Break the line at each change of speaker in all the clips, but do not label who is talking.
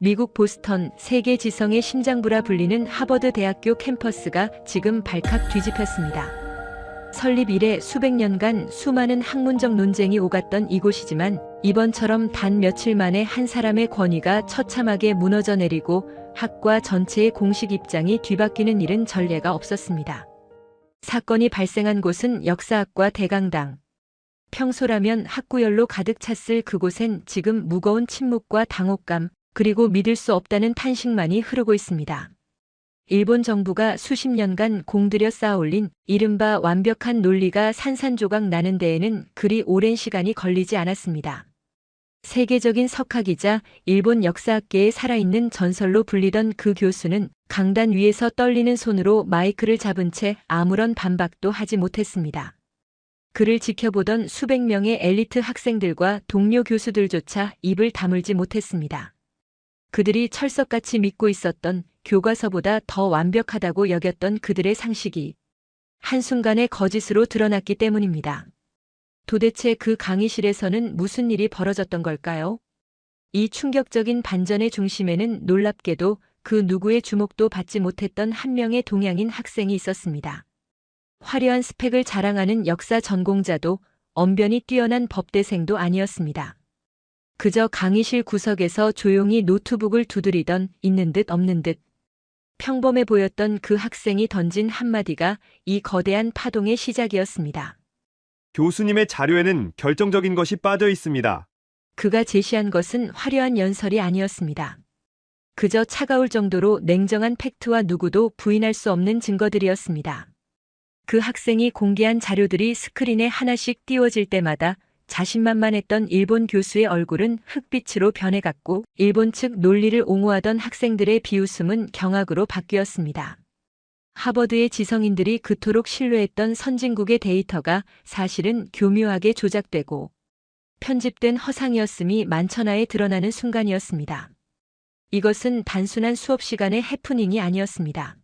미국 보스턴 세계 지성의 심장부라 불리는 하버드 대학교 캠퍼스가 지금 발칵 뒤집혔습니다. 설립 이래 수백 년간 수많은 학문적 논쟁이 오갔던 이곳이지만 이번처럼 단 며칠 만에 한 사람의 권위가 처참하게 무너져 내리고 학과 전체의 공식 입장이 뒤바뀌는 일은 전례가 없었습니다. 사건이 발생한 곳은 역사학과 대강당. 평소라면 학구열로 가득 찼을 그곳엔 지금 무거운 침묵과 당혹감, 그리고 믿을 수 없다는 탄식만이 흐르고 있습니다. 일본 정부가 수십 년간 공들여 쌓아올린 이른바 완벽한 논리가 산산조각 나는 데에는 그리 오랜 시간이 걸리지 않았습니다. 세계적인 석학이자 일본 역사학계의 살아있는 전설로 불리던 그 교수는 강단 위에서 떨리는 손으로 마이크를 잡은 채 아무런 반박도 하지 못했습니다. 그를 지켜보던 수백 명의 엘리트 학생들과 동료 교수들조차 입을 다물지 못했습니다. 그들이 철석같이 믿고 있었던 교과서보다 더 완벽하다고 여겼던 그들의 상식이 한순간에 거짓으로 드러났기 때문입니다. 도대체 그 강의실에서는 무슨 일이 벌어졌던 걸까요? 이 충격적인 반전의 중심에는 놀랍게도 그 누구의 주목도 받지 못했던 한 명의 동양인 학생이 있었습니다. 화려한 스펙을 자랑하는 역사 전공자도 언변이 뛰어난 법대생도 아니었습니다. 그저 강의실 구석에서 조용히 노트북을 두드리던 있는 듯 없는 듯 평범해 보였던 그 학생이 던진 한마디가 이 거대한 파동의 시작이었습니다.
교수님의 자료에는 결정적인 것이 빠져 있습니다.
그가 제시한 것은 화려한 연설이 아니었습니다. 그저 차가울 정도로 냉정한 팩트와 누구도 부인할 수 없는 증거들이었습니다. 그 학생이 공개한 자료들이 스크린에 하나씩 띄워질 때마다 자신만만했던 일본 교수의 얼굴은 흑빛으로 변해갔고 일본 측 논리를 옹호하던 학생들의 비웃음은 경악으로 바뀌었습니다. 하버드의 지성인들이 그토록 신뢰했던 선진국의 데이터가 사실은 교묘하게 조작되고 편집된 허상이었음이 만천하에 드러나는 순간이었습니다. 이것은 단순한 수업 시간의 해프닝이 아니었습니다.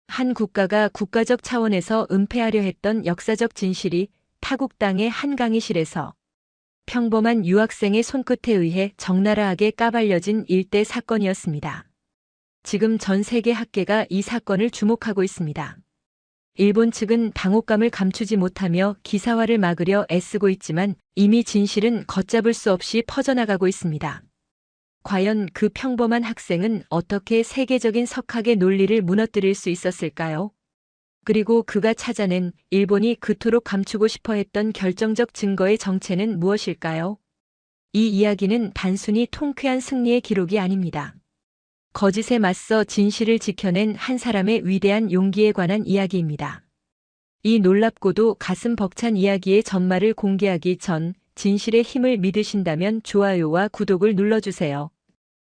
한 국가가 국가적 차원에서 은폐하려 했던 역사적 진실이 타국 땅의 한 강의실에서 평범한 유학생의 손끝에 의해 적나라하게 까발려진 일대 사건이었습니다. 지금 전 세계 학계가 이 사건을 주목하고 있습니다. 일본 측은 당혹감을 감추지 못하며 기사화를 막으려 애쓰고 있지만 이미 진실은 걷잡을 수 없이 퍼져나가고 있습니다. 과연 그 평범한 학생은 어떻게 세계적인 석학의 논리를 무너뜨릴 수 있었을까요? 그리고 그가 찾아낸 일본이 그토록 감추고 싶어 했던 결정적 증거의 정체는 무엇일까요? 이 이야기는 단순히 통쾌한 승리의 기록이 아닙니다. 거짓에 맞서 진실을 지켜낸 한 사람의 위대한 용기에 관한 이야기입니다. 이 놀랍고도 가슴 벅찬 이야기의 전말을 공개하기 전 진실의 힘을 믿으신다면 좋아요와 구독을 눌러주세요.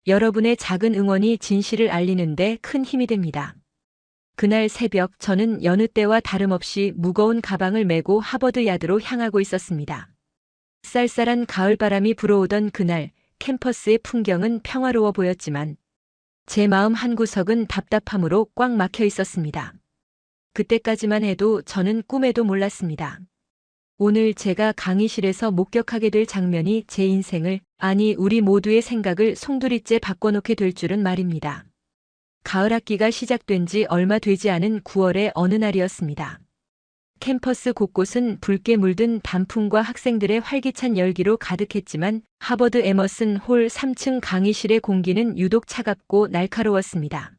여러분의 작은 응원이 진실을 알리는데 큰 힘이 됩니다. 그날 새벽 저는 여느 때와 다름없이 무거운 가방을 메고 하버드 야드로 향하고 있었습니다. 쌀쌀한 가을바람이 불어오던 그날 캠퍼스의 풍경은 평화로워 보였지만 제 마음 한구석은 답답함으로 꽉 막혀 있었습니다. 그때까지만 해도 저는 꿈에도 몰랐습니다. 오늘 제가 강의실에서 목격하게 될 장면이 제 인생을, 아니 우리 모두의 생각을 송두리째 바꿔놓게 될 줄은 말입니다. 가을 학기가 시작된 지 얼마 되지 않은 9월의 어느 날이었습니다. 캠퍼스 곳곳은 붉게 물든 단풍과 학생들의 활기찬 열기로 가득했지만 하버드 에머슨 홀 3층 강의실의 공기는 유독 차갑고 날카로웠습니다.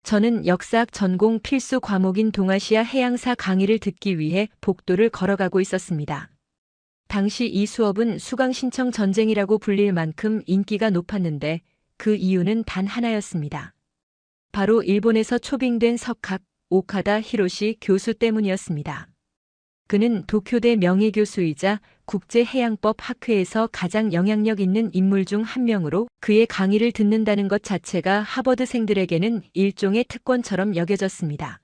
저는 역사학 전공 필수 과목인 동아시아 해양사 강의를 듣기 위해 복도를 걸어가고 있었습니다. 당시 이 수업은 수강 신청 전쟁이라고 불릴 만큼 인기가 높았는데 그 이유는 단 하나였습니다. 바로 일본에서 초빙된 석학 오카다 히로시 교수 때문이었습니다. 그는 도쿄대 명예교수이자 국제해양법 학회에서 가장 영향력 있는 인물 중 한 명으로 그의 강의를 듣는다는 것 자체가 하버드생들에게는 일종의 특권처럼 여겨졌습니다.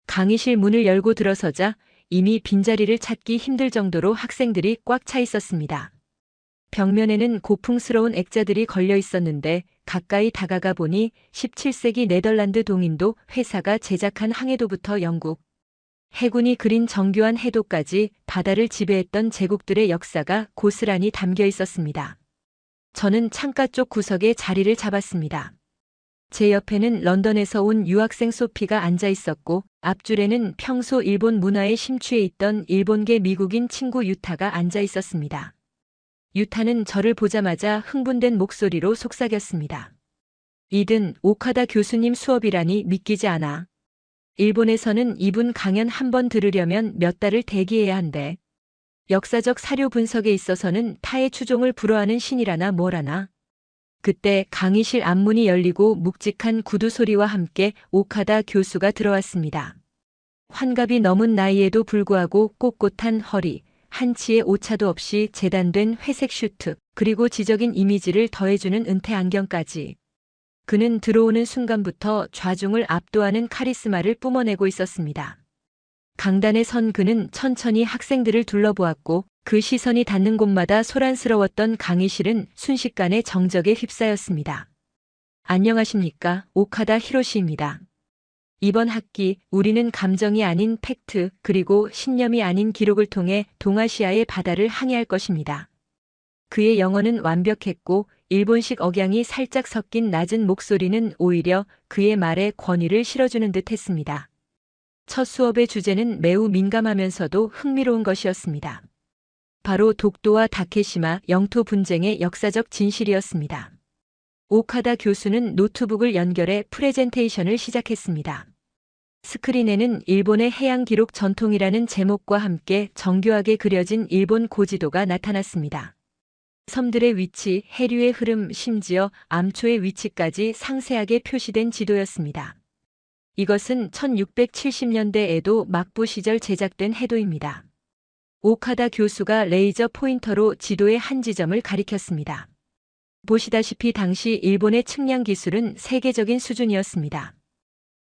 강의실 문을 열고 들어서자 이미 빈자리를 찾기 힘들 정도로 학생들이 꽉 차 있었습니다. 벽면에는 고풍스러운 액자들이 걸려 있었는데 가까이 다가가 보니 17세기 네덜란드 동인도 회사가 제작한 항해도부터 영국, 해군이 그린 정교한 해도까지 바다를 지배했던 제국들의 역사가 고스란히 담겨 있었습니다. 저는 창가 쪽 구석에 자리를 잡았습니다. 제 옆에는 런던에서 온 유학생 소피가 앉아 있었고 앞줄에는 평소 일본 문화에 심취해 있던 일본계 미국인 친구 유타가 앉아 있었습니다. 유타는 저를 보자마자 흥분된 목소리로 속삭였습니다. 이든 오카다 교수님 수업이라니 믿기지 않아. 일본에서는 이분 강연 한 번 들으려면 몇 달을 대기해야 한대. 역사적 사료 분석에 있어서는 타의 추종을 불허하는 신이라나 뭐라나. 그때 강의실 앞문이 열리고 묵직한 구두 소리와 함께 오카다 교수가 들어왔습니다. 환갑이 넘은 나이에도 불구하고 꼿꼿한 허리, 한치의 오차도 없이 재단된 회색 슈트, 그리고 지적인 이미지를 더해주는 은퇴 안경까지. 그는 들어오는 순간부터 좌중을 압도하는 카리스마를 뿜어내고 있었습니다. 강단에 선 그는 천천히 학생들을 둘러보았고 그 시선이 닿는 곳마다 소란스러웠던 강의실은 순식간에 정적에 휩싸였습니다. 안녕하십니까, 오카다 히로시입니다. 이번 학기 우리는 감정이 아닌 팩트 그리고 신념이 아닌 기록을 통해 동아시아의 바다를 항해할 것입니다. 그의 영어는 완벽했고 일본식 억양이 살짝 섞인 낮은 목소리는 오히려 그의 말에 권위를 실어주는 듯 했습니다. 첫 수업의 주제는 매우 민감하면서도 흥미로운 것이었습니다. 바로 독도와 다케시마 영토 분쟁의 역사적 진실이었습니다. 오카다 교수는 노트북을 연결해 프레젠테이션을 시작했습니다. 스크린에는 일본의 해양 기록 전통이라는 제목과 함께 정교하게 그려진 일본 고지도가 나타났습니다. 섬들의 위치, 해류의 흐름, 심지어 암초의 위치까지 상세하게 표시된 지도였습니다. 이것은 1670년대에도 막부 시절 제작된 해도입니다. 오카다 교수가 레이저 포인터로 지도의 한 지점을 가리켰습니다. 보시다시피 당시 일본의 측량 기술은 세계적인 수준이었습니다.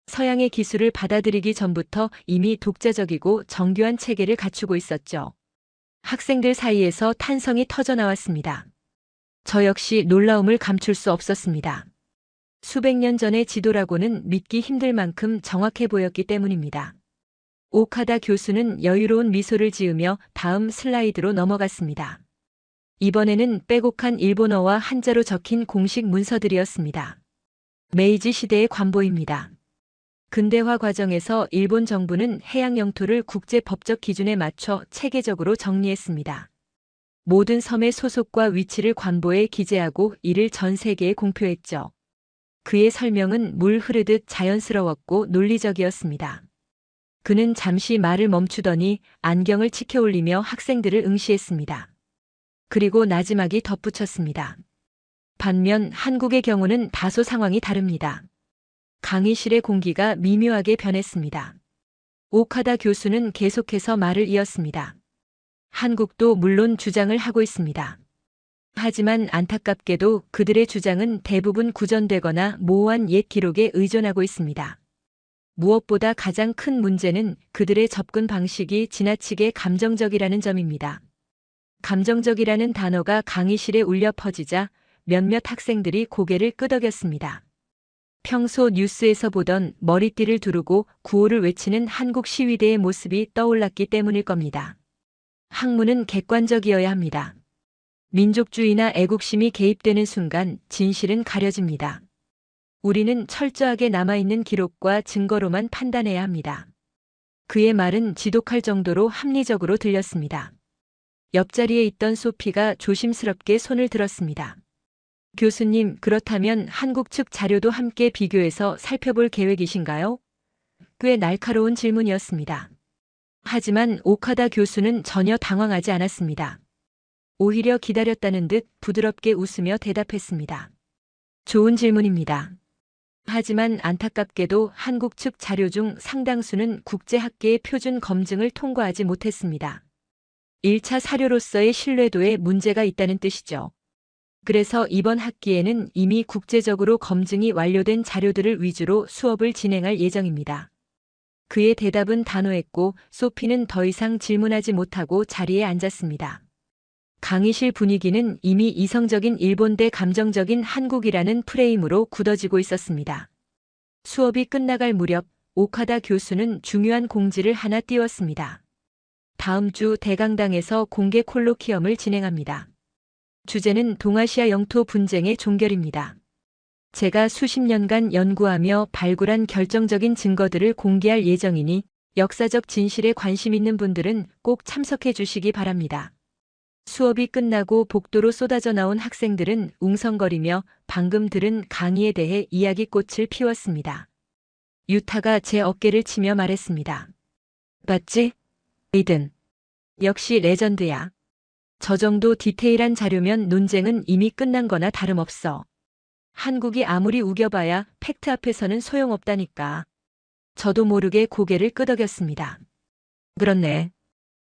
서양의 기술을 받아들이기 전부터 이미 독자적이고 정교한 체계를 갖추고 있었죠. 학생들 사이에서 탄성이 터져나왔습니다. 저 역시 놀라움을 감출 수 없었습니다. 수백 년 전의 지도라고는 믿기 힘들 만큼 정확해 보였기 때문입니다. 오카다 교수는 여유로운 미소를 지으며 다음 슬라이드로 넘어갔습니다. 이번에는 빼곡한 일본어와 한자로 적힌 공식 문서들이었습니다. 메이지 시대의 관보입니다. 근대화 과정에서 일본 정부는 해양 영토를 국제 법적 기준에 맞춰 체계적으로 정리했습니다. 모든 섬의 소속과 위치를 관보에 기재하고 이를 전 세계에 공표했죠. 그의 설명은 물 흐르듯 자연스러웠고 논리적이었습니다. 그는 잠시 말을 멈추더니 안경을 치켜 올리며 학생들을 응시했습니다. 그리고 나지막이 덧붙였습니다. 반면 한국의 경우는 다소 상황이 다릅니다. 강의실의 공기가 미묘하게 변했습니다. 오카다 교수는 계속해서 말을 이었습니다. 한국도 물론 주장을 하고 있습니다. 하지만 안타깝게도 그들의 주장은 대부분 구전되거나 모호한 옛 기록에 의존하고 있습니다. 무엇보다 가장 큰 문제는 그들의 접근 방식이 지나치게 감정적이라는 점입니다. 감정적이라는 단어가 강의실에 울려 퍼지자 몇몇 학생들이 고개를 끄덕였습니다. 평소 뉴스에서 보던 머리띠를 두르고 구호를 외치는 한국 시위대의 모습이 떠올랐기 때문일 겁니다. 학문은 객관적이어야 합니다. 민족주의나 애국심이 개입되는 순간 진실은 가려집니다. 우리는 철저하게 남아있는 기록과 증거로만 판단해야 합니다. 그의 말은 지독할 정도로 합리적으로 들렸습니다. 옆자리에 있던 소피가 조심스럽게 손을 들었습니다. 교수님, 그렇다면 한국 측 자료도 함께 비교해서 살펴볼 계획이신가요? 꽤 날카로운 질문이었습니다. 하지만 오카다 교수는 전혀 당황하지 않았습니다. 오히려 기다렸다는 듯 부드럽게 웃으며 대답했습니다. 좋은 질문입니다. 하지만 안타깝게도 한국 측 자료 중 상당수는 국제학계의 표준 검증을 통과하지 못했습니다. 1차 사료로서의 신뢰도에 문제가 있다는 뜻이죠. 그래서 이번 학기에는 이미 국제적으로 검증이 완료된 자료들을 위주로 수업을 진행할 예정입니다. 그의 대답은 단호했고 소피는 더 이상 질문하지 못하고 자리에 앉았습니다. 강의실 분위기는 이미 이성적인 일본 대 감정적인 한국이라는 프레임으로 굳어지고 있었습니다. 수업이 끝나갈 무렵 오카다 교수는 중요한 공지를 하나 띄웠습니다. 다음 주 대강당에서 공개 콜로키엄을 진행합니다. 주제는 동아시아 영토 분쟁의 종결입니다. 제가 수십 년간 연구하며 발굴한 결정적인 증거들을 공개할 예정이니 역사적 진실에 관심 있는 분들은 꼭 참석해 주시기 바랍니다. 수업이 끝나고 복도로 쏟아져 나온 학생들은 웅성거리며 방금 들은 강의에 대해 이야기꽃을 피웠습니다. 유타가 제 어깨를 치며 말했습니다. 봤지? 에이든. 역시 레전드야. 저 정도 디테일한 자료면 논쟁은 이미 끝난 거나 다름없어. 한국이 아무리 우겨봐야 팩트 앞에서는 소용없다니까. 저도 모르게 고개를 끄덕였습니다. 그렇네.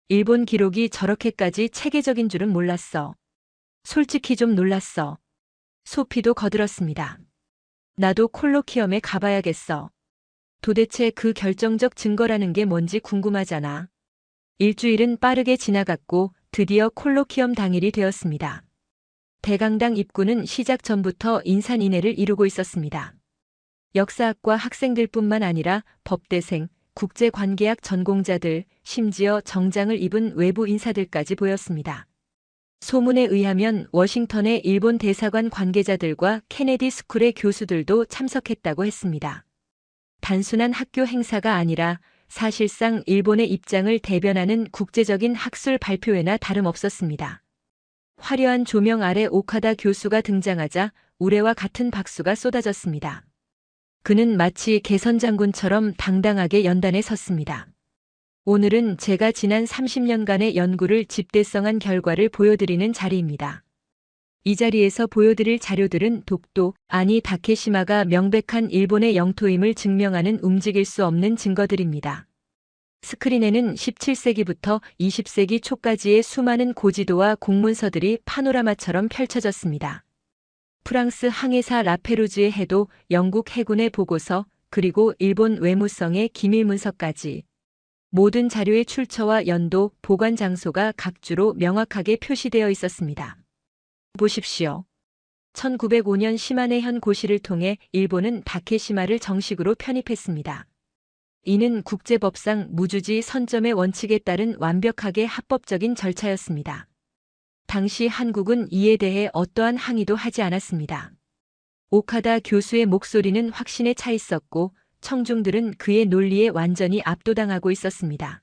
일본 기록이 저렇게까지 체계적인 줄은 몰랐어. 솔직히 좀 놀랐어. 소피도 거들었습니다. 나도 콜로키엄에 가봐야겠어. 도대체 그 결정적 증거라는 게 뭔지 궁금하잖아. 일주일은 빠르게 지나갔고 드디어 콜로키엄 당일이 되었습니다. 대강당 입구는 시작 전부터 인산인해를 이루고 있었습니다. 역사학과 학생들뿐만 아니라 법대생, 국제관계학 전공자들, 심지어 정장을 입은 외부 인사들까지 보였습니다. 소문에 의하면 워싱턴의 일본 대사관 관계자들과 케네디 스쿨의 교수들도 참석했다고 했습니다. 단순한 학교 행사가 아니라 사실상 일본의 입장을 대변하는 국제적인 학술 발표회나 다름없었습니다. 화려한 조명 아래 오카다 교수가 등장하자 우레와 같은 박수가 쏟아졌습니다. 그는 마치 개선장군처럼 당당하게 연단에 섰습니다. 오늘은 제가 지난 30년간의 연구를 집대성한 결과를 보여드리는 자리입니다. 이 자리에서 보여드릴 자료들은 독도, 아니 다케시마가 명백한 일본의 영토임을 증명하는 움직일 수 없는 증거들입니다. 스크린에는 17세기부터 20세기 초까지의 수많은 고지도와 공문서들이 파노라마처럼 펼쳐졌습니다. 프랑스 항해사 라페루즈의 해도, 영국 해군의 보고서, 그리고 일본 외무성의 기밀 문서까지 모든 자료의 출처와 연도, 보관 장소가 각주로 명확하게 표시되어 있었습니다. 보십시오. 1905년 시마네현 고시를 통해 일본은 다케시마를 정식으로 편입했습니다. 이는 국제법상 무주지 선점의 원칙에 따른 완벽하게 합법적인 절차였습니다. 당시 한국은 이에 대해 어떠한 항의도 하지 않았습니다. 오카다 교수의 목소리는 확신에 차 있었고 청중들은 그의 논리에 완전히 압도당하고 있었습니다.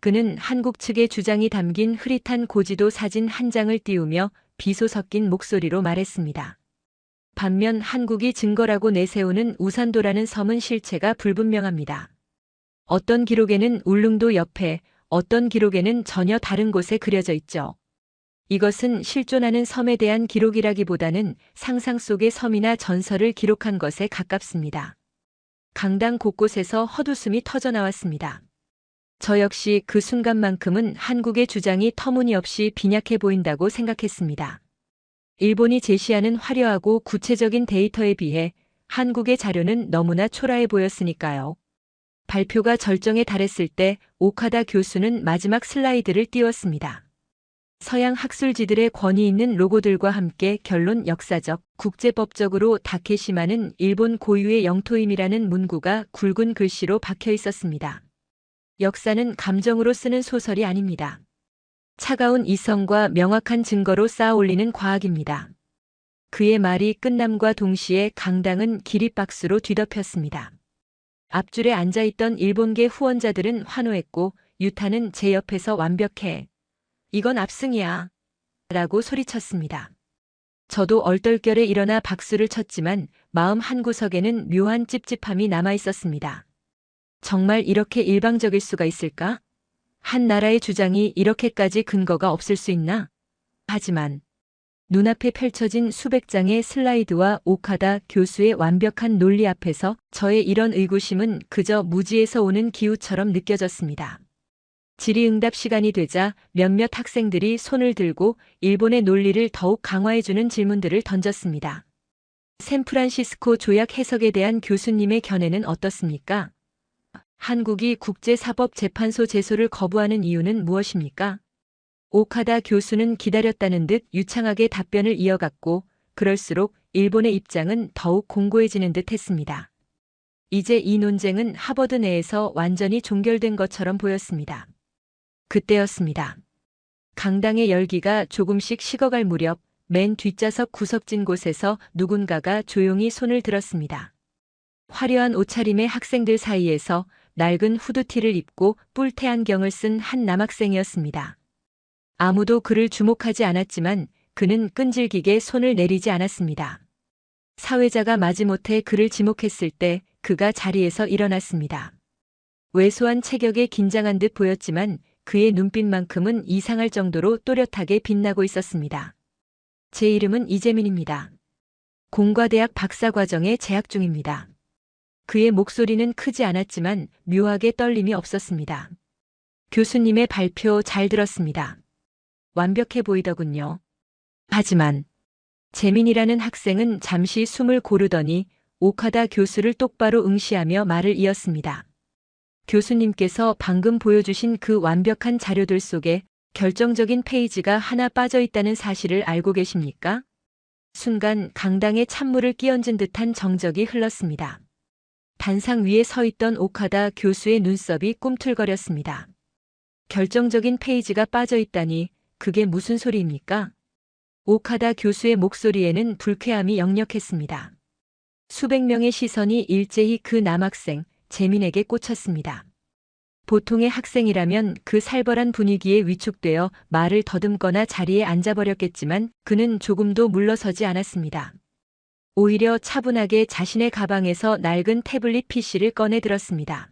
그는 한국 측의 주장이 담긴 흐릿한 고지도 사진 한 장을 띄우며 비소 섞인 목소리로 말했습니다. 반면 한국이 증거라고 내세우는 우산도라는 섬은 실체가 불분명합니다. 어떤 기록에는 울릉도 옆에, 어떤 기록에는 전혀 다른 곳에 그려져 있죠. 이것은 실존하는 섬에 대한 기록이라기보다는 상상 속의 섬이나 전설을 기록한 것에 가깝습니다. 강당 곳곳에서 헛웃음이 터져나왔습니다. 저 역시 그 순간만큼은 한국의 주장이 터무니없이 빈약해 보인다고 생각했습니다. 일본이 제시하는 화려하고 구체적인 데이터에 비해 한국의 자료는 너무나 초라해 보였으니까요. 발표가 절정에 달했을 때 오카다 교수는 마지막 슬라이드를 띄웠습니다. 서양 학술지들의 권위 있는 로고들과 함께 결론 역사적, 국제법적으로 다케시마는 일본 고유의 영토임이라는 문구가 굵은 글씨로 박혀 있었습니다. 역사는 감정으로 쓰는 소설이 아닙니다. 차가운 이성과 명확한 증거로 쌓아 올리는 과학입니다. 그의 말이 끝남과 동시에 강당은 기립박수로 뒤덮였습니다. 앞줄에 앉아있던 일본계 후원자들은 환호했고 유타는 제 옆에서 완벽해. 이건 압승이야. 라고 소리쳤습니다. 저도 얼떨결에 일어나 박수를 쳤지만 마음 한구석에는 묘한 찝찝함이 남아있었습니다. 정말 이렇게 일방적일 수가 있을까? 한 나라의 주장이 이렇게까지 근거가 없을 수 있나? 하지만 눈앞에 펼쳐진 수백 장의 슬라이드와 오카다 교수의 완벽한 논리 앞에서 저의 이런 의구심은 그저 무지에서 오는 기우처럼 느껴졌습니다. 질의응답 시간이 되자 몇몇 학생들이 손을 들고 일본의 논리를 더욱 강화해주는 질문들을 던졌습니다. 샌프란시스코 조약 해석에 대한 교수님의 견해는 어떻습니까? 한국이 국제사법재판소 제소를 거부하는 이유는 무엇입니까? 오카다 교수는 기다렸다는 듯 유창하게 답변을 이어갔고 그럴수록 일본의 입장은 더욱 공고해지는 듯 했습니다. 이제 이 논쟁은 하버드 내에서 완전히 종결된 것처럼 보였습니다. 그때였습니다. 강당의 열기가 조금씩 식어갈 무렵 맨 뒷좌석 구석진 곳에서 누군가가 조용히 손을 들었습니다. 화려한 옷차림의 학생들 사이에서 낡은 후드티를 입고 뿔테 안경을 쓴 한 남학생이었습니다. 아무도 그를 주목하지 않았지만 그는 끈질기게 손을 내리지 않았습니다. 사회자가 마지못해 그를 지목했을 때 그가 자리에서 일어났습니다. 왜소한 체격에 긴장한 듯 보였지만 그의 눈빛만큼은 이상할 정도로 또렷하게 빛나고 있었습니다. 제 이름은 이재민입니다. 공과대학 박사과정에 재학 중입니다. 그의 목소리는 크지 않았지만 묘하게 떨림이 없었습니다. 교수님의 발표 잘 들었습니다. 완벽해 보이더군요. 하지만 재민이라는 학생은 잠시 숨을 고르더니 오카다 교수를 똑바로 응시하며 말을 이었습니다. 교수님께서 방금 보여주신 그 완벽한 자료들 속에 결정적인 페이지가 하나 빠져 있다는 사실을 알고 계십니까? 순간 강당에 찬물을 끼얹은 듯한 정적이 흘렀습니다. 단상 위에 서 있던 오카다 교수의 눈썹이 꿈틀거렸습니다. 결정적인 페이지가 빠져 있다니 그게 무슨 소리입니까? 오카다 교수의 목소리에는 불쾌함이 역력했습니다. 수백 명의 시선이 일제히 그 남학생, 재민에게 꽂혔습니다. 보통의 학생이라면 그 살벌한 분위기에 위축되어 말을 더듬거나 자리에 앉아버렸겠지만 그는 조금도 물러서지 않았습니다. 오히려 차분하게 자신의 가방에서 낡은 태블릿 PC를 꺼내 들었습니다.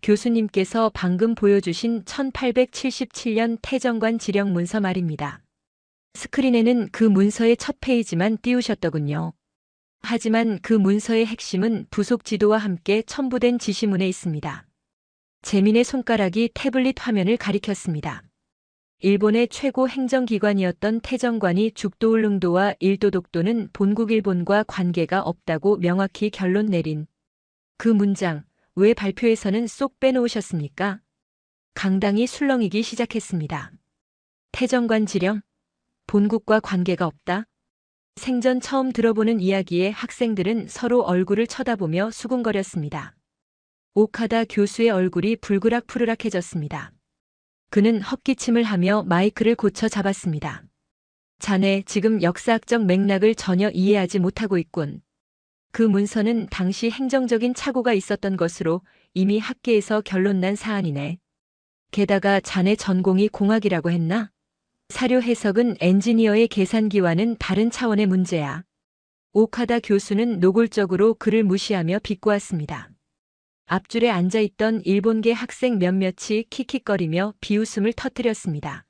교수님께서 방금 보여주신 1877년 태정관 지령 문서 말입니다. 스크린에는 그 문서의 첫 페이지만 띄우셨더군요. 하지만 그 문서의 핵심은 부속 지도와 함께 첨부된 지시문에 있습니다. 재민의 손가락이 태블릿 화면을 가리켰습니다. 일본의 최고 행정기관이었던 태정관이 죽도울릉도와 일도독도는 본국 일본과 관계가 없다고 명확히 결론 내린 그 문장, 왜 발표에서는 쏙 빼놓으셨습니까? 강당이 술렁이기 시작했습니다. 태정관 지령? 본국과 관계가 없다? 생전 처음 들어보는 이야기에 학생들은 서로 얼굴을 쳐다보며 수군거렸습니다. 오카다 교수의 얼굴이 불그락푸르락해졌습니다. 그는 헛기침을 하며 마이크를 고쳐 잡았습니다. 자네 지금 역사학적 맥락을 전혀 이해하지 못하고 있군. 그 문서는 당시 행정적인 착오가 있었던 것으로 이미 학계에서 결론난 사안이네. 게다가 자네 전공이 공학이라고 했나? 사료 해석은 엔지니어의 계산기와는 다른 차원의 문제야. 오카다 교수는 노골적으로 그를 무시하며 비꼬았습니다. 앞줄에 앉아있던 일본계 학생 몇몇이 킥킥거리며 비웃음을 터뜨렸습니다.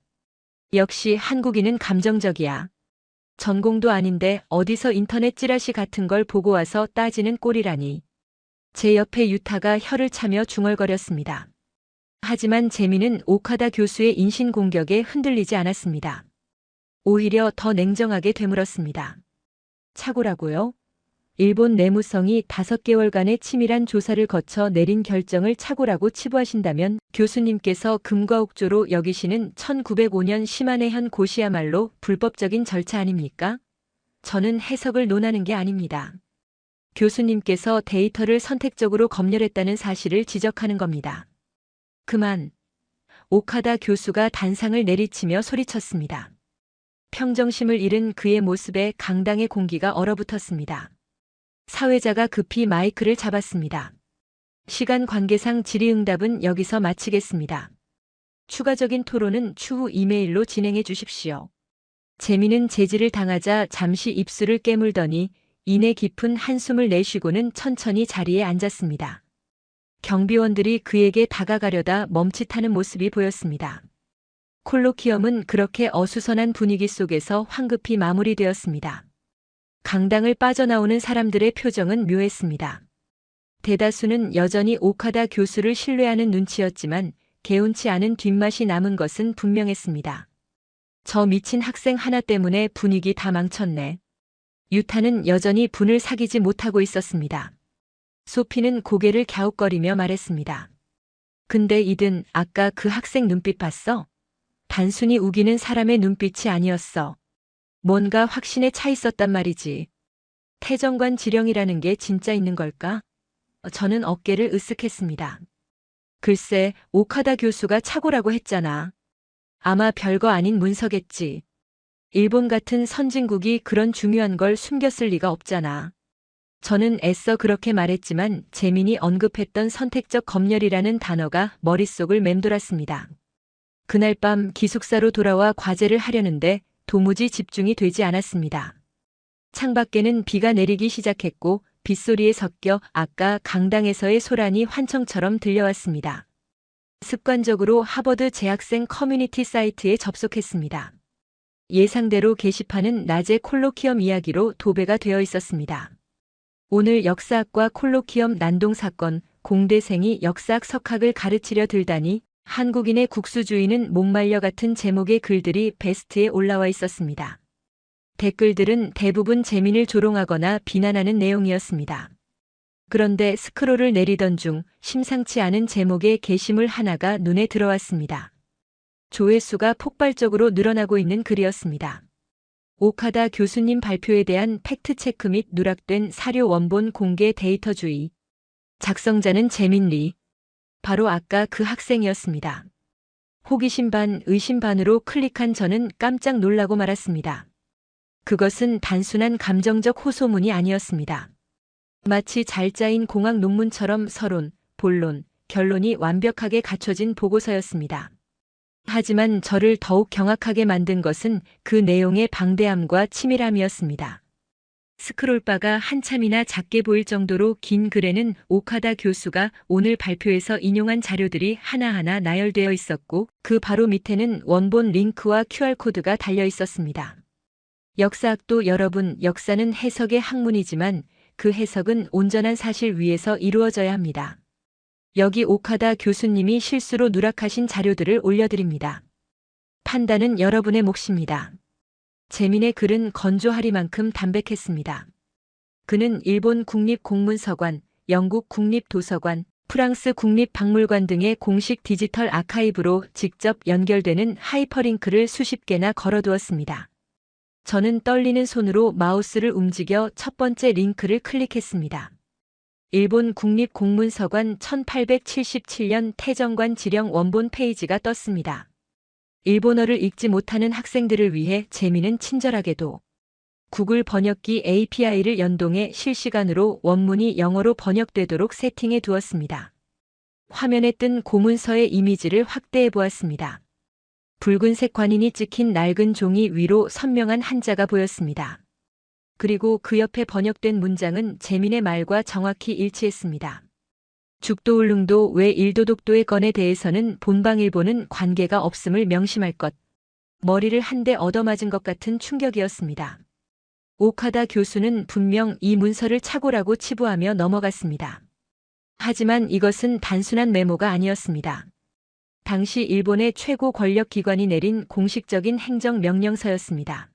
역시 한국인은 감정적이야. 전공도 아닌데 어디서 인터넷 찌라시 같은 걸 보고 와서 따지는 꼴이라니. 제 옆에 유타가 혀를 차며 중얼거렸습니다. 하지만 재민은 오카다 교수의 인신공격에 흔들리지 않았습니다. 오히려 더 냉정하게 되물었습니다. 착오라고요? 일본 내무성이 5개월간의 치밀한 조사를 거쳐 내린 결정을 착오라고 치부하신다면 교수님께서 금과 옥조로 여기시는 1905년 시마네현 고시야말로 불법적인 절차 아닙니까? 저는 해석을 논하는 게 아닙니다. 교수님께서 데이터를 선택적으로 검열했다는 사실을 지적하는 겁니다. 그만. 오카다 교수가 단상을 내리치며 소리쳤습니다. 평정심을 잃은 그의 모습에 강당의 공기가 얼어붙었습니다. 사회자가 급히 마이크를 잡았습니다. 시간 관계상 질의응답은 여기서 마치겠습니다. 추가적인 토론은 추후 이메일로 진행해 주십시오. 재민은 제지를 당하자 잠시 입술을 깨물더니 이내 깊은 한숨을 내쉬고는 천천히 자리에 앉았습니다. 경비원들이 그에게 다가가려다 멈칫하는 모습이 보였습니다. 콜로키엄은 그렇게 어수선한 분위기 속에서 황급히 마무리되었습니다. 강당을 빠져나오는 사람들의 표정은 묘했습니다. 대다수는 여전히 오카다 교수를 신뢰하는 눈치였지만 개운치 않은 뒷맛이 남은 것은 분명했습니다. 저 미친 학생 하나 때문에 분위기 다 망쳤네. 유타는 여전히 분을 사귀지 못하고 있었습니다. 소피는 고개를 갸웃거리며 말했습니다. 근데 이든 아까 그 학생 눈빛 봤어? 단순히 우기는 사람의 눈빛이 아니었어. 뭔가 확신에 차 있었단 말이지. 태정관 지령이라는 게 진짜 있는 걸까? 저는 어깨를 으쓱했습니다. 글쎄, 오카다 교수가 착오라고 했잖아. 아마 별거 아닌 문서겠지. 일본 같은 선진국이 그런 중요한 걸 숨겼을 리가 없잖아. 저는 애써 그렇게 말했지만 재민이 언급했던 선택적 검열이라는 단어가 머릿속을 맴돌았습니다. 그날 밤 기숙사로 돌아와 과제를 하려는데 도무지 집중이 되지 않았습니다. 창밖에는 비가 내리기 시작했고 빗소리에 섞여 아까 강당에서의 소란이 환청처럼 들려왔습니다. 습관적으로 하버드 재학생 커뮤니티 사이트에 접속했습니다. 예상대로 게시판은 낮에 콜로키엄 이야기로 도배가 되어 있었습니다. 오늘 역사학과 콜로키엄 난동 사건, 공대생이 역사학 석학을 가르치려 들다니 한국인의 국수주의는 목말려 같은 제목의 글들이 베스트에 올라와 있었습니다. 댓글들은 대부분 재민을 조롱하거나 비난하는 내용이었습니다. 그런데 스크롤을 내리던 중 심상치 않은 제목의 게시물 하나가 눈에 들어왔습니다. 조회수가 폭발적으로 늘어나고 있는 글이었습니다. 오카다 교수님 발표에 대한 팩트체크 및 누락된 사료 원본 공개 데이터주의. 작성자는 재민리. 바로 아까 그 학생이었습니다. 호기심 반 의심 반으로 클릭한 저는 깜짝 놀라고 말았습니다. 그것은 단순한 감정적 호소문이 아니었습니다. 마치 잘 짜인 공학 논문처럼 서론, 본론, 결론이 완벽하게 갖춰진 보고서였습니다. 하지만 저를 더욱 경악하게 만든 것은 그 내용의 방대함과 치밀함이었습니다. 스크롤바가 한참이나 작게 보일 정도로 긴 글에는 오카다 교수가 오늘 발표에서 인용한 자료들이 하나하나 나열되어 있었고 그 바로 밑에는 원본 링크와 QR코드가 달려 있었습니다. 역사학도 여러분, 역사는 해석의 학문이지만 그 해석은 온전한 사실 위에서 이루어져야 합니다. 여기 오카다 교수님이 실수로 누락하신 자료들을 올려드립니다. 판단은 여러분의 몫입니다. 재민의 글은 건조하리만큼 담백했습니다. 그는 일본 국립공문서관, 영국 국립도서관, 프랑스 국립박물관 등의 공식 디지털 아카이브로 직접 연결되는 하이퍼링크를 수십 개나 걸어두었습니다. 저는 떨리는 손으로 마우스를 움직여 첫 번째 링크를 클릭했습니다. 일본 국립공문서관 1877년 태정관 지령 원본 페이지가 떴습니다. 일본어를 읽지 못하는 학생들을 위해 재민은 친절하게도 구글 번역기 API를 연동해 실시간으로 원문이 영어로 번역되도록 세팅해 두었습니다. 화면에 뜬 고문서의 이미지를 확대해 보았습니다. 붉은색 관인이 찍힌 낡은 종이 위로 선명한 한자가 보였습니다. 그리고 그 옆에 번역된 문장은 재민의 말과 정확히 일치했습니다. 죽도울릉도 왜 일도독도의 건에 대해서는 본방일보는 관계가 없음을 명심할 것. 머리를 한 대 얻어맞은 것 같은 충격이었습니다. 오카다 교수는 분명 이 문서를 착오라고 치부하며 넘어갔습니다. 하지만 이것은 단순한 메모가 아니었습니다. 당시 일본의 최고 권력 기관이 내린 공식적인 행정명령서였습니다.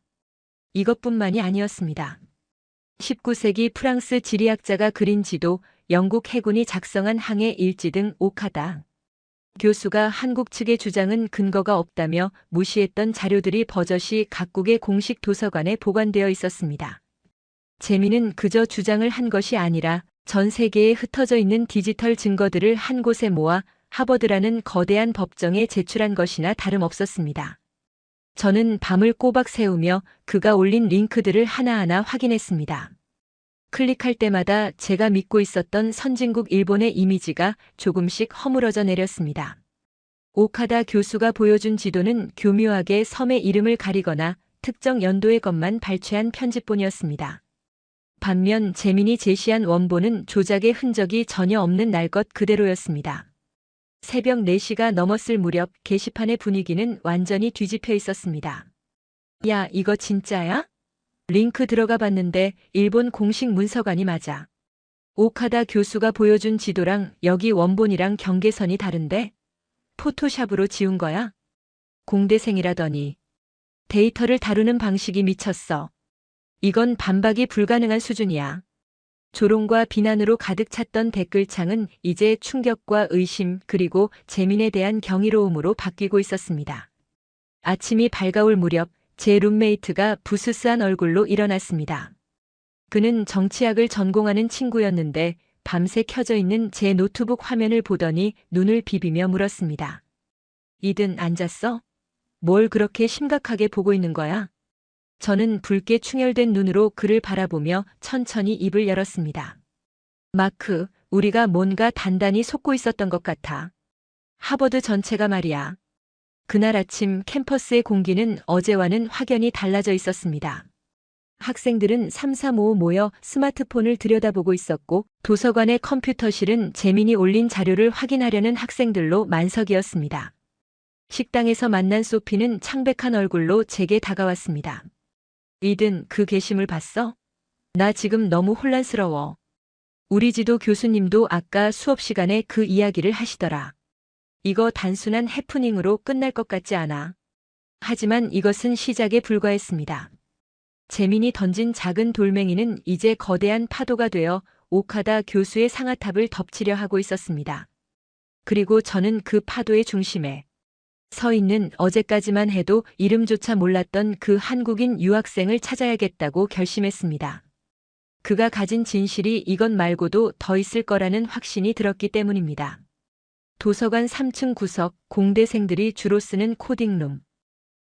이것뿐만이 아니었습니다. 19세기 프랑스 지리학자가 그린 지도, 영국 해군이 작성한 항해 일지 등 오카다 교수가 한국 측의 주장은 근거가 없다며 무시했던 자료들이 버젓이 각국의 공식 도서관에 보관되어 있었습니다. 재민은 그저 주장을 한 것이 아니라 전 세계에 흩어져 있는 디지털 증거들을 한 곳에 모아 하버드라는 거대한 법정에 제출한 것이나 다름없었습니다. 저는 밤을 꼬박 새우며 그가 올린 링크들을 하나하나 확인했습니다. 클릭할 때마다 제가 믿고 있었던 선진국 일본의 이미지가 조금씩 허물어져 내렸습니다. 오카다 교수가 보여준 지도는 교묘하게 섬의 이름을 가리거나 특정 연도의 것만 발췌한 편집본이었습니다. 반면 재민이 제시한 원본은 조작의 흔적이 전혀 없는 날 것 그대로였습니다. 새벽 4시가 넘었을 무렵 게시판의 분위기는 완전히 뒤집혀 있었습니다. 야, 이거 진짜야? 링크 들어가 봤는데 일본 공식 문서관이 맞아. 오카다 교수가 보여준 지도랑 여기 원본이랑 경계선이 다른데? 포토샵으로 지운 거야? 공대생이라더니. 데이터를 다루는 방식이 미쳤어. 이건 반박이 불가능한 수준이야. 조롱과 비난으로 가득 찼던 댓글창은 이제 충격과 의심 그리고 재민에 대한 경이로움으로 바뀌고 있었습니다. 아침이 밝아올 무렵 제 룸메이트가 부스스한 얼굴로 일어났습니다. 그는 정치학을 전공하는 친구였는데 밤새 켜져 있는 제 노트북 화면을 보더니 눈을 비비며 물었습니다. 이든 안 잤어? 뭘 그렇게 심각하게 보고 있는 거야? 저는 붉게 충혈된 눈으로 그를 바라보며 천천히 입을 열었습니다. 마크, 우리가 뭔가 단단히 속고 있었던 것 같아. 하버드 전체가 말이야. 그날 아침 캠퍼스의 공기는 어제와는 확연히 달라져 있었습니다. 학생들은 삼삼오오 모여 스마트폰을 들여다보고 있었고 도서관의 컴퓨터실은 재민이 올린 자료를 확인하려는 학생들로 만석이었습니다. 식당에서 만난 소피는 창백한 얼굴로 제게 다가왔습니다. 이든 그 게시물 봤어? 나 지금 너무 혼란스러워. 우리 지도 교수님도 아까 수업 시간에 그 이야기를 하시더라. 이거 단순한 해프닝으로 끝날 것 같지 않아. 하지만 이것은 시작에 불과했습니다. 재민이 던진 작은 돌멩이는 이제 거대한 파도가 되어 오카다 교수의 상아탑을 덮치려 하고 있었습니다. 그리고 저는 그 파도의 중심에 서 있는 어제까지만 해도 이름조차 몰랐던 그 한국인 유학생을 찾아야겠다고 결심했습니다. 그가 가진 진실이 이것 말고도 더 있을 거라는 확신이 들었기 때문입니다. 도서관 3층 구석, 공대생들이 주로 쓰는 코딩룸.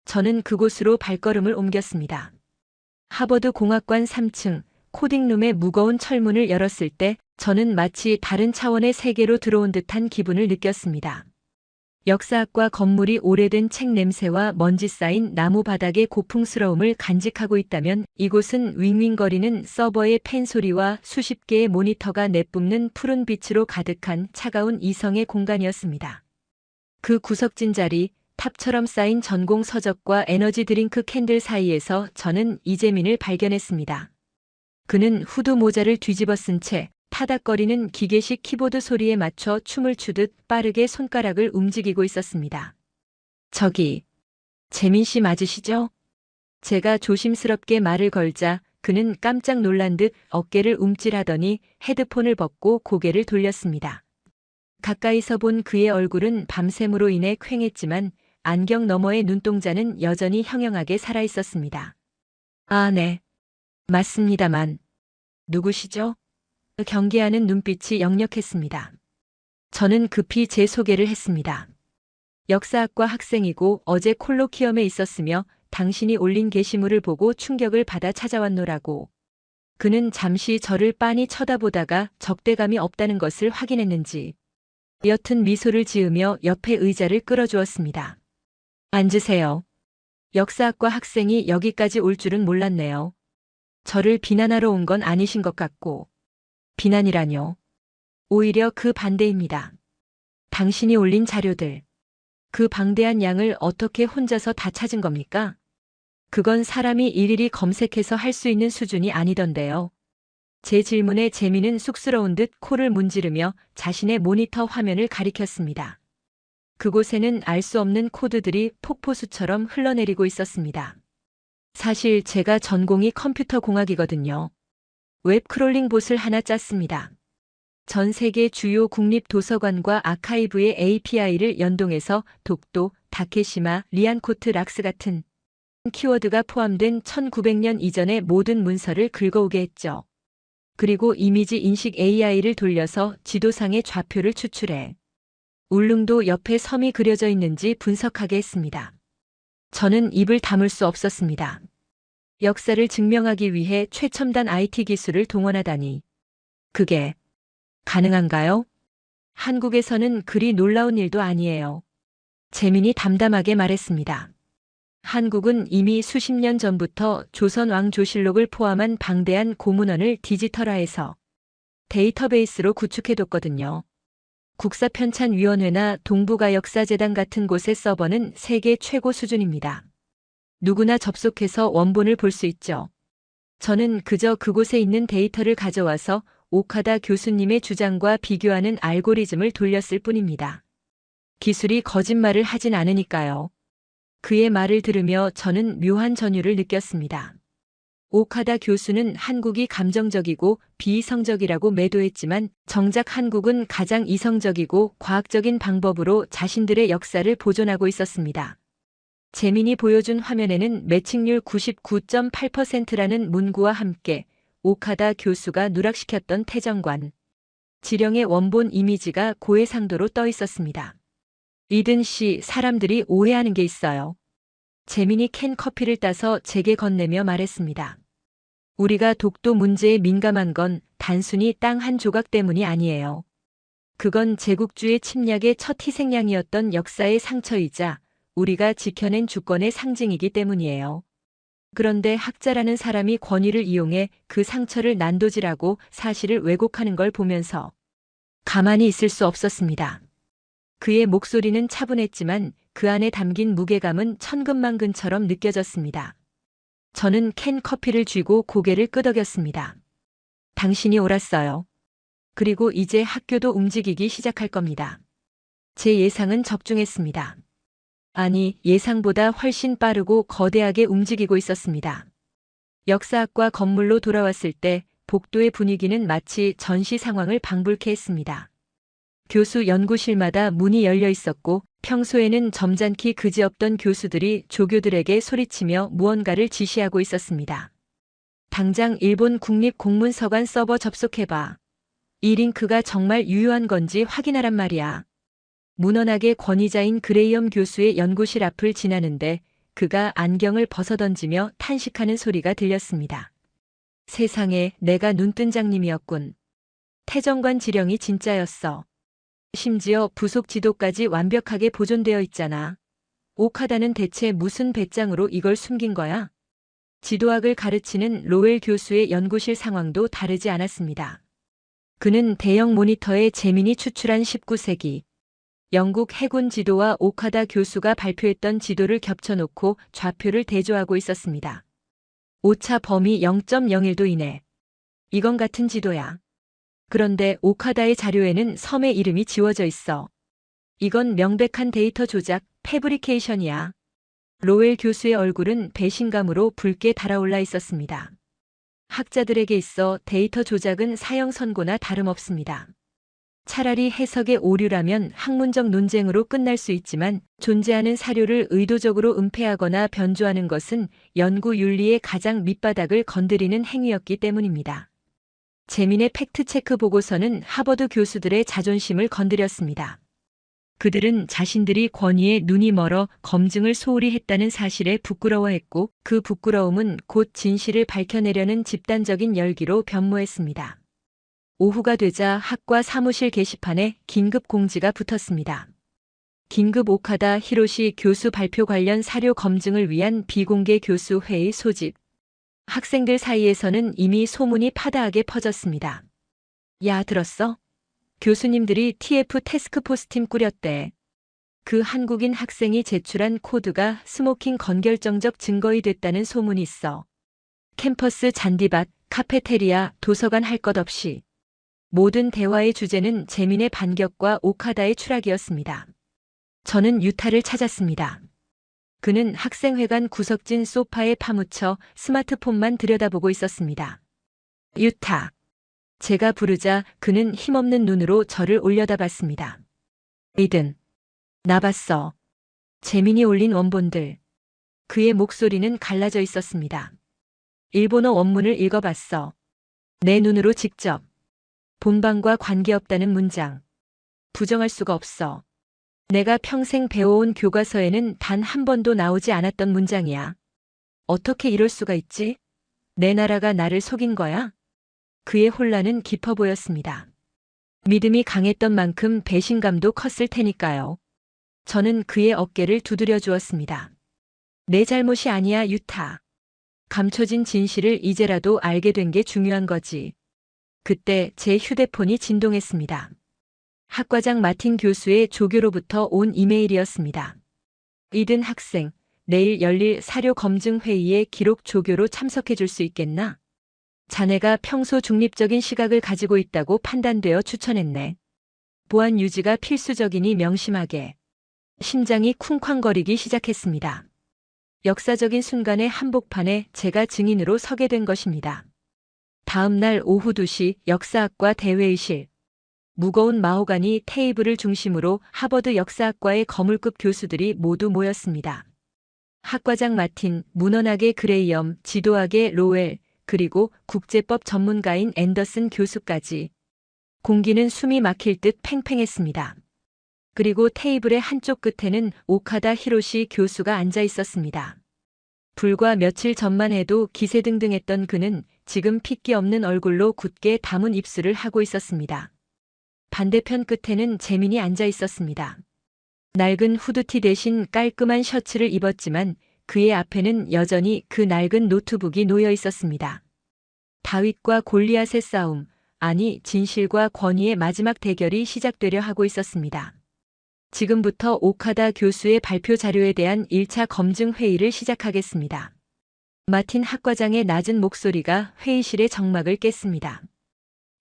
저는 그곳으로 발걸음을 옮겼습니다. 하버드 공학관 3층, 코딩룸의 무거운 철문을 열었을 때 저는 마치 다른 차원의 세계로 들어온 듯한 기분을 느꼈습니다. 역사학과 건물이 오래된 책 냄새와 먼지 쌓인 나무 바닥의 고풍스러움을 간직하고 있다면 이곳은 윙윙거리는 서버의 팬 소리와 수십 개의 모니터가 내뿜는 푸른 빛으로 가득한 차가운 이성의 공간이었습니다. 그 구석진 자리, 탑처럼 쌓인 전공 서적과 에너지 드링크 캔들 사이에서 저는 이재민을 발견했습니다. 그는 후드 모자를 뒤집어 쓴 채 타닥거리는 기계식 키보드 소리에 맞춰 춤을 추듯 빠르게 손가락을 움직이고 있었습니다. 저기, 재민 씨 맞으시죠? 제가 조심스럽게 말을 걸자 그는 깜짝 놀란 듯 어깨를 움찔하더니 헤드폰을 벗고 고개를 돌렸습니다. 가까이서 본 그의 얼굴은 밤샘으로 인해 퀭했지만 안경 너머의 눈동자는 여전히 형형하게 살아있었습니다. 아, 네. 맞습니다만. 누구시죠? 경계하는 눈빛이 역력했습니다. 저는 급히 제 소개를 했습니다. 역사학과 학생이고 어제 콜로키엄에 있었으며 당신이 올린 게시물을 보고 충격을 받아 찾아왔노라고. 그는 잠시 저를 빤히 쳐다보다가 적대감이 없다는 것을 확인했는지 옅은 미소를 지으며 옆에 의자를 끌어주었습니다. 앉으세요. 역사학과 학생이 여기까지 올 줄은 몰랐네요. 저를 비난하러 온 건 아니신 것 같고. 비난이라뇨. 오히려 그 반대입니다. 당신이 올린 자료들. 그 방대한 양을 어떻게 혼자서 다 찾은 겁니까? 그건 사람이 일일이 검색해서 할 수 있는 수준이 아니던데요. 제 질문에 재민은 쑥스러운 듯 코를 문지르며 자신의 모니터 화면을 가리켰습니다. 그곳에는 알 수 없는 코드들이 폭포수처럼 흘러내리고 있었습니다. 사실 제가 전공이 컴퓨터 공학이거든요. 웹 크롤링 봇을 하나 짰습니다. 전 세계 주요 국립 도서관과 아카이브의 API를 연동해서 독도, 다케시마, 리안코트 락스 같은 키워드가 포함된 1900년 이전의 모든 문서를 긁어오게 했죠. 그리고 이미지 인식 AI를 돌려서 지도상의 좌표를 추출해 울릉도 옆에 섬이 그려져 있는지 분석하게 했습니다. 저는 입을 다물 수 없었습니다. 역사를 증명하기 위해 최첨단 IT 기술을 동원하다니. 그게 가능한가요? 한국에서는 그리 놀라운 일도 아니에요. 재민이 담담하게 말했습니다. 한국은 이미 수십 년 전부터 조선 왕조실록을 포함한 방대한 고문원을 디지털화해서 데이터베이스로 구축해뒀거든요. 국사편찬위원회나 동북아역사재단 같은 곳의 서버는 세계 최고 수준입니다. 누구나 접속해서 원본을 볼 수 있죠. 저는 그저 그곳에 있는 데이터를 가져와서 오카다 교수님의 주장과 비교하는 알고리즘을 돌렸을 뿐입니다. 기술이 거짓말을 하진 않으니까요. 그의 말을 들으며 저는 묘한 전율을 느꼈습니다. 오카다 교수는 한국이 감정적이고 비이성적이라고 매도했지만 정작 한국은 가장 이성적이고 과학적인 방법으로 자신들의 역사를 보존하고 있었습니다. 재민이 보여준 화면에는 매칭률 99.8%라는 문구와 함께 오카다 교수가 누락시켰던 태정관, 지령의 원본 이미지가 고해상도로 떠 있었습니다. 이든 씨, 사람들이 오해하는 게 있어요. 재민이 캔 커피를 따서 제게 건네며 말했습니다. 우리가 독도 문제에 민감한 건 단순히 땅 한 조각 때문이 아니에요. 그건 제국주의 침략의 첫 희생양이었던 역사의 상처이자 우리가 지켜낸 주권의 상징이기 때문이에요. 그런데 학자라는 사람이 권위를 이용해 그 상처를 난도질하고 사실을 왜곡하는 걸 보면서 가만히 있을 수 없었습니다. 그의 목소리는 차분했지만 그 안에 담긴 무게감은 천근만근처럼 느껴졌습니다. 저는 캔 커피를 쥐고 고개를 끄덕였습니다. 당신이 옳았어요. 그리고 이제 학교도 움직이기 시작할 겁니다. 제 예상은 적중했습니다. 아니, 예상보다 훨씬 빠르고 거대하게 움직이고 있었습니다. 역사학과 건물로 돌아왔을 때 복도의 분위기는 마치 전시 상황을 방불케 했습니다. 교수 연구실마다 문이 열려 있었고 평소에는 점잖기 그지없던 교수들이 조교들에게 소리치며 무언가를 지시하고 있었습니다. 당장 일본 국립공문서관 서버 접속해봐. 이 링크가 정말 유효한 건지 확인하란 말이야. 문헌학의 권위자인 그레이엄 교수의 연구실 앞을 지나는데 그가 안경을 벗어던지며 탄식하는 소리가 들렸습니다. 세상에, 내가 눈뜬 장님이었군. 태정관 지령이 진짜였어. 심지어 부속 지도까지 완벽하게 보존되어 있잖아. 오카다는 대체 무슨 배짱으로 이걸 숨긴 거야? 지도학을 가르치는 로웰 교수의 연구실 상황도 다르지 않았습니다. 그는 대형 모니터에 재민이 추출한 19세기 영국 해군 지도와 오카다 교수가 발표했던 지도를 겹쳐놓고 좌표를 대조하고 있었습니다. 오차 범위 0.01도 이내. 이건 같은 지도야. 그런데 오카다의 자료에는 섬의 이름이 지워져 있어. 이건 명백한 데이터 조작, 패브리케이션이야. 로웰 교수의 얼굴은 배신감으로 붉게 달아올라 있었습니다. 학자들에게 있어 데이터 조작은 사형 선고나 다름없습니다. 차라리 해석의 오류라면 학문적 논쟁으로 끝날 수 있지만 존재하는 사료를 의도적으로 은폐하거나 변조하는 것은 연구 윤리의 가장 밑바닥을 건드리는 행위였기 때문입니다. 재민의 팩트체크 보고서는 하버드 교수들의 자존심을 건드렸습니다. 그들은 자신들이 권위에 눈이 멀어 검증을 소홀히 했다는 사실에 부끄러워했고 그 부끄러움은 곧 진실을 밝혀내려는 집단적인 열기로 변모했습니다. 오후가 되자 학과 사무실 게시판에 긴급 공지가 붙었습니다. 긴급 오카다 히로시 교수 발표 관련 사료 검증을 위한 비공개 교수 회의 소집. 학생들 사이에서는 이미 소문이 파다하게 퍼졌습니다. 야, 들었어? 교수님들이 TF 태스크포스 팀 꾸렸대. 그 한국인 학생이 제출한 코드가 스모킹 건결정적 증거이 됐다는 소문이 있어. 캠퍼스 잔디밭, 카페테리아, 도서관 할 것 없이. 모든 대화의 주제는 재민의 반격과 오카다의 추락이었습니다. 저는 유타를 찾았습니다. 그는 학생회관 구석진 소파에 파묻혀 스마트폰만 들여다보고 있었습니다. 유타. 제가 부르자 그는 힘없는 눈으로 저를 올려다봤습니다. 이든. 나 봤어. 재민이 올린 원본들. 그의 목소리는 갈라져 있었습니다. 일본어 원문을 읽어봤어. 내 눈으로 직접. 본방과 관계없다는 문장. 부정할 수가 없어. 내가 평생 배워온 교과서에는 단 한 번도 나오지 않았던 문장이야. 어떻게 이럴 수가 있지? 내 나라가 나를 속인 거야? 그의 혼란은 깊어 보였습니다. 믿음이 강했던 만큼 배신감도 컸을 테니까요. 저는 그의 어깨를 두드려 주었습니다. 내 잘못이 아니야, 유타. 감춰진 진실을 이제라도 알게 된 게 중요한 거지. 그때 제 휴대폰이 진동했습니다. 학과장 마틴 교수의 조교로부터 온 이메일이었습니다. 이든 학생, 내일 열릴 사료 검증 회의에 기록 조교로 참석해 줄 수 있겠나? 자네가 평소 중립적인 시각을 가지고 있다고 판단되어 추천했네. 보안 유지가 필수적이니 명심하게. 심장이 쿵쾅거리기 시작했습니다. 역사적인 순간의 한복판에 제가 증인으로 서게 된 것입니다. 다음 날 오후 2시 역사학과 대회의실. 무거운 마호가니 테이블을 중심으로 하버드 역사학과의 거물급 교수들이 모두 모였습니다. 학과장 마틴, 문헌학의 그레이엄, 지도학의 로웰, 그리고 국제법 전문가인 앤더슨 교수까지. 공기는 숨이 막힐 듯 팽팽했습니다. 그리고 테이블의 한쪽 끝에는 오카다 히로시 교수가 앉아 있었습니다. 불과 며칠 전만 해도 기세등등했던 그는 지금 핏기 없는 얼굴로 굳게 담은 입술을 하고 있었습니다. 반대편 끝에는 재민이 앉아 있었습니다. 낡은 후드티 대신 깔끔한 셔츠를 입었지만 그의 앞에는 여전히 그 낡은 노트북이 놓여 있었습니다. 다윗과 골리앗의 싸움, 아니 진실과 권위의 마지막 대결이 시작되려 하고 있었습니다. 지금부터 오카다 교수의 발표 자료에 대한 1차 검증 회의를 시작하겠습니다. 마틴 학과장의 낮은 목소리가 회의실의 정막을 깼습니다.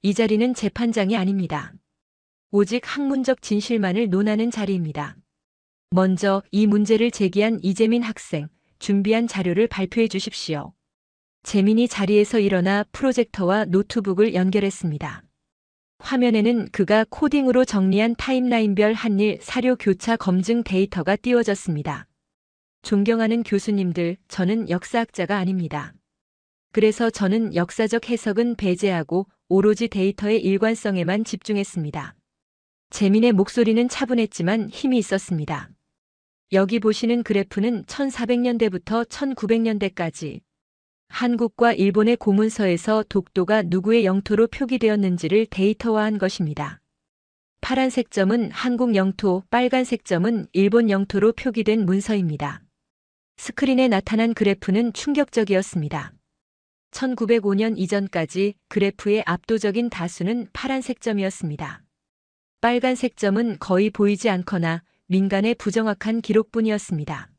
이 자리는 재판장이 아닙니다. 오직 학문적 진실만을 논하는 자리입니다. 먼저 이 문제를 제기한 이재민 학생, 준비한 자료를 발표해 주십시오. 재민이 자리에서 일어나 프로젝터와 노트북을 연결했습니다. 화면에는 그가 코딩으로 정리한 타임라인별 한일 사료 교차 검증 데이터가 띄워졌습니다. 존경하는 교수님들, 저는 역사학자가 아닙니다. 그래서 저는 역사적 해석은 배제하고 오로지 데이터의 일관성에만 집중했습니다. 재민의 목소리는 차분했지만 힘이 있었습니다. 여기 보시는 그래프는 1400년대부터 1900년대까지 한국과 일본의 고문서에서 독도가 누구의 영토로 표기되었는지를 데이터화한 것입니다. 파란색 점은 한국 영토, 빨간색 점은 일본 영토로 표기된 문서입니다. 스크린에 나타난 그래프는 충격적이었습니다. 1905년 이전까지 그래프의 압도적인 다수는 파란색 점이었습니다. 빨간색 점은 거의 보이지 않거나 민간의 부정확한 기록뿐이었습니다.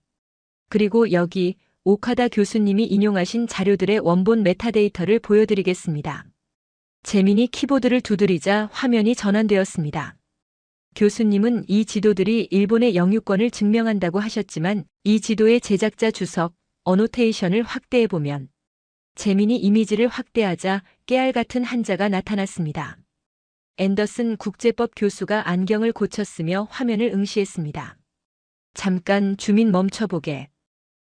그리고 여기 오카다 교수님이 인용하신 자료들의 원본 메타데이터를 보여드리겠습니다. 재민이 키보드를 두드리자 화면이 전환되었습니다. 교수님은 이 지도들이 일본의 영유권을 증명한다고 하셨지만 이 지도의 제작자 주석, 어노테이션을 확대해보면 재민이 이미지를 확대하자 깨알 같은 한자가 나타났습니다. 앤더슨 국제법 교수가 안경을 고쳤으며 화면을 응시했습니다. 잠깐 주민 멈춰보게.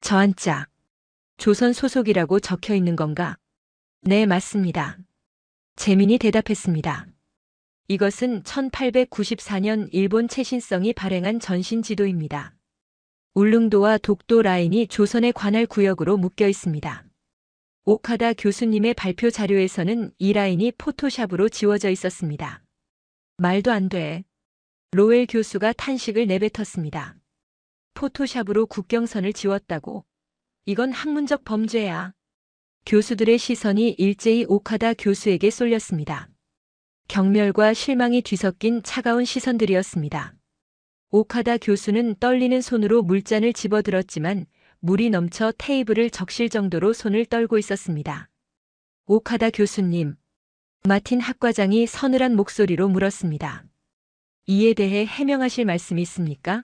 저 한자, 조선 소속이라고 적혀 있는 건가? 네, 맞습니다. 재민이 대답했습니다. 이것은 1894년 일본 최신성이 발행한 전신 지도입니다. 울릉도와 독도 라인이 조선의 관할 구역으로 묶여 있습니다. 오카다 교수님의 발표 자료에서는 이 라인이 포토샵으로 지워져 있었습니다. 말도 안 돼. 로웰 교수가 탄식을 내뱉었습니다. 포토샵으로 국경선을 지웠다고? 이건 학문적 범죄야. 교수들의 시선이 일제히 오카다 교수에게 쏠렸습니다. 경멸과 실망이 뒤섞인 차가운 시선들이었습니다. 오카다 교수는 떨리는 손으로 물잔을 집어들었지만 물이 넘쳐 테이블을 적실 정도로 손을 떨고 있었습니다. 오카다 교수님, 마틴 학과장이 서늘한 목소리로 물었습니다. 이에 대해 해명하실 말씀이 있습니까?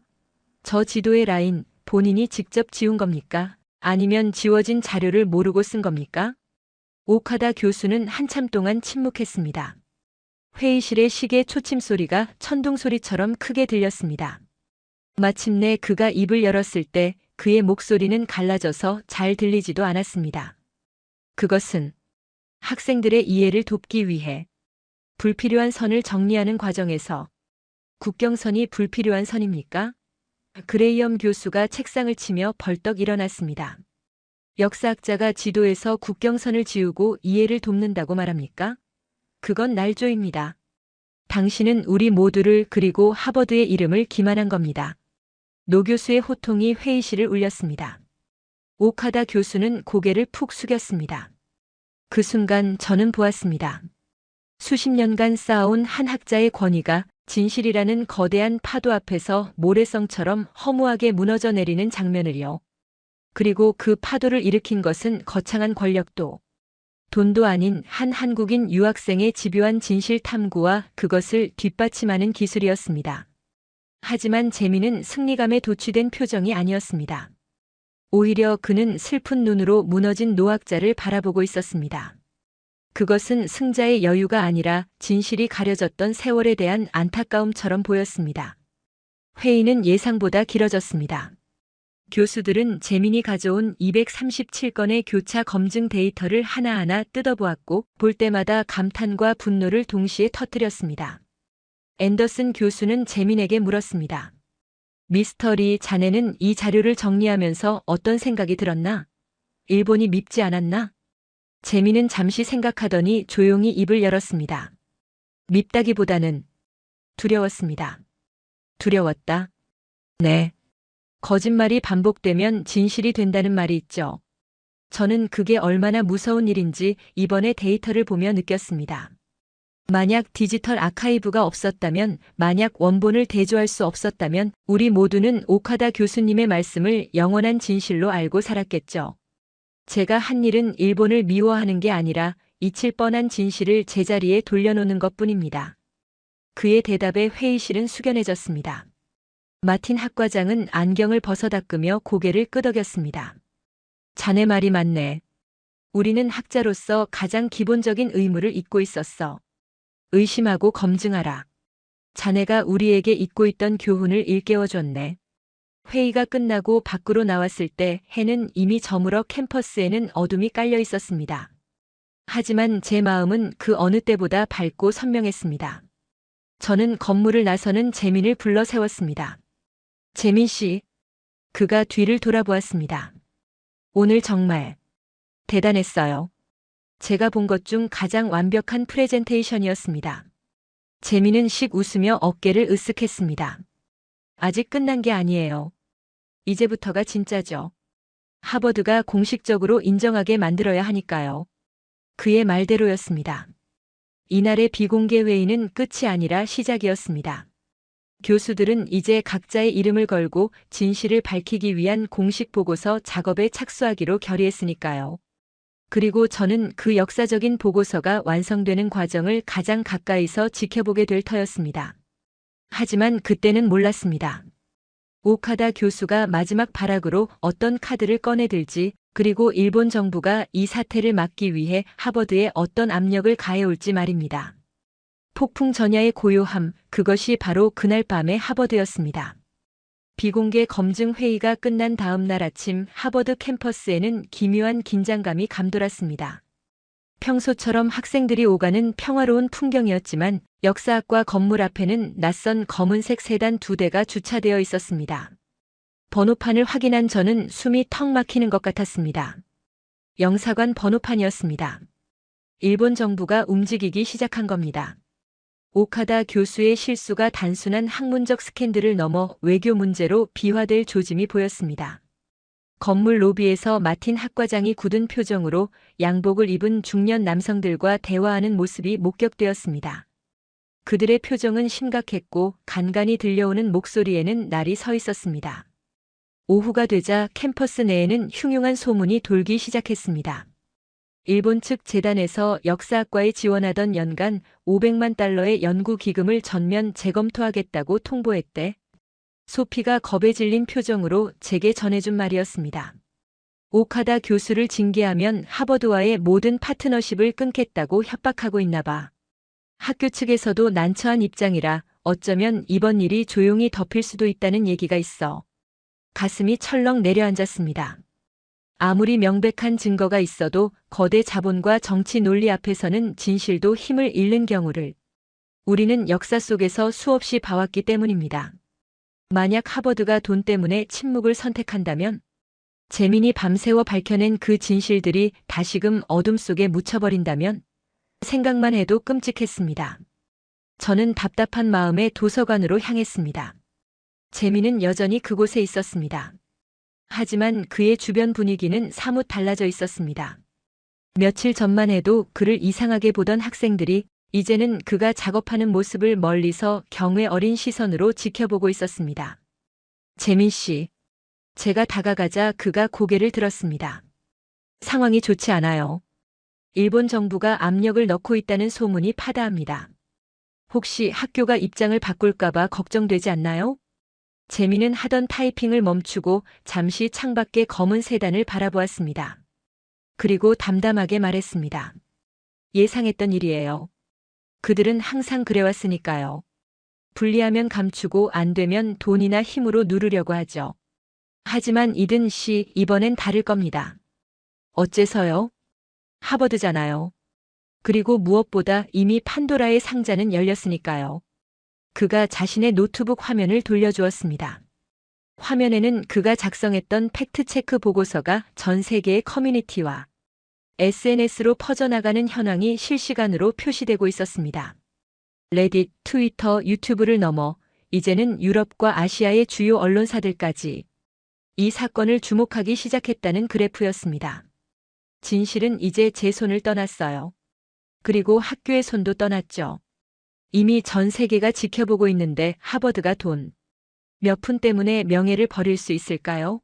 저 지도의 라인 본인이 직접 지운 겁니까? 아니면 지워진 자료를 모르고 쓴 겁니까? 오카다 교수는 한참 동안 침묵했습니다. 회의실의 시계 초침 소리가 천둥 소리처럼 크게 들렸습니다. 마침내 그가 입을 열었을 때 그의 목소리는 갈라져서 잘 들리지도 않았습니다. 그것은 학생들의 이해를 돕기 위해 불필요한 선을 정리하는 과정에서 국경선이 불필요한 선입니까? 그레이엄 교수가 책상을 치며 벌떡 일어났습니다. 역사학자가 지도에서 국경선을 지우고 이해를 돕는다고 말합니까? 그건 날조입니다. 당신은 우리 모두를 그리고 하버드의 이름을 기만한 겁니다. 노 교수의 호통이 회의실을 울렸습니다. 오카다 교수는 고개를 푹 숙였습니다. 그 순간 저는 보았습니다. 수십 년간 쌓아온 한 학자의 권위가 진실이라는 거대한 파도 앞에서 모래성처럼 허무하게 무너져 내리는 장면을요. 그리고 그 파도를 일으킨 것은 거창한 권력도, 돈도 아닌 한 한국인 유학생의 집요한 진실 탐구와 그것을 뒷받침하는 기술이었습니다. 하지만 재민은 승리감에 도취된 표정이 아니었습니다. 오히려 그는 슬픈 눈으로 무너진 노학자를 바라보고 있었습니다. 그것은 승자의 여유가 아니라 진실이 가려졌던 세월에 대한 안타까움처럼 보였습니다. 회의는 예상보다 길어졌습니다. 교수들은 재민이 가져온 237건의 교차 검증 데이터를 하나하나 뜯어보았고 볼 때마다 감탄과 분노를 동시에 터뜨렸습니다. 앤더슨 교수는 재민에게 물었습니다. 미스터 리, 자네는 이 자료를 정리하면서 어떤 생각이 들었나? 일본이 밉지 않았나? 재민은 잠시 생각하더니 조용히 입을 열었습니다. 밉다기보다는 두려웠습니다. 두려웠다. 네. 거짓말이 반복되면 진실이 된다는 말이 있죠. 저는 그게 얼마나 무서운 일인지 이번에 데이터를 보며 느꼈습니다. 만약 디지털 아카이브가 없었다면, 만약 원본을 대조할 수 없었다면 우리 모두는 오카다 교수님의 말씀을 영원한 진실로 알고 살았겠죠. 제가 한 일은 일본을 미워하는 게 아니라 잊힐 뻔한 진실을 제자리에 돌려놓는 것뿐입니다. 그의 대답에 회의실은 숙연해졌습니다. 마틴 학과장은 안경을 벗어닦으며 고개를 끄덕였습니다. 자네 말이 맞네. 우리는 학자로서 가장 기본적인 의무를 잊고 있었어. 의심하고 검증하라. 자네가 우리에게 잊고 있던 교훈을 일깨워줬네. 회의가 끝나고 밖으로 나왔을 때 해는 이미 저물어 캠퍼스에는 어둠이 깔려 있었습니다. 하지만 제 마음은 그 어느 때보다 밝고 선명했습니다. 저는 건물을 나서는 재민을 불러 세웠습니다. 재민 씨. 그가 뒤를 돌아보았습니다. 오늘 정말 대단했어요. 제가 본 것 중 가장 완벽한 프레젠테이션이었습니다. 재민은 씩 웃으며 어깨를 으쓱했습니다. 아직 끝난 게 아니에요. 이제부터가 진짜죠. 하버드가 공식적으로 인정하게 만들어야 하니까요. 그의 말대로였습니다. 이날의 비공개 회의는 끝이 아니라 시작이었습니다. 교수들은 이제 각자의 이름을 걸고 진실을 밝히기 위한 공식 보고서 작업에 착수하기로 결의했으니까요. 그리고 저는 그 역사적인 보고서가 완성되는 과정을 가장 가까이서 지켜보게 될 터였습니다. 하지만 그때는 몰랐습니다. 오카다 교수가 마지막 발악으로 어떤 카드를 꺼내들지, 그리고 일본 정부가 이 사태를 막기 위해 하버드에 어떤 압력을 가해올지 말입니다. 폭풍 전야의 고요함, 그것이 바로 그날 밤의 하버드였습니다. 비공개 검증 회의가 끝난 다음 날 아침 하버드 캠퍼스에는 기묘한 긴장감이 감돌았습니다. 평소처럼 학생들이 오가는 평화로운 풍경이었지만 역사학과 건물 앞에는 낯선 검은색 세단 2대가 주차되어 있었습니다. 번호판을 확인한 저는 숨이 턱 막히는 것 같았습니다. 영사관 번호판이었습니다. 일본 정부가 움직이기 시작한 겁니다. 오카다 교수의 실수가 단순한 학문적 스캔들을 넘어 외교 문제로 비화될 조짐이 보였습니다. 건물 로비에서 마틴 학과장이 굳은 표정으로 양복을 입은 중년 남성들과 대화하는 모습이 목격되었습니다. 그들의 표정은 심각했고 간간히 들려오는 목소리에는 날이 서 있었습니다. 오후가 되자 캠퍼스 내에는 흉흉한 소문이 돌기 시작했습니다. 일본 측 재단에서 역사학과에 지원하던 연간 500만 달러의 연구 기금을 전면 재검토하겠다고 통보했대. 소피가 겁에 질린 표정으로 제게 전해준 말이었습니다. 오카다 교수를 징계하면 하버드와의 모든 파트너십을 끊겠다고 협박하고 있나 봐. 학교 측에서도 난처한 입장이라 어쩌면 이번 일이 조용히 덮일 수도 있다는 얘기가 있어. 가슴이 철렁 내려앉았습니다. 아무리 명백한 증거가 있어도 거대 자본과 정치 논리 앞에서는 진실도 힘을 잃는 경우를 우리는 역사 속에서 수없이 봐왔기 때문입니다. 만약 하버드가 돈 때문에 침묵을 선택한다면 재민이 밤새워 밝혀낸 그 진실들이 다시금 어둠 속에 묻혀버린다면 생각만 해도 끔찍했습니다. 저는 답답한 마음에 도서관으로 향했습니다. 재민은 여전히 그곳에 있었습니다. 하지만 그의 주변 분위기는 사뭇 달라져 있었습니다. 며칠 전만 해도 그를 이상하게 보던 학생들이 이제는 그가 작업하는 모습을 멀리서 경외 어린 시선으로 지켜보고 있었습니다. 재민 씨. 제가 다가가자 그가 고개를 들었습니다. 상황이 좋지 않아요. 일본 정부가 압력을 넣고 있다는 소문이 파다합니다. 혹시 학교가 입장을 바꿀까봐 걱정되지 않나요? 재민은 하던 타이핑을 멈추고 잠시 창밖의 검은 세단을 바라보았습니다. 그리고 담담하게 말했습니다. 예상했던 일이에요. 그들은 항상 그래왔으니까요. 불리하면 감추고 안 되면 돈이나 힘으로 누르려고 하죠. 하지만 이든 씨, 이번엔 다를 겁니다. 어째서요? 하버드잖아요. 그리고 무엇보다 이미 판도라의 상자는 열렸으니까요. 그가 자신의 노트북 화면을 돌려주었습니다. 화면에는 그가 작성했던 팩트체크 보고서가 전 세계의 커뮤니티와 SNS로 퍼져나가는 현황이 실시간으로 표시되고 있었습니다. 레딧, 트위터, 유튜브를 넘어 이제는 유럽과 아시아의 주요 언론사들까지 이 사건을 주목하기 시작했다는 그래프였습니다. 진실은 이제 제 손을 떠났어요. 그리고 학교의 손도 떠났죠. 이미 전 세계가 지켜보고 있는데 하버드가 돈 몇 푼 때문에 명예를 버릴 수 있을까요?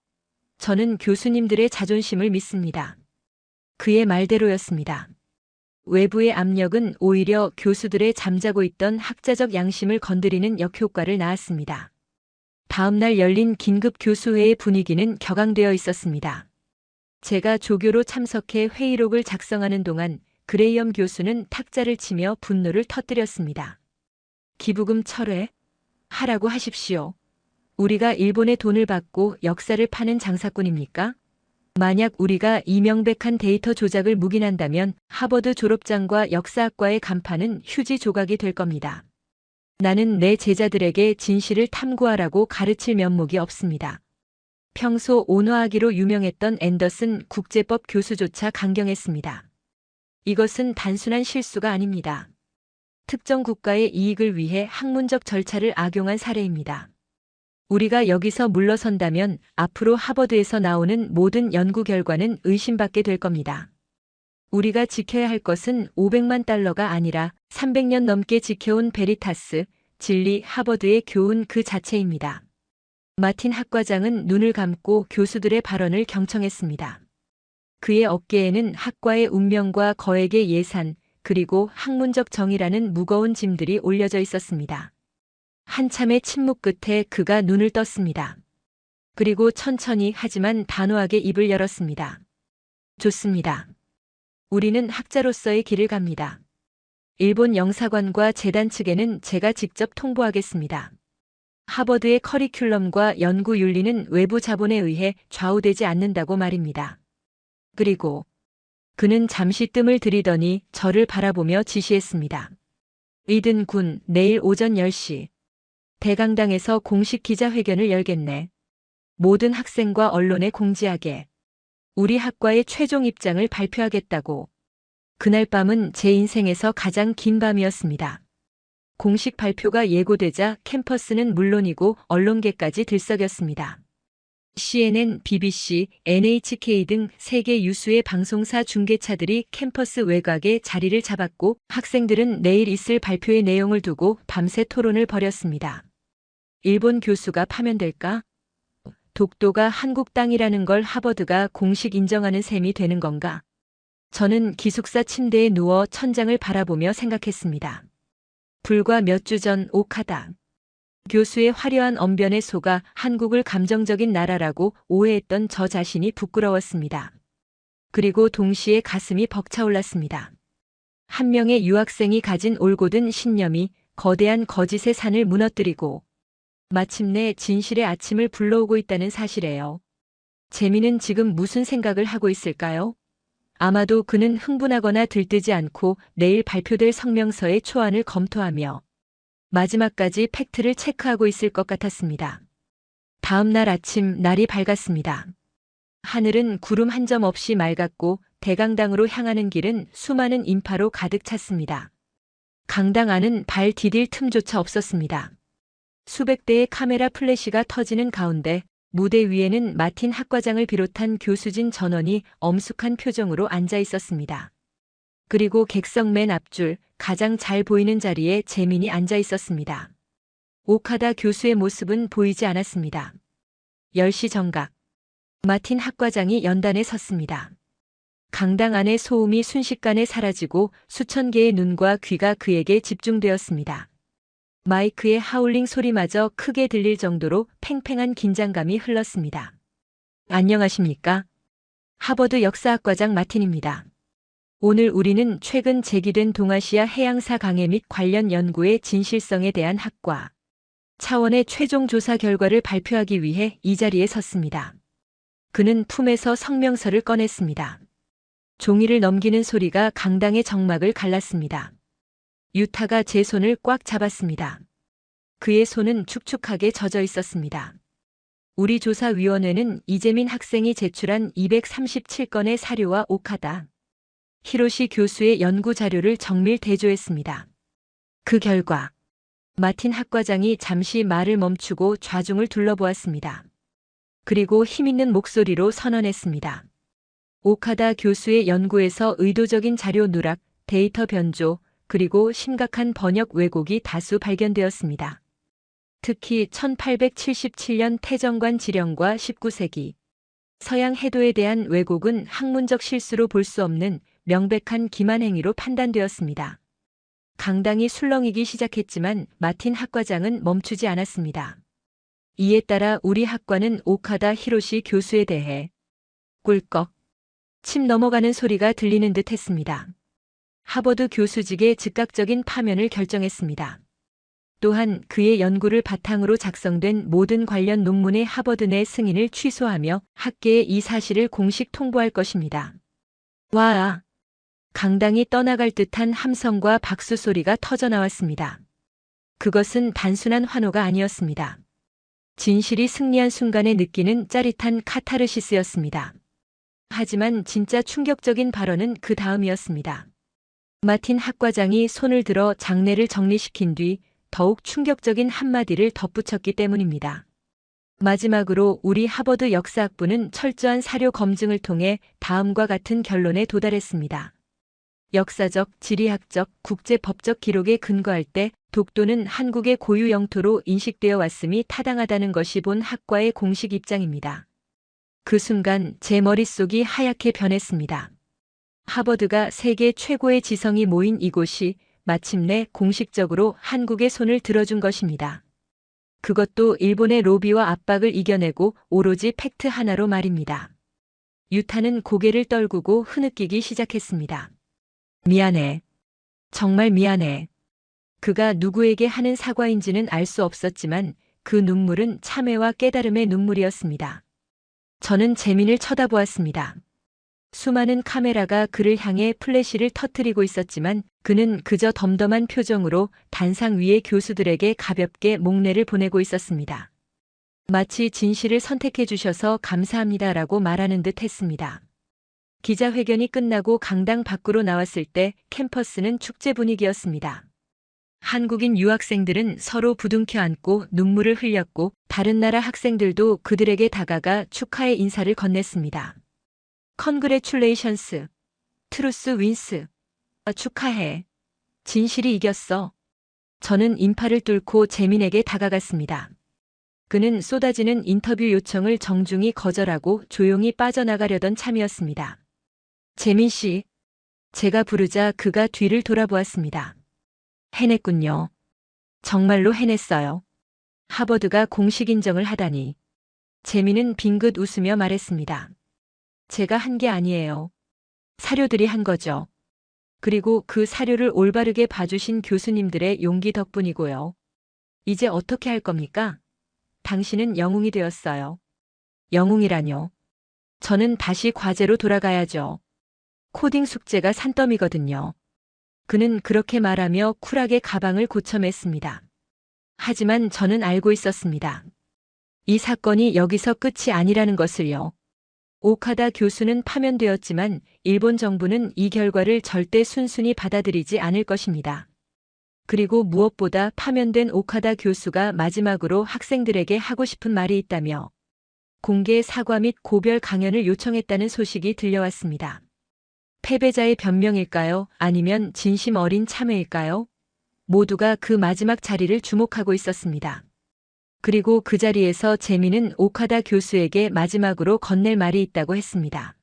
저는 교수님들의 자존심을 믿습니다. 그의 말대로였습니다. 외부의 압력은 오히려 교수들의 잠자고 있던 학자적 양심을 건드리는 역효과를 낳았습니다. 다음 날 열린 긴급 교수회의 분위기는 격앙되어 있었습니다. 제가 조교로 참석해 회의록을 작성하는 동안 그레이엄 교수는 탁자를 치며 분노를 터뜨렸습니다. 기부금 철회? 하라고 하십시오. 우리가 일본의 돈을 받고 역사를 파는 장사꾼입니까? 만약 우리가 이 명백한 데이터 조작을 묵인한다면 하버드 졸업장과 역사학과의 간판은 휴지 조각이 될 겁니다. 나는 내 제자들에게 진실을 탐구하라고 가르칠 면목이 없습니다. 평소 온화하기로 유명했던 앤더슨 국제법 교수조차 강경했습니다. 이것은 단순한 실수가 아닙니다. 특정 국가의 이익을 위해 학문적 절차를 악용한 사례입니다. 우리가 여기서 물러선다면 앞으로 하버드에서 나오는 모든 연구 결과는 의심받게 될 겁니다. 우리가 지켜야 할 것은 500만 달러가 아니라 300년 넘게 지켜온 베리타스, 진리 하버드의 교훈 그 자체입니다. 마틴 학과장은 눈을 감고 교수들의 발언을 경청했습니다. 그의 어깨에는 학과의 운명과 거액의 예산, 그리고 학문적 정의라는 무거운 짐들이 올려져 있었습니다. 한참의 침묵 끝에 그가 눈을 떴습니다. 그리고 천천히 하지만 단호하게 입을 열었습니다. 좋습니다. 우리는 학자로서의 길을 갑니다. 일본 영사관과 재단 측에는 제가 직접 통보하겠습니다. 하버드의 커리큘럼과 연구 윤리는 외부 자본에 의해 좌우되지 않는다고 말입니다. 그리고 그는 잠시 뜸을 들이더니 저를 바라보며 지시했습니다. 이든 군, 내일 오전 10시. 대강당에서 공식 기자회견을 열겠네. 모든 학생과 언론에 공지하게. 우리 학과의 최종 입장을 발표하겠다고. 그날 밤은 제 인생에서 가장 긴 밤이었습니다. 공식 발표가 예고되자 캠퍼스는 물론이고 언론계까지 들썩였습니다. CNN, BBC, NHK 등 세계 유수의 방송사 중계차들이 캠퍼스 외곽에 자리를 잡았고 학생들은 내일 있을 발표의 내용을 두고 밤새 토론을 벌였습니다. 일본 교수가 파면될까? 독도가 한국 땅이라는 걸 하버드가 공식 인정하는 셈이 되는 건가? 저는 기숙사 침대에 누워 천장을 바라보며 생각했습니다. 불과 몇 주 전 오카다 교수의 화려한 언변에 속아 한국을 감정적인 나라라고 오해했던 저 자신이 부끄러웠습니다. 그리고 동시에 가슴이 벅차올랐습니다. 한 명의 유학생이 가진 올곧은 신념이 거대한 거짓의 산을 무너뜨리고 마침내 진실의 아침을 불러오고 있다는 사실이에요. 재민은 지금 무슨 생각을 하고 있을까요? 아마도 그는 흥분하거나 들뜨지 않고 내일 발표될 성명서의 초안을 검토하며 마지막까지 팩트를 체크하고 있을 것 같았습니다. 다음 날 아침 날이 밝았습니다. 하늘은 구름 한 점 없이 맑았고 대강당으로 향하는 길은 수많은 인파로 가득 찼습니다. 강당 안은 발 디딜 틈조차 없었습니다. 수백 대의 카메라 플래시가 터지는 가운데 무대 위에는 마틴 학과장을 비롯한 교수진 전원이 엄숙한 표정으로 앉아 있었습니다. 그리고 객석 맨 앞줄 가장 잘 보이는 자리에 재민이 앉아 있었습니다. 오카다 교수의 모습은 보이지 않았습니다. 10시 정각. 마틴 학과장이 연단에 섰습니다. 강당 안의 소음이 순식간에 사라지고 수천 개의 눈과 귀가 그에게 집중되었습니다. 마이크의 하울링 소리마저 크게 들릴 정도로 팽팽한 긴장감이 흘렀습니다. 안녕하십니까? 하버드 역사학과장 마틴입니다. 오늘 우리는 최근 제기된 동아시아 해양사 강해 및 관련 연구의 진실성에 대한 학과 차원의 최종 조사 결과를 발표하기 위해 이 자리에 섰습니다. 그는 품에서 성명서를 꺼냈습니다. 종이를 넘기는 소리가 강당의 정막을 갈랐습니다. 유타가 제 손을 꽉 잡았습니다. 그의 손은 축축하게 젖어 있었습니다. 우리 조사위원회는 이재민 학생이 제출한 237건의 사료와 오카다 히로시 교수의 연구 자료를 정밀 대조했습니다. 그 결과 마틴 학과장이 잠시 말을 멈추고 좌중을 둘러보았습니다. 그리고 힘있는 목소리로 선언했습니다. 오카다 교수의 연구에서 의도적인 자료 누락, 데이터 변조, 그리고 심각한 번역 왜곡이 다수 발견되었습니다. 특히 1877년 태정관 지령과 19세기 서양 해도에 대한 왜곡은 학문적 실수로 볼 수 없는 명백한 기만 행위로 판단되었습니다. 강당이 술렁이기 시작했지만 마틴 학과장은 멈추지 않았습니다. 이에 따라 우리 학과는 오카다 히로시 교수에 대해 꿀꺽 침 넘어가는 소리가 들리는 듯 했습니다. 하버드 교수직의 즉각적인 파면을 결정했습니다. 또한 그의 연구를 바탕으로 작성된 모든 관련 논문의 하버드 내 승인을 취소하며 학계에 이 사실을 공식 통보할 것입니다. 와! 강당이 떠나갈 듯한 함성과 박수 소리가 터져나왔습니다. 그것은 단순한 환호가 아니었습니다. 진실이 승리한 순간에 느끼는 짜릿한 카타르시스였습니다. 하지만 진짜 충격적인 발언은 그 다음이었습니다. 마틴 학과장이 손을 들어 장례를 정리시킨 뒤 더욱 충격적인 한마디를 덧붙였기 때문입니다. 마지막으로 우리 하버드 역사학부는 철저한 사료 검증을 통해 다음과 같은 결론에 도달했습니다. 역사적, 지리학적, 국제법적 기록에 근거할 때 독도는 한국의 고유 영토로 인식되어 왔음이 타당하다는 것이 본 학과의 공식 입장입니다. 그 순간 제 머릿속이 하얗게 변했습니다. 하버드가 세계 최고의 지성이 모인 이곳이 마침내 공식적으로 한국의 손을 들어준 것입니다. 그것도 일본의 로비와 압박을 이겨내고 오로지 팩트 하나로 말입니다. 유타는 고개를 떨구고 흐느끼기 시작했습니다. 미안해. 정말 미안해. 그가 누구에게 하는 사과인지는 알 수 없었지만 그 눈물은 참회와 깨달음의 눈물이었습니다. 저는 재민을 쳐다보았습니다. 수많은 카메라가 그를 향해 플래시를 터뜨리고 있었지만 그는 그저 덤덤한 표정으로 단상 위의 교수들에게 가볍게 목례를 보내고 있었습니다. 마치 진실을 선택해 주셔서 감사합니다라고 말하는 듯 했습니다. 기자회견이 끝나고 강당 밖으로 나왔을 때 캠퍼스는 축제 분위기였습니다. 한국인 유학생들은 서로 부둥켜 안고 눈물을 흘렸고 다른 나라 학생들도 그들에게 다가가 축하의 인사를 건넸습니다. 컨그레츄레이션스, 트루스 윈스, 축하해. 진실이 이겼어. 저는 인파를 뚫고 재민에게 다가갔습니다. 그는 쏟아지는 인터뷰 요청을 정중히 거절하고 조용히 빠져나가려던 참이었습니다. 재민 씨, 제가 부르자 그가 뒤를 돌아보았습니다. 해냈군요. 정말로 해냈어요. 하버드가 공식 인정을 하다니. 재민은 빙긋 웃으며 말했습니다. 제가 한 게 아니에요. 사료들이 한 거죠. 그리고 그 사료를 올바르게 봐주신 교수님들의 용기 덕분이고요. 이제 어떻게 할 겁니까? 당신은 영웅이 되었어요. 영웅이라뇨. 저는 다시 과제로 돌아가야죠. 코딩 숙제가 산더미거든요. 그는 그렇게 말하며 쿨하게 가방을 고쳐맸습니다. 하지만 저는 알고 있었습니다. 이 사건이 여기서 끝이 아니라는 것을요. 오카다 교수는 파면되었지만 일본 정부는 이 결과를 절대 순순히 받아들이지 않을 것입니다. 그리고 무엇보다 파면된 오카다 교수가 마지막으로 학생들에게 하고 싶은 말이 있다며 공개 사과 및 고별 강연을 요청했다는 소식이 들려왔습니다. 패배자의 변명일까요? 아니면 진심 어린 참회일까요? 모두가 그 마지막 자리를 주목하고 있었습니다. 그리고 그 자리에서 재민은 오카다 교수에게 마지막으로 건넬 말이 있다고 했습니다.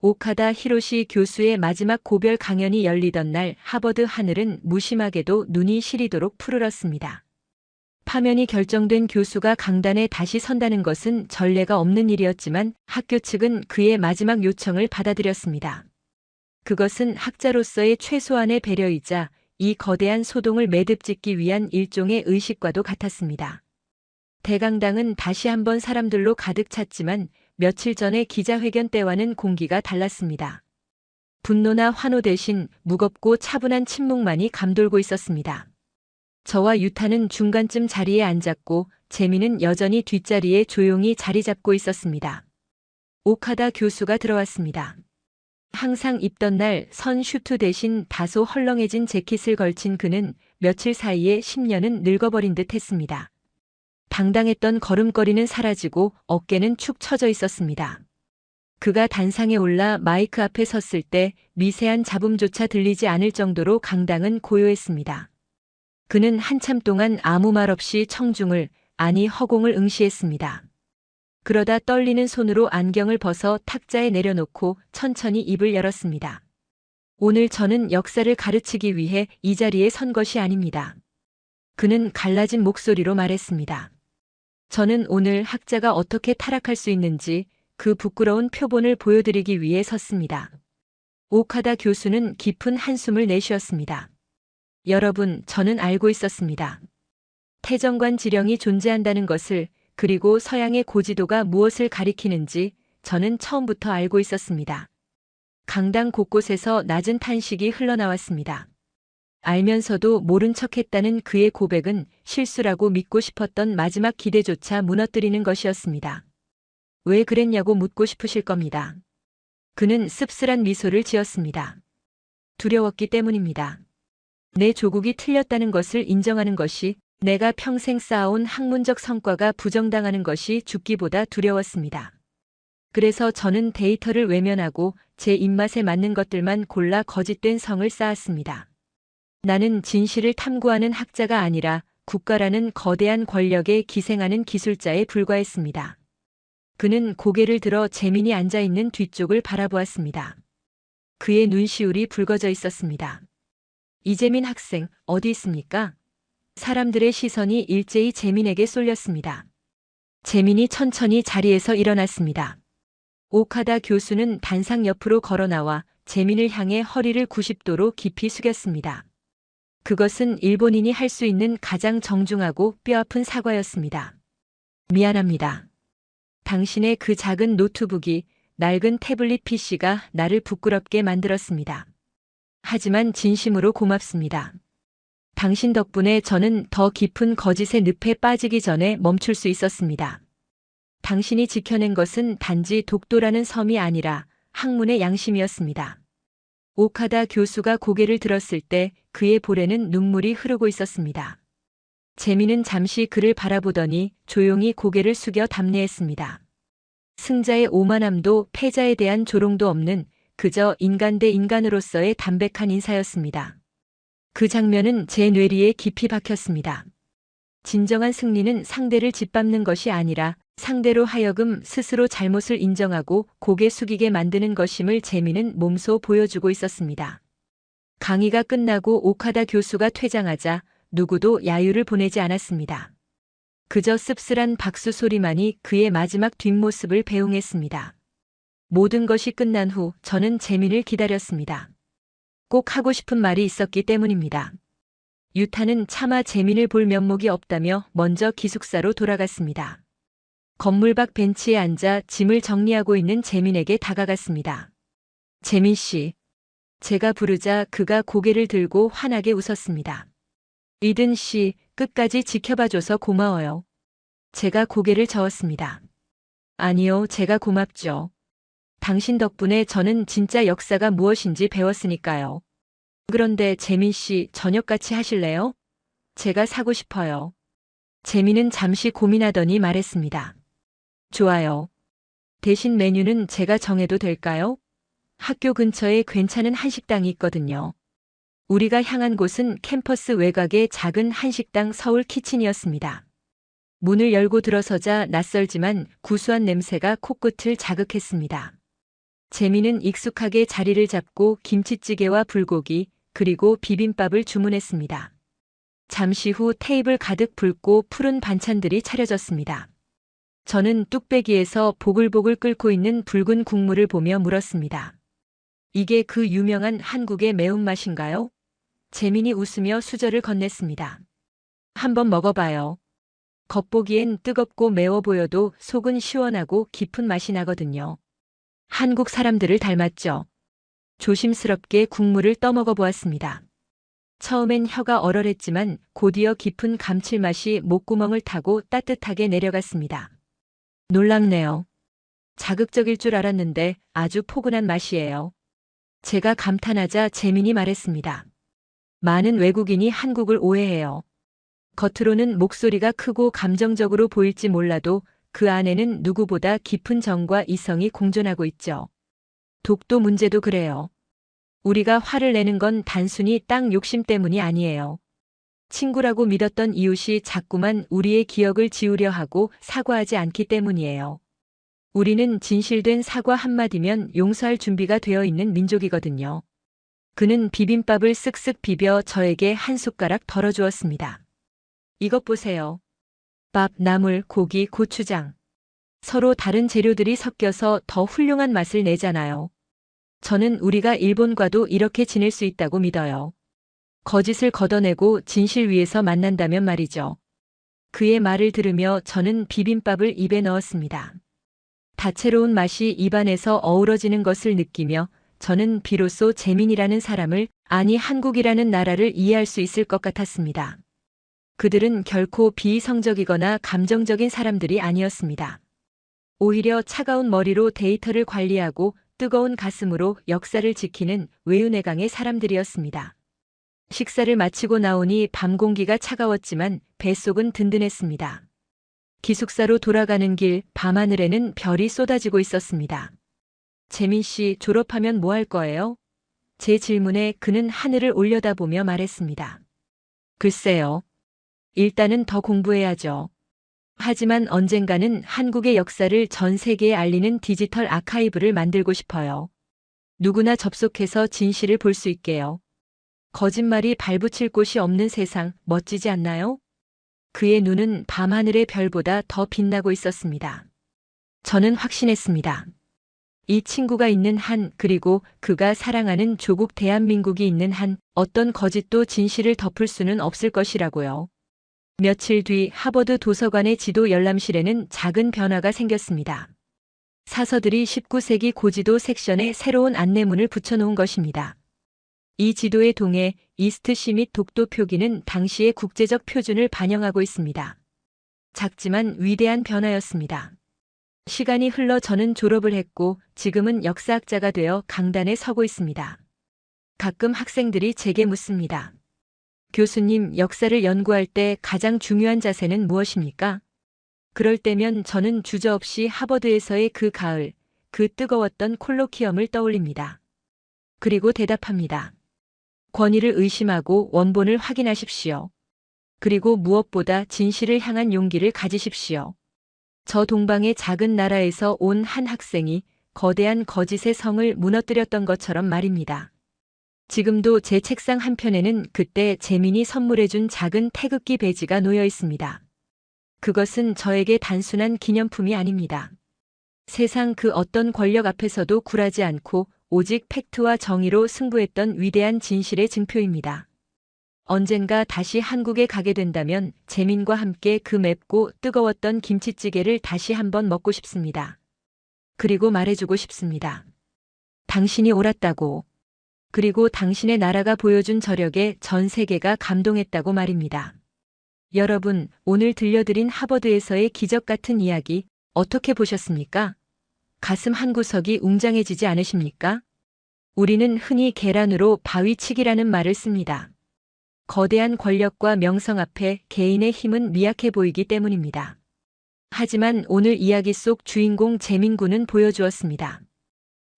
오카다 히로시 교수의 마지막 고별 강연이 열리던 날 하버드 하늘은 무심하게도 눈이 시리도록 푸르렀습니다. 파면이 결정된 교수가 강단에 다시 선다는 것은 전례가 없는 일이었지만 학교 측은 그의 마지막 요청을 받아들였습니다. 그것은 학자로서의 최소한의 배려이자 이 거대한 소동을 매듭짓기 위한 일종의 의식과도 같았습니다. 대강당은 다시 한번 사람들로 가득 찼지만 며칠 전의 기자회견 때와는 공기가 달랐습니다. 분노나 환호 대신 무겁고 차분한 침묵만이 감돌고 있었습니다. 저와 유타는 중간쯤 자리에 앉았고 재민은 여전히 뒷자리에 조용히 자리 잡고 있었습니다. 오카다 교수가 들어왔습니다. 항상 입던 날 선 슈트 대신 다소 헐렁해진 재킷을 걸친 그는 며칠 사이에 10년은 늙어버린 듯 했습니다. 당당했던 걸음걸이는 사라지고 어깨는 축 처져 있었습니다. 그가 단상에 올라 마이크 앞에 섰을 때 미세한 잡음조차 들리지 않을 정도로 강당은 고요했습니다. 그는 한참 동안 아무 말 없이 청중을, 아니 허공을 응시했습니다. 그러다 떨리는 손으로 안경을 벗어 탁자에 내려놓고 천천히 입을 열었습니다. 오늘 저는 역사를 가르치기 위해 이 자리에 선 것이 아닙니다. 그는 갈라진 목소리로 말했습니다. 저는 오늘 학자가 어떻게 타락할 수 있는지 그 부끄러운 표본을 보여드리기 위해 섰습니다. 오카다 교수는 깊은 한숨을 내쉬었습니다. 여러분, 저는 알고 있었습니다. 태정관 지령이 존재한다는 것을, 그리고 서양의 고지도가 무엇을 가리키는지 저는 처음부터 알고 있었습니다. 강당 곳곳에서 낮은 탄식이 흘러나왔습니다. 알면서도 모른 척했다는 그의 고백은 실수라고 믿고 싶었던 마지막 기대조차 무너뜨리는 것이었습니다. 왜 그랬냐고 묻고 싶으실 겁니다. 그는 씁쓸한 미소를 지었습니다. 두려웠기 때문입니다. 내 조국이 틀렸다는 것을 인정하는 것이, 내가 평생 쌓아온 학문적 성과가 부정당하는 것이 죽기보다 두려웠습니다. 그래서 저는 데이터를 외면하고 제 입맛에 맞는 것들만 골라 거짓된 성을 쌓았습니다. 나는 진실을 탐구하는 학자가 아니라 국가라는 거대한 권력에 기생하는 기술자에 불과했습니다. 그는 고개를 들어 재민이 앉아있는 뒤쪽을 바라보았습니다. 그의 눈시울이 붉어져 있었습니다. 이재민 학생, 어디 있습니까? 사람들의 시선이 일제히 재민에게 쏠렸습니다. 재민이 천천히 자리에서 일어났습니다. 오카다 교수는 단상 옆으로 걸어나와 재민을 향해 허리를 90도로 깊이 숙였습니다. 그것은 일본인이 할 수 있는 가장 정중하고 뼈아픈 사과였습니다. 미안합니다. 당신의 그 작은 노트북이, 낡은 태블릿 PC가 나를 부끄럽게 만들었습니다. 하지만 진심으로 고맙습니다. 당신 덕분에 저는 더 깊은 거짓의 늪에 빠지기 전에 멈출 수 있었습니다. 당신이 지켜낸 것은 단지 독도라는 섬이 아니라 학문의 양심이었습니다. 오카다 교수가 고개를 들었을 때 그의 볼에는 눈물이 흐르고 있었습니다. 재민은 잠시 그를 바라보더니 조용히 고개를 숙여 답례했습니다. 승자의 오만함도 패자에 대한 조롱도 없는 그저 인간 대 인간으로서의 담백한 인사였습니다. 그 장면은 제 뇌리에 깊이 박혔습니다. 진정한 승리는 상대를 짓밟는 것이 아니라 상대로 하여금 스스로 잘못을 인정하고 고개 숙이게 만드는 것임을 재민은 몸소 보여주고 있었습니다. 강의가 끝나고 오카다 교수가 퇴장하자 누구도 야유를 보내지 않았습니다. 그저 씁쓸한 박수 소리만이 그의 마지막 뒷모습을 배웅했습니다. 모든 것이 끝난 후 저는 재민을 기다렸습니다. 꼭 하고 싶은 말이 있었기 때문입니다. 유타는 차마 재민을 볼 면목이 없다며 먼저 기숙사로 돌아갔습니다. 건물 밖 벤치에 앉아 짐을 정리하고 있는 재민에게 다가갔습니다. 재민 씨. 제가 부르자 그가 고개를 들고 환하게 웃었습니다. 이든 씨, 끝까지 지켜봐줘서 고마워요. 제가 고개를 저었습니다. 아니요, 제가 고맙죠. 당신 덕분에 저는 진짜 역사가 무엇인지 배웠으니까요. 그런데 재민 씨, 저녁 같이 하실래요? 제가 사고 싶어요. 재민은 잠시 고민하더니 말했습니다. 좋아요. 대신 메뉴는 제가 정해도 될까요? 학교 근처에 괜찮은 한식당이 있거든요. 우리가 향한 곳은 캠퍼스 외곽의 작은 한식당 서울 키친이었습니다. 문을 열고 들어서자 낯설지만 구수한 냄새가 코끝을 자극했습니다. 재민은 익숙하게 자리를 잡고 김치찌개와 불고기, 그리고 비빔밥을 주문했습니다. 잠시 후 테이블 가득 붉고 푸른 반찬들이 차려졌습니다. 저는 뚝배기에서 보글보글 끓고 있는 붉은 국물을 보며 물었습니다. 이게 그 유명한 한국의 매운맛인가요? 재민이 웃으며 수저를 건넸습니다. 한번 먹어봐요. 겉보기엔 뜨겁고 매워 보여도 속은 시원하고 깊은 맛이 나거든요. 한국 사람들을 닮았죠. 조심스럽게 국물을 떠먹어 보았습니다. 처음엔 혀가 얼얼했지만 곧이어 깊은 감칠맛이 목구멍을 타고 따뜻하게 내려갔습니다. 놀랍네요. 자극적일 줄 알았는데 아주 포근한 맛이에요. 제가 감탄하자 재민이 말했습니다. 많은 외국인이 한국을 오해해요. 겉으로는 목소리가 크고 감정적으로 보일지 몰라도 그 안에는 누구보다 깊은 정과 이성이 공존하고 있죠. 독도 문제도 그래요. 우리가 화를 내는 건 단순히 땅 욕심 때문이 아니에요. 친구라고 믿었던 이웃이 자꾸만 우리의 기억을 지우려 하고 사과하지 않기 때문이에요. 우리는 진실된 사과 한마디면 용서할 준비가 되어 있는 민족이거든요. 그는 비빔밥을 쓱쓱 비벼 저에게 한 숟가락 덜어주었습니다. 이것 보세요. 밥, 나물, 고기, 고추장. 서로 다른 재료들이 섞여서 더 훌륭한 맛을 내잖아요. 저는 우리가 일본과도 이렇게 지낼 수 있다고 믿어요. 거짓을 걷어내고 진실 위에서 만난다면 말이죠. 그의 말을 들으며 저는 비빔밥을 입에 넣었습니다. 다채로운 맛이 입안에서 어우러지는 것을 느끼며 저는 비로소 재민이라는 사람을, 아니 한국이라는 나라를 이해할 수 있을 것 같았습니다. 그들은 결코 비이성적이거나 감정적인 사람들이 아니었습니다. 오히려 차가운 머리로 데이터를 관리하고 뜨거운 가슴으로 역사를 지키는 외유내강의 사람들이었습니다. 식사를 마치고 나오니 밤 공기가 차가웠지만 뱃속은 든든했습니다. 기숙사로 돌아가는 길 밤하늘에는 별이 쏟아지고 있었습니다. 재민 씨, 졸업하면 뭐 할 거예요? 제 질문에 그는 하늘을 올려다보며 말했습니다. 글쎄요. 일단은 더 공부해야죠. 하지만 언젠가는 한국의 역사를 전 세계에 알리는 디지털 아카이브를 만들고 싶어요. 누구나 접속해서 진실을 볼 수 있게요. 거짓말이 발붙일 곳이 없는 세상, 멋지지 않나요? 그의 눈은 밤하늘의 별보다 더 빛나고 있었습니다. 저는 확신했습니다. 이 친구가 있는 한, 그리고 그가 사랑하는 조국 대한민국이 있는 한, 어떤 거짓도 진실을 덮을 수는 없을 것이라고요. 며칠 뒤 하버드 도서관의 지도 열람실에는 작은 변화가 생겼습니다. 사서들이 19세기 고지도 섹션에 새로운 안내문을 붙여놓은 것입니다. 이 지도의 동해, 이스트시 및 독도 표기는 당시의 국제적 표준을 반영하고 있습니다. 작지만 위대한 변화였습니다. 시간이 흘러 저는 졸업을 했고 지금은 역사학자가 되어 강단에 서고 있습니다. 가끔 학생들이 제게 묻습니다. 교수님, 역사를 연구할 때 가장 중요한 자세는 무엇입니까? 그럴 때면 저는 주저없이 하버드에서의 그 가을, 그 뜨거웠던 콜로키엄을 떠올립니다. 그리고 대답합니다. 권위를 의심하고 원본을 확인하십시오. 그리고 무엇보다 진실을 향한 용기를 가지십시오. 저 동방의 작은 나라에서 온 한 학생이 거대한 거짓의 성을 무너뜨렸던 것처럼 말입니다. 지금도 제 책상 한편에는 그때 재민이 선물해준 작은 태극기 배지가 놓여 있습니다. 그것은 저에게 단순한 기념품이 아닙니다. 세상 그 어떤 권력 앞에서도 굴하지 않고 오직 팩트와 정의로 승부했던 위대한 진실의 증표입니다. 언젠가 다시 한국에 가게 된다면 재민과 함께 그 맵고 뜨거웠던 김치찌개를 다시 한번 먹고 싶습니다. 그리고 말해주고 싶습니다. 당신이 옳았다고. 그리고 당신의 나라가 보여준 저력에 전 세계가 감동했다고 말입니다. 여러분, 오늘 들려드린 하버드에서의 기적 같은 이야기 어떻게 보셨습니까? 가슴 한구석이 웅장해지지 않으십니까? 우리는 흔히 계란으로 바위치기라는 말을 씁니다. 거대한 권력과 명성 앞에 개인의 힘은 미약해 보이기 때문입니다. 하지만 오늘 이야기 속 주인공 재민군은 보여주었습니다.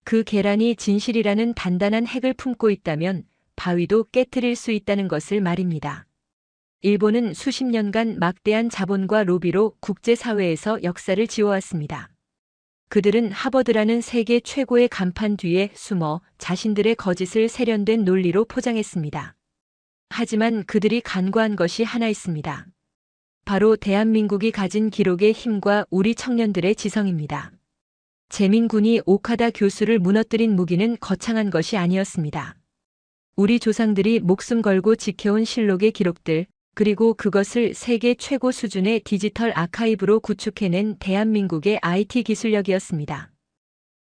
그 계란이 진실이라는 단단한 핵을 품고 있다면 바위도 깨트릴 수 있다는 것을 말입니다. 일본은 수십 년간 막대한 자본과 로비로 국제사회에서 역사를 지어왔습니다. 그들은 하버드라는 세계 최고의 간판 뒤에 숨어 자신들의 거짓을 세련된 논리로 포장했습니다. 하지만 그들이 간과한 것이 하나 있습니다. 바로 대한민국이 가진 기록의 힘과 우리 청년들의 지성입니다. 재민군이 오카다 교수를 무너뜨린 무기는 거창한 것이 아니었습니다. 우리 조상들이 목숨 걸고 지켜온 실록의 기록들, 그리고 그것을 세계 최고 수준의 디지털 아카이브로 구축해낸 대한민국의 IT 기술력이었습니다.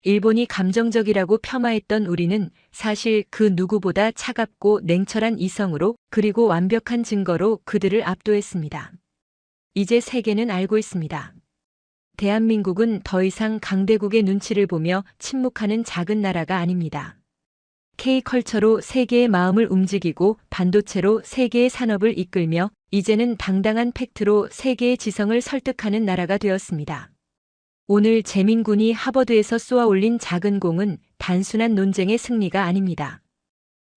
일본이 감정적이라고 폄하했던 우리는 사실 그 누구보다 차갑고 냉철한 이성으로 그리고 완벽한 증거로 그들을 압도했습니다. 이제 세계는 알고 있습니다. 대한민국은 더 이상 강대국의 눈치를 보며 침묵하는 작은 나라가 아닙니다. K컬처로 세계의 마음을 움직이고 반도체로 세계의 산업을 이끌며 이제는 당당한 팩트로 세계의 지성을 설득하는 나라가 되었습니다. 오늘 재민군이 하버드에서 쏘아 올린 작은 공은 단순한 논쟁의 승리가 아닙니다.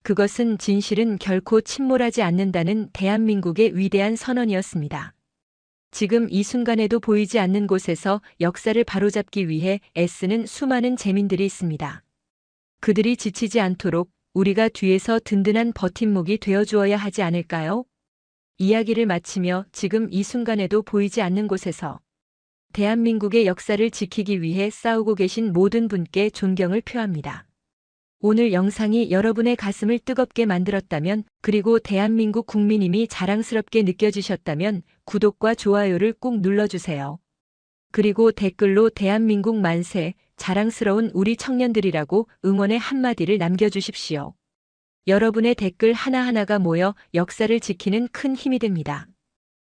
그것은 진실은 결코 침몰하지 않는다는 대한민국의 위대한 선언이었습니다. 지금 이 순간에도 보이지 않는 곳에서 역사를 바로잡기 위해 애쓰는 수많은 재민들이 있습니다. 그들이 지치지 않도록 우리가 뒤에서 든든한 버팀목이 되어주어야 하지 않을까요? 이야기를 마치며 지금 이 순간에도 보이지 않는 곳에서 대한민국의 역사를 지키기 위해 싸우고 계신 모든 분께 존경을 표합니다. 오늘 영상이 여러분의 가슴을 뜨겁게 만들었다면, 그리고 대한민국 국민임이 자랑스럽게 느껴지셨다면 구독과 좋아요를 꼭 눌러주세요. 그리고 댓글로 대한민국 만세, 자랑스러운 우리 청년들이라고 응원의 한마디를 남겨주십시오. 여러분의 댓글 하나하나가 모여 역사를 지키는 큰 힘이 됩니다.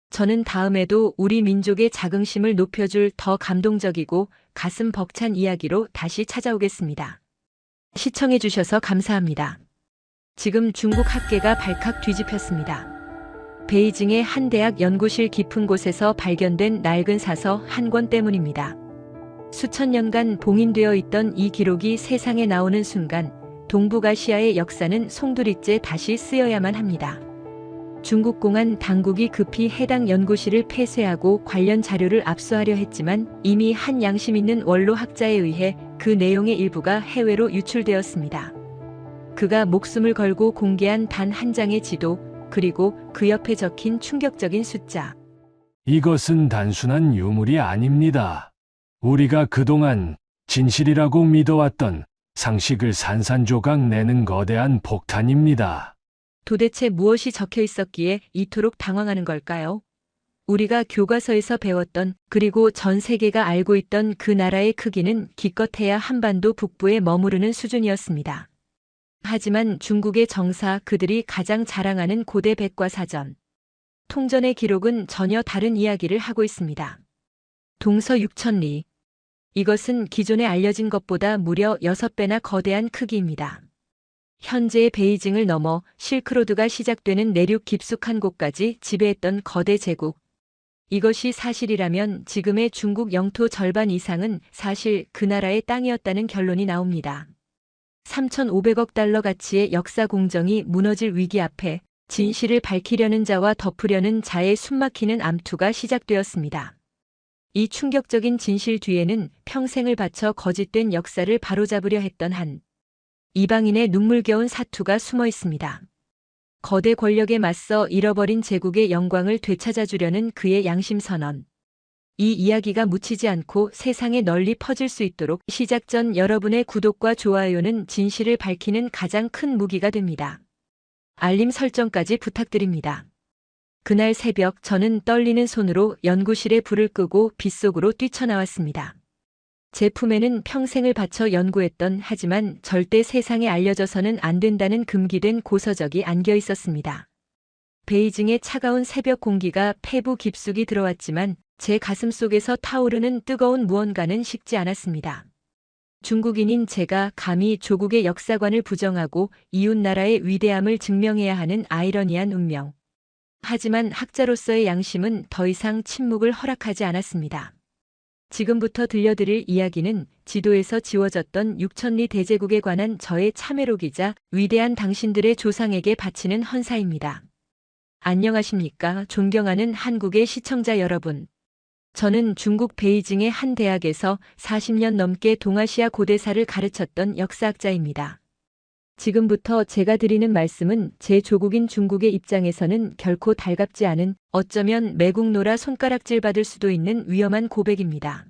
저는 다음에도 우리 민족의 자긍심을 높여줄 더 감동적이고 가슴 벅찬 이야기로 다시 찾아오겠습니다. 시청해주셔서 감사합니다. 지금 중국 학계가 발칵 뒤집혔습니다. 베이징의 한 대학 연구실 깊은 곳에서 발견된 낡은 사서 한 권 때문입니다. 수천 년간 봉인되어 있던 이 기록이 세상에 나오는 순간 동북아시아의 역사는 송두리째 다시 쓰여야만 합니다. 중국 공안 당국이 급히 해당 연구실을 폐쇄하고 관련 자료를 압수하려 했지만 이미 한 양심 있는 원로 학자에 의해 그 내용의 일부가 해외로 유출되었습니다. 그가 목숨을 걸고 공개한 단 한 장의 지도, 그리고 그 옆에 적힌 충격적인 숫자.
이것은 단순한 유물이 아닙니다. 우리가 그동안 진실이라고 믿어왔던 상식을 산산조각 내는 거대한 폭탄입니다.
도대체 무엇이 적혀 있었기에 이토록 당황하는 걸까요? 우리가 교과서에서 배웠던, 그리고 전 세계가 알고 있던 그 나라의 크기는 기껏해야 한반도 북부에 머무르는 수준이었습니다. 하지만 중국의 정사, 그들이 가장 자랑하는 고대 백과사전, 통전의 기록은 전혀 다른 이야기를 하고 있습니다. 동서 6,000리. 이것은 기존에 알려진 것보다 무려 6배나 거대한 크기입니다. 현재의 베이징을 넘어 실크로드가 시작되는 내륙 깊숙한 곳까지 지배했던 거대 제국. 이것이 사실이라면 지금의 중국 영토 절반 이상은 사실 그 나라의 땅이었다는 결론이 나옵니다. 3,500억 달러 가치의 역사 공정이 무너질 위기 앞에 진실을 밝히려는 자와 덮으려는 자의 숨막히는 암투가 시작되었습니다. 이 충격적인 진실 뒤에는 평생을 바쳐 거짓된 역사를 바로잡으려 했던 한 이방인의 눈물겨운 사투가 숨어 있습니다. 거대 권력에 맞서 잃어버린 제국의 영광을 되찾아주려는 그의 양심 선언. 이 이야기가 묻히지 않고 세상에 널리 퍼질 수 있도록 시작 전 여러분의 구독과 좋아요는 진실을 밝히는 가장 큰 무기가 됩니다. 알림 설정까지 부탁드립니다. 그날 새벽 저는 떨리는 손으로 연구실에 불을 끄고 빗속으로 뛰쳐나왔습니다. 제 품에는 평생을 바쳐 연구했던, 하지만 절대 세상에 알려져서는 안 된다는 금기된 고서적이 안겨 있었습니다. 베이징의 차가운 새벽 공기가 폐부 깊숙이 들어왔지만 제 가슴 속에서 타오르는 뜨거운 무언가는 식지 않았습니다. 중국인인 제가 감히 조국의 역사관을 부정하고 이웃 나라의 위대함을 증명해야 하는 아이러니한 운명. 하지만 학자로서의 양심은 더 이상 침묵을 허락하지 않았습니다. 지금부터 들려드릴 이야기는 지도에서 지워졌던 6,000리 대제국에 관한 저의 참회록이자 위대한 당신들의 조상에게 바치는 헌사입니다. 안녕하십니까, 존경하는 한국의 시청자 여러분. 저는 중국 베이징의 한 대학에서 40년 넘게 동아시아 고대사를 가르쳤던 역사학자입니다. 지금부터 제가 드리는 말씀은 제 조국인 중국의 입장에서는 결코 달갑지 않은, 어쩌면 매국노라 손가락질 받을 수도 있는 위험한 고백입니다.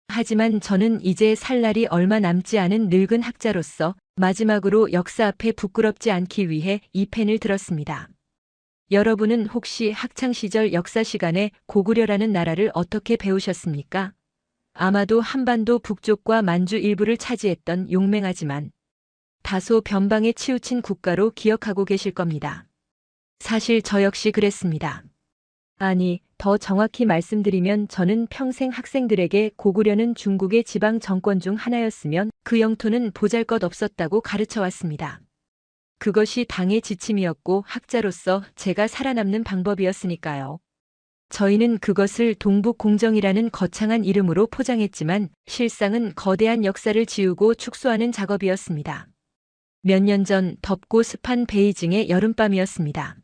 하지만 저는 이제 살 날이 얼마 남지 않은 늙은 학자로서 마지막으로 역사 앞에 부끄럽지 않기 위해 이 펜을 들었습니다. 여러분은 혹시 학창시절 역사 시간에 고구려라는 나라를 어떻게 배우셨습니까? 아마도 한반도 북쪽과 만주 일부를 차지했던 용맹하지만 다소 변방에 치우친 국가로 기억하고 계실 겁니다. 사실 저 역시 그랬습니다. 아니, 더 정확히 말씀드리면 저는 평생 학생들에게 고구려는 중국의 지방 정권 중 하나였으면 그 영토는 보잘것없었다고 가르쳐왔습니다. 그것이 당의 지침이었고 학자로서 제가 살아남는 방법이었으니까요. 저희는 그것을 동북공정이라는 거창한 이름으로 포장했지만 실상은 거대한 역사를 지우고 축소하는 작업이었습니다. 몇 년 전 덥고 습한 베이징의 여름밤이었습니다.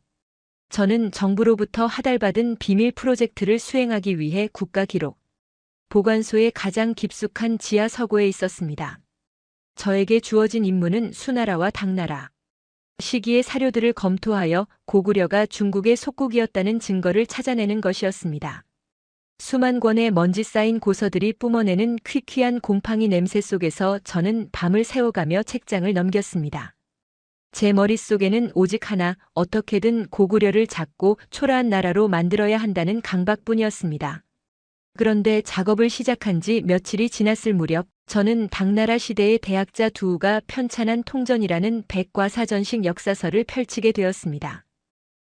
저는 정부로부터 하달받은 비밀 프로젝트를 수행하기 위해 국가기록 보관소의 가장 깊숙한 지하 서고에 있었습니다. 저에게 주어진 임무는 수나라와 당나라 시기의 사료들을 검토하여 고구려가 중국의 속국이었다는 증거를 찾아내는 것이었습니다. 수만 권의 먼지 쌓인 고서들이 뿜어내는 퀴퀴한 곰팡이 냄새 속에서 저는 밤을 새워가며 책장을 넘겼습니다. 제 머릿속에는 오직 하나, 어떻게든 고구려를 작고 초라한 나라로 만들어야 한다는 강박뿐이었습니다. 그런데 작업을 시작한 지 며칠이 지났을 무렵 저는 당나라 시대의 대학자 두우가 편찬한 통전이라는 백과사전식 역사서를 펼치게 되었습니다.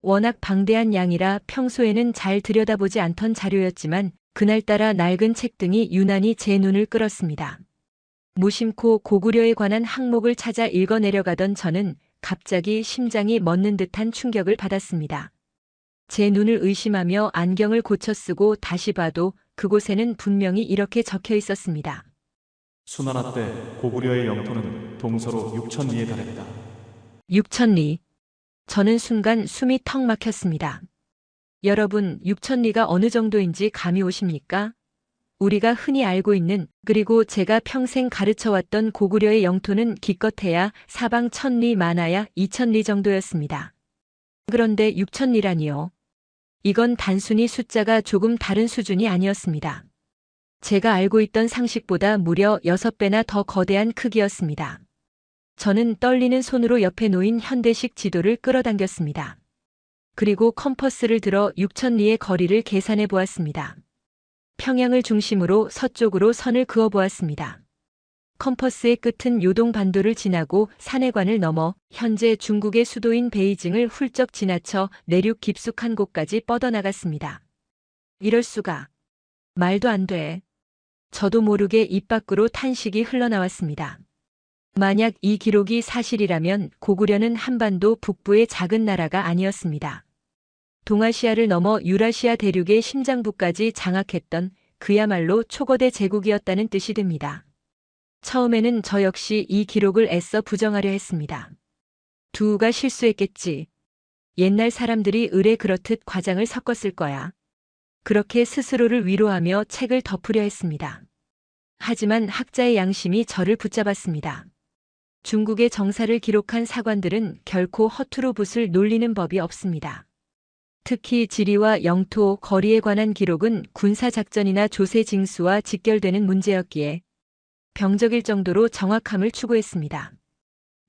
워낙 방대한 양이라 평소에는 잘 들여다보지 않던 자료였지만 그날따라 낡은 책 등이 유난히 제 눈을 끌었습니다. 무심코 고구려에 관한 항목을 찾아 읽어내려가던 저는 갑자기 심장이 멎는 듯한 충격을 받았습니다. 제 눈을 의심하며 안경을 고쳐 쓰고 다시 봐도 그곳에는 분명히 이렇게 적혀 있었습니다.
수나라 때 고구려의 영토는 동서로 6,000리에 달했다.
6,000리. 저는 순간 숨이 턱 막혔습니다. 여러분, 6,000리가 어느 정도인지 감이 오십니까? 우리가 흔히 알고 있는 그리고 제가 평생 가르쳐왔던 고구려의 영토는 기껏해야 사방 1,000리 많아야 2,000리 정도였습니다. 그런데 6,000리라니요. 이건 단순히 숫자가 조금 다른 수준이 아니었습니다. 제가 알고 있던 상식보다 무려 6배나 더 거대한 크기였습니다. 저는 떨리는 손으로 옆에 놓인 현대식 지도를 끌어당겼습니다. 그리고 컴퍼스를 들어 6,000리의 거리를 계산해 보았습니다. 평양을 중심으로 서쪽으로 선을 그어 보았습니다. 컴퍼스의 끝은 요동반도를 지나고 산해관을 넘어 현재 중국의 수도인 베이징을 훌쩍 지나쳐 내륙 깊숙한 곳까지 뻗어나갔습니다. 이럴 수가. 말도 안 돼. 저도 모르게 입 밖으로 탄식이 흘러나왔습니다. 만약 이 기록이 사실이라면 고구려는 한반도 북부의 작은 나라가 아니었습니다. 동아시아를 넘어 유라시아 대륙의 심장부까지 장악했던 그야말로 초거대 제국이었다는 뜻이 됩니다. 처음에는 저 역시 이 기록을 애써 부정하려 했습니다. 두우가 실수했겠지. 옛날 사람들이 을에 그렇듯 과장을 섞었을 거야. 그렇게 스스로를 위로하며 책을 덮으려 했습니다. 하지만 학자의 양심이 저를 붙잡았습니다. 중국의 정사를 기록한 사관들은 결코 허투루 붓을 놀리는 법이 없습니다. 특히 지리와 영토, 거리에 관한 기록은 군사작전이나 조세 징수와 직결되는 문제였기에 병적일 정도로 정확함을 추구했습니다.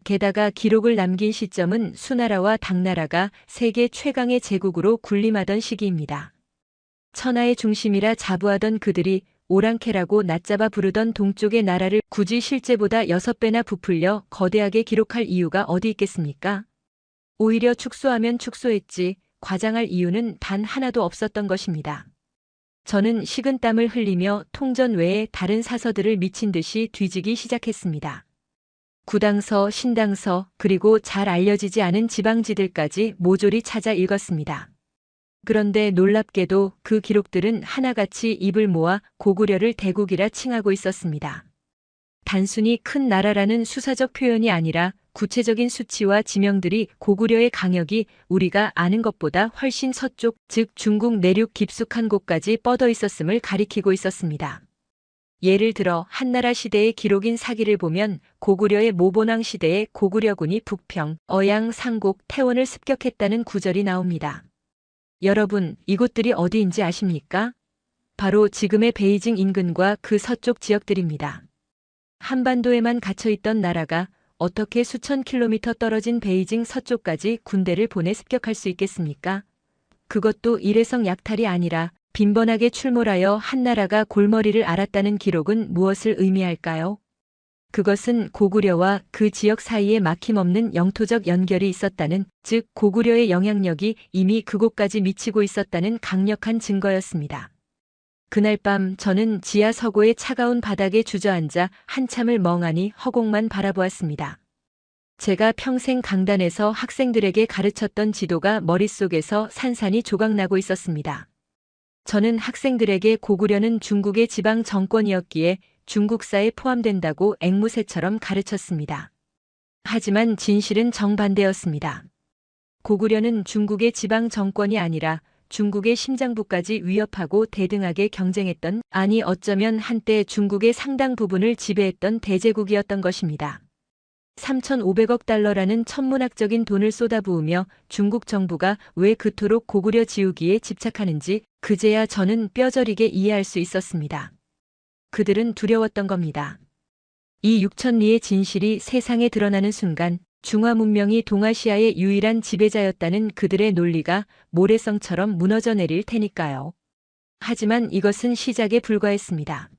게다가 기록을 남긴 시점은 수나라와 당나라가 세계 최강의 제국으로 군림하던 시기입니다. 천하의 중심이라 자부하던 그들이 오랑캐라고 낮잡아 부르던 동쪽의 나라를 굳이 실제보다 6배나 부풀려 거대하게 기록할 이유가 어디 있겠습니까? 오히려 축소하면 축소했지 과장할 이유는 단 하나도 없었던 것입니다. 저는 식은땀을 흘리며 통전 외에 다른 사서들을 미친 듯이 뒤지기 시작했습니다. 구당서, 신당서, 그리고 잘 알려지지 않은 지방지들까지 모조리 찾아 읽었습니다. 그런데 놀랍게도 그 기록들은 하나같이 입을 모아 고구려를 대국이라 칭하고 있었습니다. 단순히 큰 나라라는 수사적 표현이 아니라 구체적인 수치와 지명들이 고구려의 강역이 우리가 아는 것보다 훨씬 서쪽, 즉 중국 내륙 깊숙한 곳까지 뻗어 있었음을 가리키고 있었습니다. 예를 들어 한나라 시대의 기록인 사기를 보면 고구려의 모본왕 시대에 고구려군이 북평, 어양, 상곡, 태원을 습격했다는 구절이 나옵니다. 여러분, 이곳들이 어디인지 아십니까? 바로 지금의 베이징 인근과 그 서쪽 지역들입니다. 한반도에만 갇혀있던 나라가 어떻게 수천 킬로미터 떨어진 베이징 서쪽까지 군대를 보내 습격할 수 있겠습니까? 그것도 일회성 약탈이 아니라 빈번하게 출몰하여 한나라가 골머리를 앓았다는 기록은 무엇을 의미할까요? 그것은 고구려와 그 지역 사이에 막힘없는 영토적 연결이 있었다는, 즉 고구려의 영향력이 이미 그곳까지 미치고 있었다는 강력한 증거였습니다. 그날 밤 저는 지하 서고의 차가운 바닥에 주저앉아 한참을 멍하니 허공만 바라보았습니다. 제가 평생 강단에서 학생들에게 가르쳤던 지도가 머릿속에서 산산이 조각나고 있었습니다. 저는 학생들에게 고구려는 중국의 지방 정권이었기에 중국사에 포함된다고 앵무새처럼 가르쳤습니다. 하지만 진실은 정반대였습니다. 고구려는 중국의 지방 정권이 아니라 중국의 심장부까지 위협하고 대등하게 경쟁했던, 아니 어쩌면 한때 중국의 상당 부분을 지배했던 대제국이었던 것입니다. 3,500억 달러라는 천문학적인 돈을 쏟아부으며 중국 정부가 왜 그토록 고구려 지우기에 집착하는지 그제야 저는 뼈저리게 이해할 수 있었습니다. 그들은 두려웠던 겁니다. 이 6,000리의 진실이 세상에 드러나는 순간 중화 문명이 동아시아의 유일한 지배자였다는 그들의 논리가 모래성처럼 무너져 내릴 테니까요. 하지만 이것은 시작에 불과했습니다.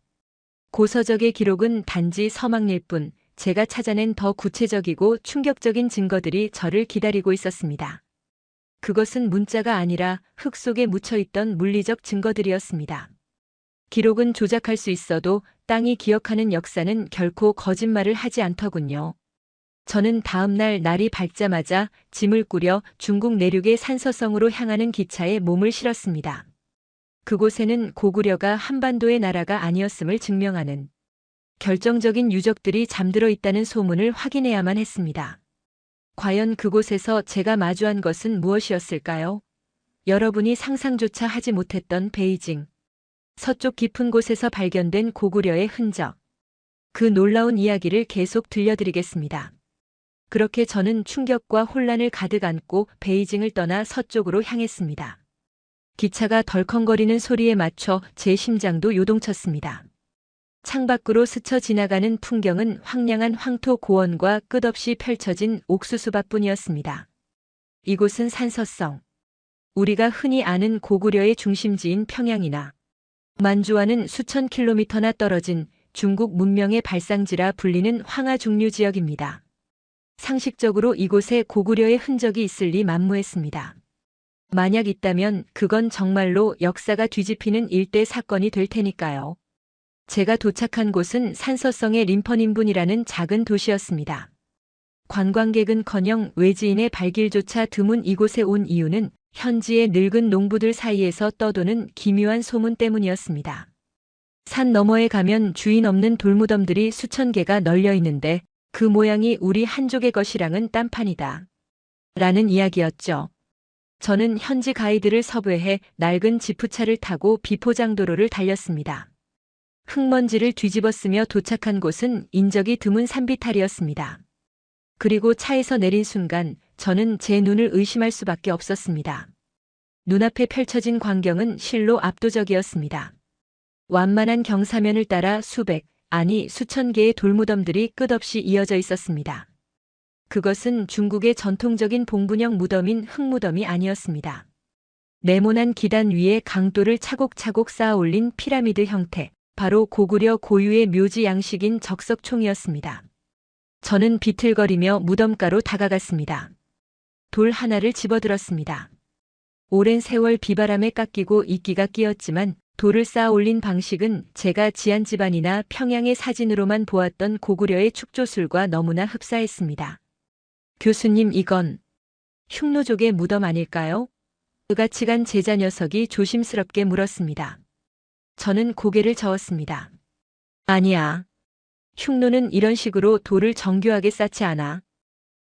고서적의 기록은 단지 서막일 뿐, 제가 찾아낸 더 구체적이고 충격적인 증거들이 저를 기다리고 있었습니다. 그것은 문자가 아니라 흙 속에 묻혀있던 물리적 증거들이었습니다. 기록은 조작할 수 있어도 땅이 기억하는 역사는 결코 거짓말을 하지 않더군요. 저는 다음 날 날이 밝자마자 짐을 꾸려 중국 내륙의 산서성으로 향하는 기차에 몸을 실었습니다. 그곳에는 고구려가 한반도의 나라가 아니었음을 증명하는 결정적인 유적들이 잠들어 있다는 소문을 확인해야만 했습니다. 과연 그곳에서 제가 마주한 것은 무엇이었을까요? 여러분이 상상조차 하지 못했던 베이징 서쪽 깊은 곳에서 발견된 고구려의 흔적. 그 놀라운 이야기를 계속 들려드리겠습니다. 그렇게 저는 충격과 혼란을 가득 안고 베이징을 떠나 서쪽으로 향했습니다. 기차가 덜컹거리는 소리에 맞춰 제 심장도 요동쳤습니다. 창밖으로 스쳐 지나가는 풍경은 황량한 황토 고원과 끝없이 펼쳐진 옥수수밭뿐이었습니다. 이곳은 산서성. 우리가 흔히 아는 고구려의 중심지인 평양이나 만주와는 수천 킬로미터나 떨어진 중국 문명의 발상지라 불리는 황하중류 지역입니다. 상식적으로 이곳에 고구려의 흔적이 있을 리 만무했습니다. 만약 있다면 그건 정말로 역사가 뒤집히는 일대 사건이 될 테니까요. 제가 도착한 곳은 산서성의 림퍼닌분이라는 작은 도시였습니다. 관광객은커녕 외지인의 발길조차 드문 이곳에 온 이유는 현지의 늙은 농부들 사이에서 떠도는 기묘한 소문 때문이었습니다. 산 너머에 가면 주인 없는 돌무덤들이 수천 개가 널려 있는데 그 모양이 우리 한족의 것이랑은 딴판이다. 라는 이야기였죠. 저는 현지 가이드를 섭외해 낡은 지프차를 타고 비포장도로를 달렸습니다. 흙먼지를 뒤집어쓰며 도착한 곳은 인적이 드문 산비탈이었습니다. 그리고 차에서 내린 순간 저는 제 눈을 의심할 수밖에 없었습니다. 눈앞에 펼쳐진 광경은 실로 압도적이었습니다. 완만한 경사면을 따라 수백, 아니 수천 개의 돌무덤들이 끝없이 이어져 있었습니다. 그것은 중국의 전통적인 봉분형 무덤인 흙무덤이 아니었습니다. 네모난 기단 위에 강돌을 차곡차곡 쌓아 올린 피라미드 형태, 바로 고구려 고유의 묘지 양식인 적석총이었습니다. 저는 비틀거리며 무덤가로 다가갔습니다. 돌 하나를 집어들었습니다. 오랜 세월 비바람에 깎이고 이끼가 끼었지만 돌을 쌓아 올린 방식은 제가 지안집안이나 평양의 사진으로만 보았던 고구려의 축조술과 너무나 흡사했습니다. 교수님, 이건 흉노족의 무덤 아닐까요? 의같이 간 제자 녀석이 조심스럽게 물었습니다. 저는 고개를 저었습니다. 아니야. 흉노는 이런 식으로 돌을 정교하게 쌓지 않아.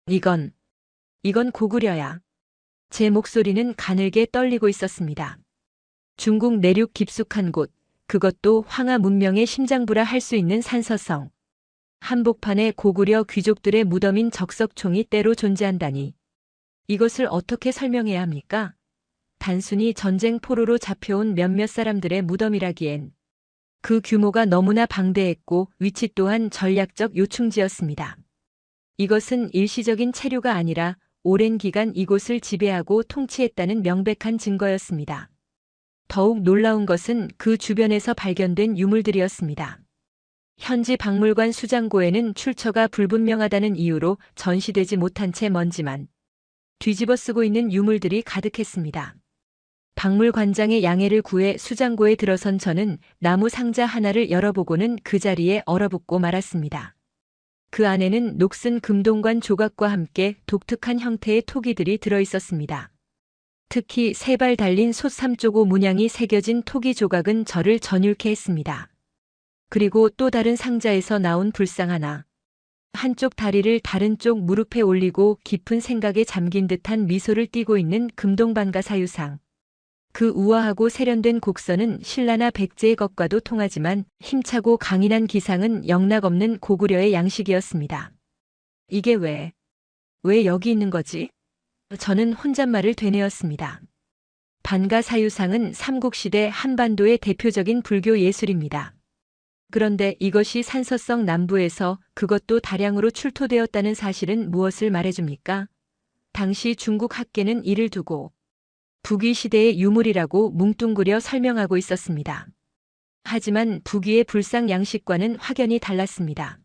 이건 고구려야. 제 목소리는 가늘게 떨리고 있었습니다. 중국 내륙 깊숙한 곳, 그것도 황하 문명의 심장부라 할 수 있는 산서성. 한복판에 고구려 귀족들의 무덤인 적석총이 때로 존재한다니. 이것을 어떻게 설명해야 합니까? 단순히 전쟁 포로로 잡혀온 몇몇 사람들의 무덤이라기엔 그 규모가 너무나 방대했고 위치 또한 전략적 요충지였습니다. 이것은 일시적인 체류가 아니라 오랜 기간 이곳을 지배하고 통치했다는 명백한 증거였습니다. 더욱 놀라운 것은 그 주변에서 발견된 유물들이었습니다. 현지 박물관 수장고에는 출처가 불분명하다는 이유로 전시되지 못한 채 먼지만 뒤집어 쓰고 있는 유물들이 가득했습니다. 박물관장의 양해를 구해 수장고에 들어선 저는 나무 상자 하나를 열어보고는 그 자리에 얼어붙고 말았습니다. 그 안에는 녹슨 금동관 조각과 함께 독특한 형태의 토기들이 들어있었습니다. 특히 세 발 달린 솥 3조고 문양이 새겨진 토기 조각은 저를 전율케 했습니다. 그리고 또 다른 상자에서 나온 불상 하나. 한쪽 다리를 다른 쪽 무릎에 올리고 깊은 생각에 잠긴 듯한 미소를 띠고 있는 금동반가 사유상. 그 우아하고 세련된 곡선은 신라나 백제의 것과도 통하지만 힘차고 강인한 기상은 영락없는 고구려의 양식이었습니다. 이게 왜 여기 있는 거지? 저는 혼잣말을 되뇌었습니다. 반가 사유상은 삼국시대 한반도의 대표적인 불교 예술입니다. 그런데 이것이 산서성 남부에서 그것도 다량으로 출토되었다는 사실은 무엇을 말해줍니까? 당시 중국 학계는 이를 두고 북위 시대의 유물이라고 뭉뚱그려 설명하고 있었습니다. 하지만 북위의 불상 양식과는 확연히 달랐습니다.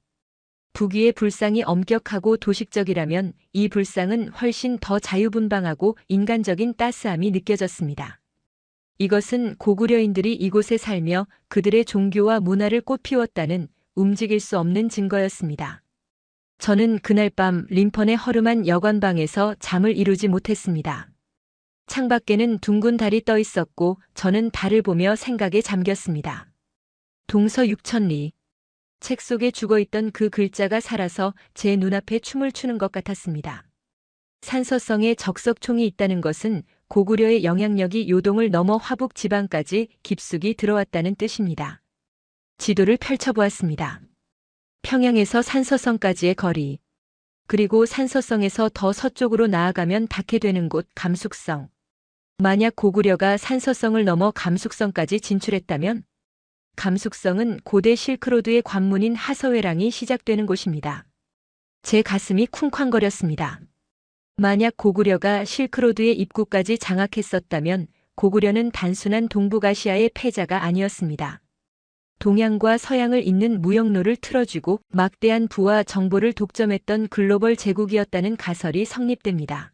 북위의 불상이 엄격하고 도식적이라면 이 불상은 훨씬 더 자유분방하고 인간적인 따스함이 느껴졌습니다. 이것은 고구려인들이 이곳에 살며 그들의 종교와 문화를 꽃피웠다는 움직일 수 없는 증거였습니다. 저는 그날 밤 림펀의 허름한 여관방에서 잠을 이루지 못했습니다. 창밖에는 둥근 달이 떠 있었고 저는 달을 보며 생각에 잠겼습니다. 동서 6천리. 책 속에 죽어있던 그 글자가 살아서 제 눈앞에 춤을 추는 것 같았습니다. 산서성에 적석총이 있다는 것은 고구려의 영향력이 요동을 넘어 화북 지방까지 깊숙이 들어왔다는 뜻입니다. 지도를 펼쳐보았습니다. 평양에서 산서성까지의 거리, 그리고 산서성에서 더 서쪽으로 나아가면 닿게 되는 곳 감숙성. 만약 고구려가 산서성을 넘어 감숙성까지 진출했다면 감숙성은 고대 실크로드의 관문인 하서회랑이 시작되는 곳입니다. 제 가슴이 쿵쾅거렸습니다. 만약 고구려가 실크로드의 입구까지 장악했었다면 고구려는 단순한 동북아시아의 패자가 아니었습니다. 동양과 서양을 잇는 무역로를 틀어쥐고 막대한 부와 정보를 독점했던 글로벌 제국이었다는 가설이 성립됩니다.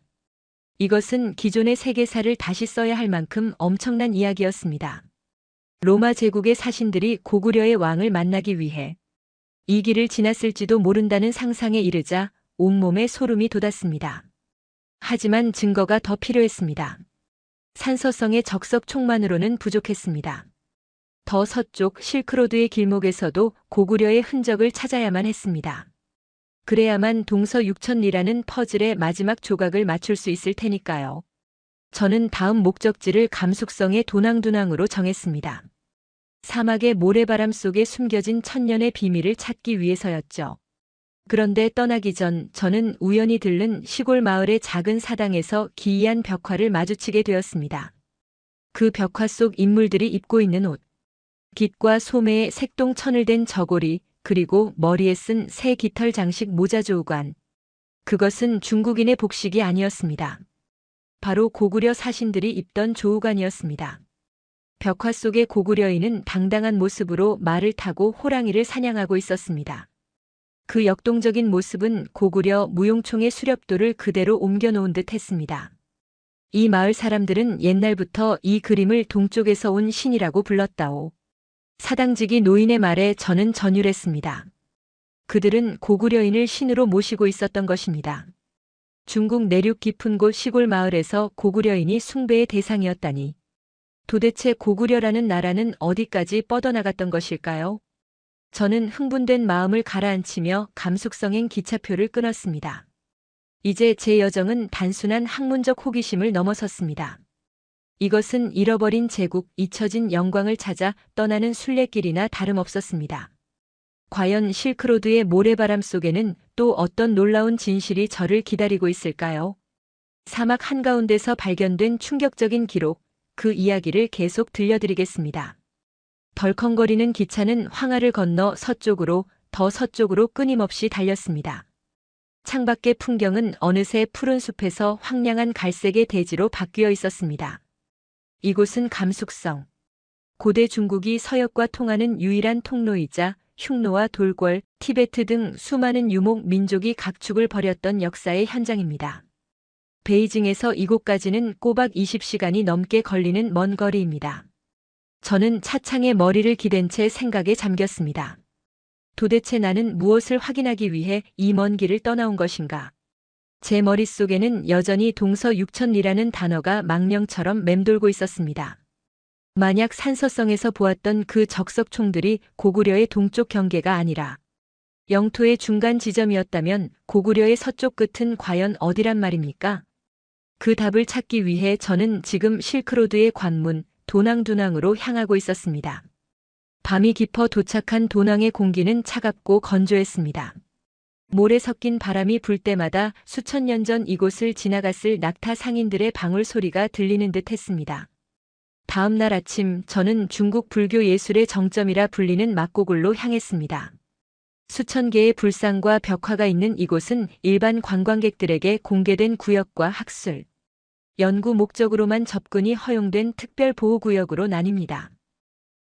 이것은 기존의 세계사를 다시 써야 할 만큼 엄청난 이야기였습니다. 로마 제국의 사신들이 고구려의 왕을 만나기 위해 이 길을 지났을지도 모른다는 상상에 이르자 온몸에 소름이 돋았습니다. 하지만 증거가 더 필요했습니다. 산서성의 적석총만으로는 부족했습니다. 더 서쪽 실크로드의 길목에서도 고구려의 흔적을 찾아야만 했습니다. 그래야만 동서 6천리라는 퍼즐의 마지막 조각을 맞출 수 있을 테니까요. 저는 다음 목적지를 감숙성의 도낭두낭으로 정했습니다. 사막의 모래바람 속에 숨겨진 천년의 비밀을 찾기 위해서였죠. 그런데 떠나기 전 저는 우연히 들른 시골 마을의 작은 사당에서 기이한 벽화를 마주치게 되었습니다. 그 벽화 속 인물들이 입고 있는 옷, 깃과 소매에 색동 천을 댄 저고리, 그리고 머리에 쓴 새 깃털 장식 모자조우관. 그것은 중국인의 복식이 아니었습니다. 바로 고구려 사신들이 입던 조우관이었습니다. 벽화 속의 고구려인은 당당한 모습으로 말을 타고 호랑이를 사냥하고 있었습니다. 그 역동적인 모습은 고구려 무용총의 수렵도를 그대로 옮겨놓은 듯 했습니다. 이 마을 사람들은 옛날부터 이 그림을 동쪽에서 온 신이라고 불렀다오. 사당직이 노인의 말에 저는 전율했습니다. 그들은 고구려인을 신으로 모시고 있었던 것입니다. 중국 내륙 깊은 곳 시골 마을에서 고구려인이 숭배의 대상이었다니. 도대체 고구려라는 나라는 어디까지 뻗어나갔던 것일까요? 저는 흥분된 마음을 가라앉히며 감숙성행 기차표를 끊었습니다. 이제 제 여정은 단순한 학문적 호기심을 넘어섰습니다. 이것은 잃어버린 제국, 잊혀진 영광을 찾아 떠나는 순례길이나 다름없었습니다. 과연 실크로드의 모래바람 속에는 또 어떤 놀라운 진실이 저를 기다리고 있을까요? 사막 한가운데서 발견된 충격적인 기록, 그 이야기를 계속 들려드리겠습니다. 덜컹거리는 기차는 황하를 건너 서쪽으로, 더 서쪽으로 끊임없이 달렸습니다. 창밖의 풍경은 어느새 푸른 숲에서 황량한 갈색의 대지로 바뀌어 있었습니다. 이곳은 감숙성. 고대 중국이 서역과 통하는 유일한 통로이자 흉노와 돌궐, 티베트 등 수많은 유목 민족이 각축을 벌였던 역사의 현장입니다. 베이징에서 이곳까지는 꼬박 20시간이 넘게 걸리는 먼 거리입니다. 저는 차창에 머리를 기댄 채 생각에 잠겼습니다. 도대체 나는 무엇을 확인하기 위해 이 먼 길을 떠나온 것인가? 제 머릿속에는 여전히 동서 육천리라는 단어가 망령처럼 맴돌고 있었습니다. 만약 산서성에서 보았던 그 적석총들이 고구려의 동쪽 경계가 아니라 영토의 중간 지점이었다면 고구려의 서쪽 끝은 과연 어디란 말입니까? 그 답을 찾기 위해 저는 지금 실크로드의 관문 도낭두낭으로 향하고 있었습니다. 밤이 깊어 도착한 도낭의 공기는 차갑고 건조했습니다. 모래 섞인 바람이 불 때마다 수천 년 전 이곳을 지나갔을 낙타 상인들의 방울 소리가 들리는 듯 했습니다. 다음 날 아침 저는 중국 불교 예술의 정점이라 불리는 막고굴로 향했습니다. 수천 개의 불상과 벽화가 있는 이곳은 일반 관광객들에게 공개된 구역과 학술, 연구 목적으로만 접근이 허용된 특별보호구역으로 나뉩니다.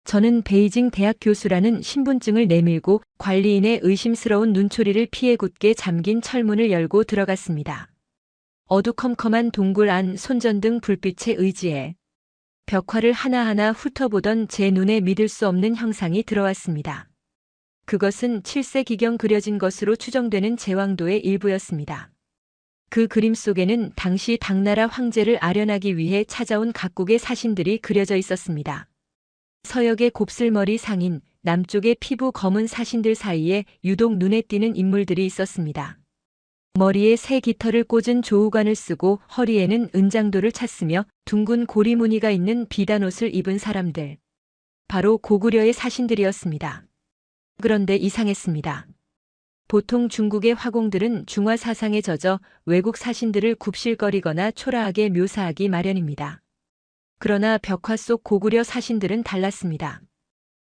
저는 베이징 대학 교수라는 신분증을 내밀고 관리인의 의심스러운 눈초리를 피해 굳게 잠긴 철문을 열고 들어갔습니다. 어두컴컴한 동굴 안 손전등 불빛에 의지해 벽화를 하나하나 훑어보던 제 눈에 믿을 수 없는 형상이 들어왔습니다. 그것은 7세기경 그려진 것으로 추정되는 제왕도의 일부였습니다. 그 그림 속에는 당시 당나라 황제를 아련하기 위해 찾아온 각국의 사신들이 그려져 있었습니다. 서역의 곱슬머리 상인, 남쪽의 피부 검은 사신들 사이에 유독 눈에 띄는 인물들이 있었습니다. 머리에 새 깃털을 꽂은 조우관을 쓰고 허리에는 은장도를 찼으며 둥근 고리무늬가 있는 비단옷을 입은 사람들. 바로 고구려의 사신들이었습니다. 그런데 이상했습니다. 보통 중국의 화공들은 중화 사상에 젖어 외국 사신들을 굽실거리거나 초라하게 묘사하기 마련입니다. 그러나 벽화 속 고구려 사신들은 달랐습니다.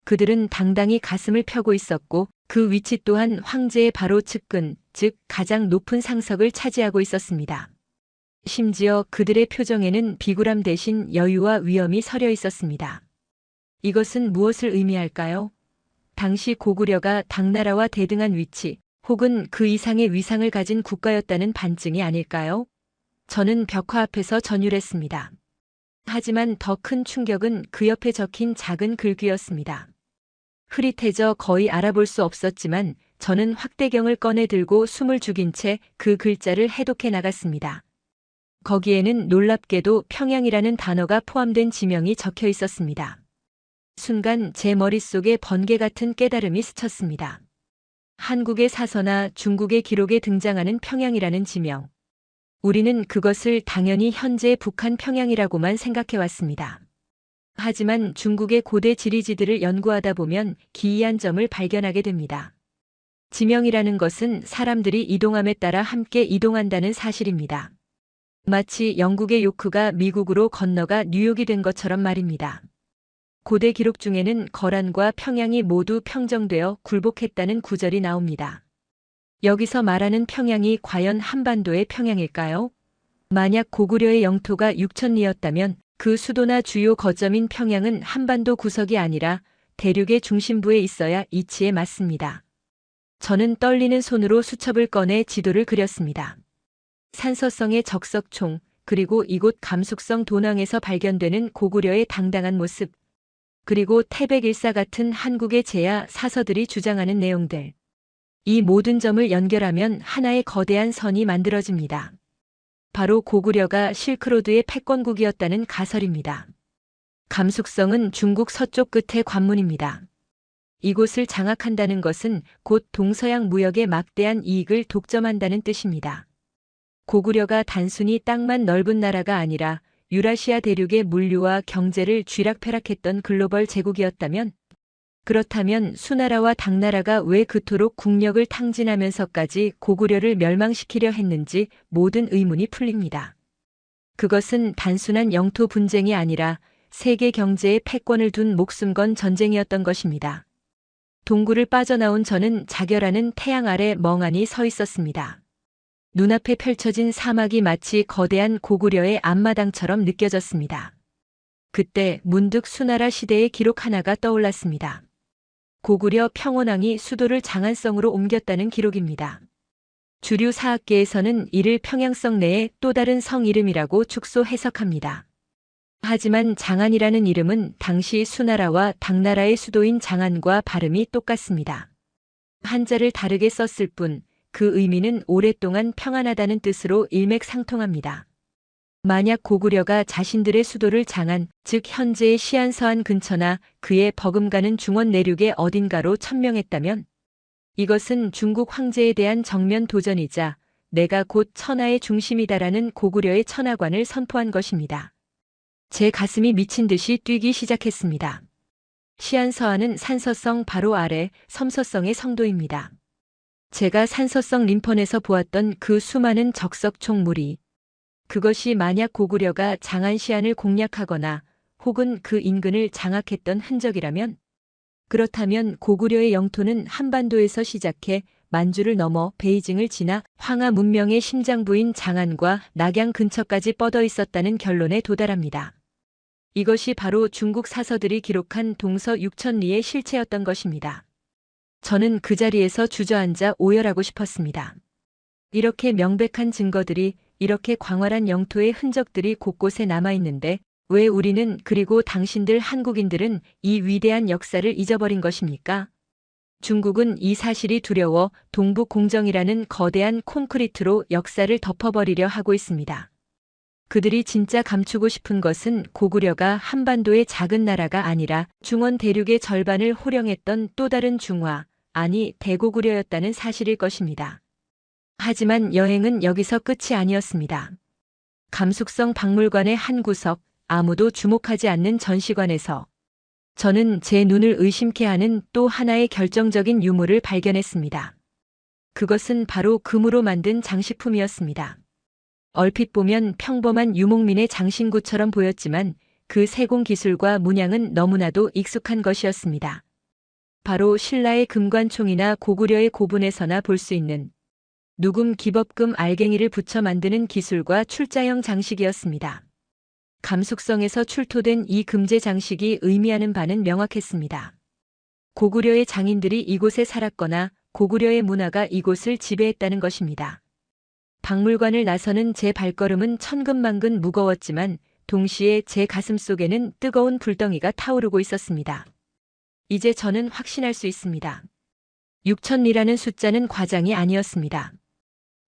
그들은 당당히 가슴을 펴고 있었고 그 위치 또한 황제의 바로 측근, 즉 가장 높은 상석을 차지하고 있었습니다. 심지어 그들의 표정에는 비굴함 대신 여유와 위엄이 서려 있었습니다. 이것은 무엇을 의미할까요? 당시 고구려가 당나라와 대등한 위치, 혹은 그 이상의 위상을 가진 국가였다는 반증이 아닐까요? 저는 벽화 앞에서 전율했습니다. 하지만 더 큰 충격은 그 옆에 적힌 작은 글귀였습니다. 흐릿해져 거의 알아볼 수 없었지만 저는 확대경을 꺼내 들고 숨을 죽인 채 그 글자를 해독해 나갔습니다. 거기에는 놀랍게도 평양이라는 단어가 포함된 지명이 적혀 있었습니다. 순간 제 머릿속에 번개 같은 깨달음이 스쳤습니다. 한국의 사서나 중국의 기록에 등장하는 평양이라는 지명. 우리는 그것을 당연히 현재 북한 평양이라고만 생각해왔습니다. 하지만 중국의 고대 지리지들을 연구하다 보면 기이한 점을 발견하게 됩니다. 지명이라는 것은 사람들이 이동함에 따라 함께 이동한다는 사실입니다. 마치 영국의 요크가 미국으로 건너가 뉴욕이 된 것처럼 말입니다. 고대 기록 중에는 거란과 평양이 모두 평정되어 굴복했다는 구절이 나옵니다. 여기서 말하는 평양이 과연 한반도의 평양일까요? 만약 고구려의 영토가 6천리였다면 그 수도나 주요 거점인 평양은 한반도 구석이 아니라 대륙의 중심부에 있어야 이치에 맞습니다. 저는 떨리는 손으로 수첩을 꺼내 지도를 그렸습니다. 산서성의 적석총, 그리고 이곳 감숙성 도낭에서 발견되는 고구려의 당당한 모습, 그리고 태백일사 같은 한국의 제야 사서들이 주장하는 내용들. 이 모든 점을 연결하면 하나의 거대한 선이 만들어집니다. 바로 고구려가 실크로드의 패권국이었다는 가설입니다. 감숙성은 중국 서쪽 끝의 관문입니다. 이곳을 장악한다는 것은 곧 동서양 무역의 막대한 이익을 독점한다는 뜻입니다. 고구려가 단순히 땅만 넓은 나라가 아니라 유라시아 대륙의 물류와 경제를 쥐락펴락했던 글로벌 제국이었다면, 그렇다면 수나라와 당나라가 왜 그토록 국력을 탕진하면서까지 고구려를 멸망시키려 했는지 모든 의문이 풀립니다. 그것은 단순한 영토 분쟁이 아니라 세계 경제에 패권을 둔 목숨 건 전쟁이었던 것입니다. 동굴을 빠져나온 저는 자결하는 태양 아래 멍하니 서 있었습니다. 눈앞에 펼쳐진 사막이 마치 거대한 고구려의 앞마당처럼 느껴졌습니다. 그때 문득 수나라 시대의 기록 하나가 떠올랐습니다. 고구려 평원왕이 수도를 장안성으로 옮겼다는 기록입니다. 주류 사학계에서는 이를 평양성 내의 또 다른 성 이름이라고 축소 해석합니다. 하지만 장안이라는 이름은 당시 수나라와 당나라의 수도인 장안과 발음이 똑같습니다. 한자를 다르게 썼을 뿐 그 의미는 오랫동안 평안하다는 뜻으로 일맥상통합니다. 만약 고구려가 자신들의 수도를 장안, 즉 현재의 시안서안 근처나 그의 버금가는 중원 내륙의 어딘가로 천명했다면 이것은 중국 황제에 대한 정면 도전이자 내가 곧 천하의 중심이다라는 고구려의 천하관을 선포한 것입니다. 제 가슴이 미친 듯이 뛰기 시작했습니다. 시안서안은 산서성 바로 아래 섬서성의 성도입니다. 제가 산서성 림펀에서 보았던 그 수많은 적석 총무리, 그것이 만약 고구려가 장안시안을 공략하거나 혹은 그 인근을 장악했던 흔적이라면, 그렇다면 고구려의 영토는 한반도에서 시작해 만주를 넘어 베이징을 지나 황하 문명의 심장부인 장안과 낙양 근처까지 뻗어 있었다는 결론에 도달합니다. 이것이 바로 중국 사서들이 기록한 동서 6천리의 실체였던 것입니다. 저는 그 자리에서 주저앉아 오열하고 싶었습니다. 이렇게 명백한 증거들이, 이렇게 광활한 영토의 흔적들이 곳곳에 남아있는데 왜 우리는, 그리고 당신들 한국인들은 이 위대한 역사를 잊어버린 것입니까? 중국은 이 사실이 두려워 동북공정이라는 거대한 콘크리트로 역사를 덮어버리려 하고 있습니다. 그들이 진짜 감추고 싶은 것은 고구려가 한반도의 작은 나라가 아니라 중원 대륙의 절반을 호령했던 또 다른 중화, 아니 대고구려였다는 사실일 것입니다. 하지만 여행은 여기서 끝이 아니었습니다. 감숙성 박물관의 한 구석, 아무도 주목하지 않는 전시관에서 저는 제 눈을 의심케 하는 또 하나의 결정적인 유물을 발견했습니다. 그것은 바로 금으로 만든 장식품이었습니다. 얼핏 보면 평범한 유목민의 장신구처럼 보였지만 그 세공 기술과 문양은 너무나도 익숙한 것이었습니다. 바로 신라의 금관총이나 고구려의 고분에서나 볼 수 있는 누금 기법금 알갱이를 붙여 만드는 기술과 출자형 장식이었습니다. 감숙성에서 출토된 이 금제 장식이 의미하는 바는 명확했습니다. 고구려의 장인들이 이곳에 살았거나 고구려의 문화가 이곳을 지배했다는 것입니다. 박물관을 나서는 제 발걸음은 천근만근 무거웠지만 동시에 제 가슴 속에는 뜨거운 불덩이가 타오르고 있었습니다. 이제 저는 확신할 수 있습니다. 6천리라는 숫자는 과장이 아니었습니다.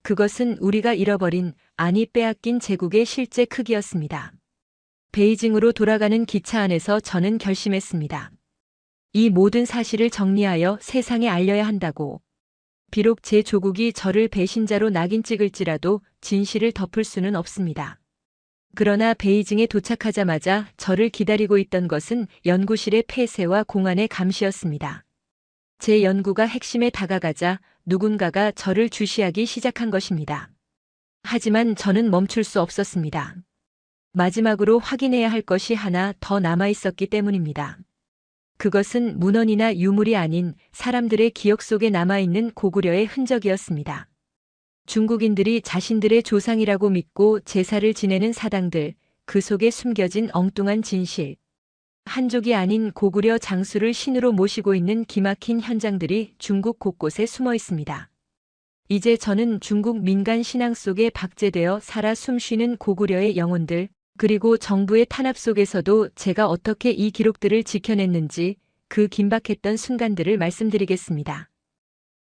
그것은 우리가 잃어버린, 아니 빼앗긴 제국의 실제 크기였습니다. 베이징으로 돌아가는 기차 안에서 저는 결심했습니다. 이 모든 사실을 정리하여 세상에 알려야 한다고. 비록 제 조국이 저를 배신자로 낙인 찍을지라도 진실을 덮을 수는 없습니다. 그러나 베이징에 도착하자마자 저를 기다리고 있던 것은 연구실의 폐쇄와 공안의 감시였습니다. 제 연구가 핵심에 다가가자 누군가가 저를 주시하기 시작한 것입니다. 하지만 저는 멈출 수 없었습니다. 마지막으로 확인해야 할 것이 하나 더 남아 있었기 때문입니다. 그것은 문헌이나 유물이 아닌 사람들의 기억 속에 남아있는 고구려의 흔적이었습니다. 중국인들이 자신들의 조상이라고 믿고 제사를 지내는 사당들, 그 속에 숨겨진 엉뚱한 진실. 한족이 아닌 고구려 장수를 신으로 모시고 있는 기막힌 현장들이 중국 곳곳에 숨어 있습니다. 이제 저는 중국 민간 신앙 속에 박제되어 살아 숨쉬는 고구려의 영혼들, 그리고 정부의 탄압 속에서도 제가 어떻게 이 기록들을 지켜냈는지 그 긴박했던 순간들을 말씀드리겠습니다.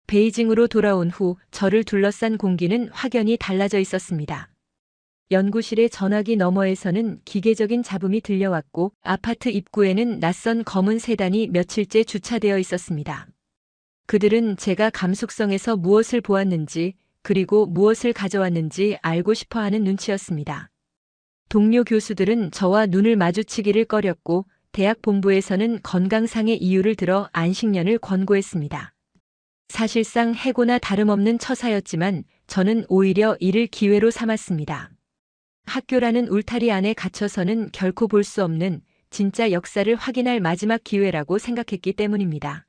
베이징으로 돌아온 후 저를 둘러싼 공기는 확연히 달라져 있었습니다. 연구실의 전화기 너머에서는 기계적인 잡음이 들려왔고 아파트 입구에는 낯선 검은 세단이 며칠째 주차되어 있었습니다. 그들은 제가 감숙성에서 무엇을 보았는지 그리고 무엇을 가져왔는지 알고 싶어하는 눈치였습니다. 동료 교수들은 저와 눈을 마주치기를 꺼렸고 대학 본부에서는 건강상의 이유를 들어 안식년을 권고했습니다. 사실상 해고나 다름없는 처사였지만 저는 오히려 이를 기회로 삼았습니다. 학교라는 울타리 안에 갇혀서는 결코 볼 수 없는 진짜 역사를 확인할 마지막 기회라고 생각했기 때문입니다.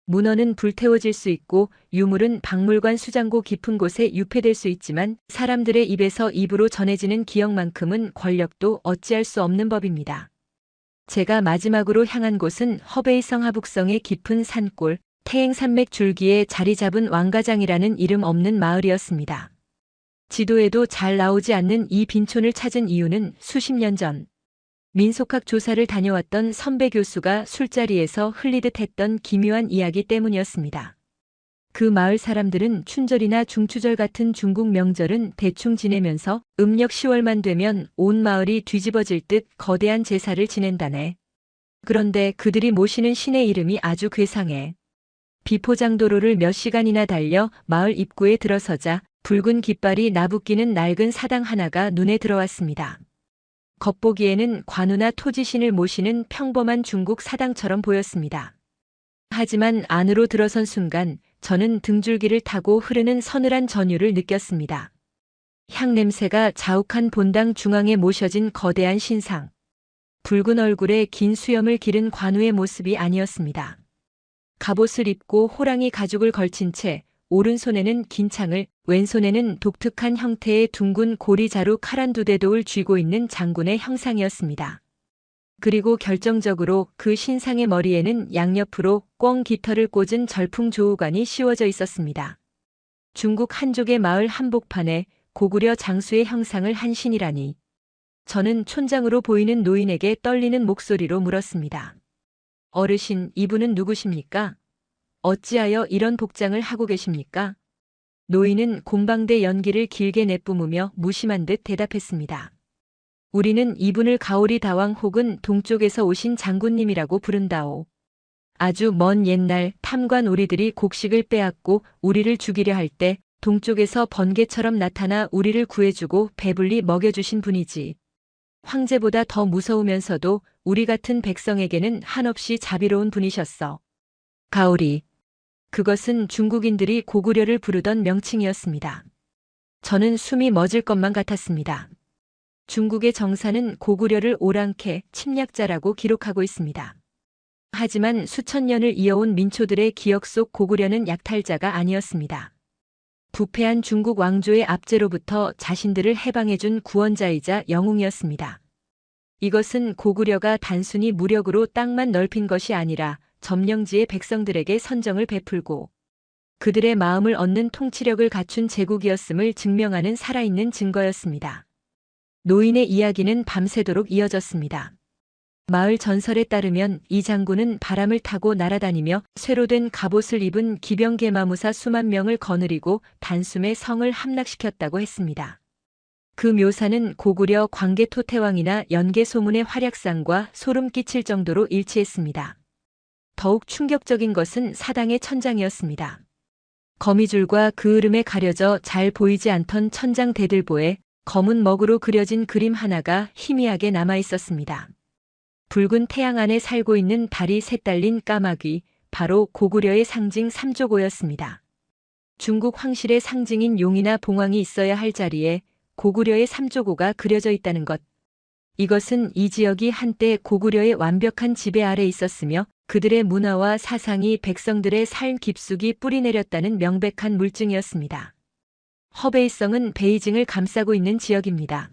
문헌은 불태워질 수 있고 유물은 박물관 수장고 깊은 곳에 유폐될 수 있지만 사람들의 입에서 입으로 전해지는 기억만큼은 권력도 어찌할 수 없는 법입니다. 제가 마지막으로 향한 곳은 허베이성 하북성의 깊은 산골, 태행산맥 줄기에 자리 잡은 왕가장이라는 이름 없는 마을이었습니다. 지도에도 잘 나오지 않는 이 빈촌을 찾은 이유는 수십 년 전 민속학 조사를 다녀왔던 선배 교수가 술자리에서 흘리듯 했던 기묘한 이야기 때문이었습니다. 그 마을 사람들은 춘절이나 중추절 같은 중국 명절은 대충 지내면서 음력 10월만 되면 온 마을이 뒤집어질 듯 거대한 제사를 지낸다네. 그런데 그들이 모시는 신의 이름이 아주 괴상해. 비포장도로를 몇 시간이나 달려 마을 입구에 들어서자 붉은 깃발이 나부끼는 낡은 사당 하나가 눈에 들어왔습니다. 겉보기에는 관우나 토지신을 모시는 평범한 중국 사당처럼 보였습니다. 하지만 안으로 들어선 순간 저는 등줄기를 타고 흐르는 서늘한 전율을 느꼈습니다. 향 냄새가 자욱한 본당 중앙에 모셔진 거대한 신상. 붉은 얼굴에 긴 수염을 기른 관우의 모습이 아니었습니다. 갑옷을 입고 호랑이 가죽을 걸친 채 오른손에는 긴 창을, 왼손에는 독특한 형태의 둥근 고리자루 칼 한두 대도를 쥐고 있는 장군의 형상이었습니다. 그리고 결정적으로 그 신상의 머리에는 양옆으로 꿩 깃털을 꽂은 절풍조우관이 씌워져 있었습니다. 중국 한족의 마을 한복판에 고구려 장수의 형상을 한 신이라니. 저는 촌장으로 보이는 노인에게 떨리는 목소리로 물었습니다. 어르신, 이분은 누구십니까? 어찌하여 이런 복장을 하고 계십니까? 노인은 곰방대 연기를 길게 내뿜으며 무심한 듯 대답했습니다. 우리는 이분을 가오리 다왕 혹은 동쪽에서 오신 장군님이라고 부른다오. 아주 먼 옛날 탐관 오리들이 곡식을 빼앗고 우리를 죽이려 할 때 동쪽에서 번개처럼 나타나 우리를 구해주고 배불리 먹여주신 분이지. 황제보다 더 무서우면서도 우리 같은 백성에게는 한없이 자비로운 분이셨어. 가오리. 그것은 중국인들이 고구려를 부르던 명칭이었습니다. 저는 숨이 멎을 것만 같았습니다. 중국의 정사는 고구려를 오랑캐, 침략자라고 기록하고 있습니다. 하지만 수천 년을 이어온 민초들의 기억 속 고구려는 약탈자가 아니었습니다. 부패한 중국 왕조의 압제로부터 자신들을 해방해준 구원자이자 영웅이었습니다. 이것은 고구려가 단순히 무력으로 땅만 넓힌 것이 아니라 점령지의 백성들에게 선정을 베풀고 그들의 마음을 얻는 통치력을 갖춘 제국이었음을 증명하는 살아있는 증거였습니다. 노인의 이야기는 밤새도록 이어졌습니다. 마을 전설에 따르면 이 장군은 바람을 타고 날아다니며 쇠로 된 갑옷을 입은 기병개마무사 수만 명을 거느리고 단숨에 성을 함락시켰다고 했습니다. 그 묘사는 고구려 광개토태왕이나 연개소문의 활약상과 소름 끼칠 정도로 일치했습니다. 더욱 충격적인 것은 사당의 천장이었습니다. 거미줄과 그 으름에 가려져 잘 보이지 않던 천장 대들보에 검은 먹으로 그려진 그림 하나가 희미하게 남아 있었습니다. 붉은 태양 안에 살고 있는 달이 셋 달린 까마귀, 바로 고구려의 상징 삼조고였습니다. 중국 황실의 상징인 용이나 봉황이 있어야 할 자리에 고구려의 삼조고가 그려져 있다는 것. 이것은 이 지역이 한때 고구려의 완벽한 지배 아래 있었으며 그들의 문화와 사상이 백성들의 삶 깊숙이 뿌리내렸다는 명백한 물증이었습니다. 허베이성은 베이징을 감싸고 있는 지역입니다.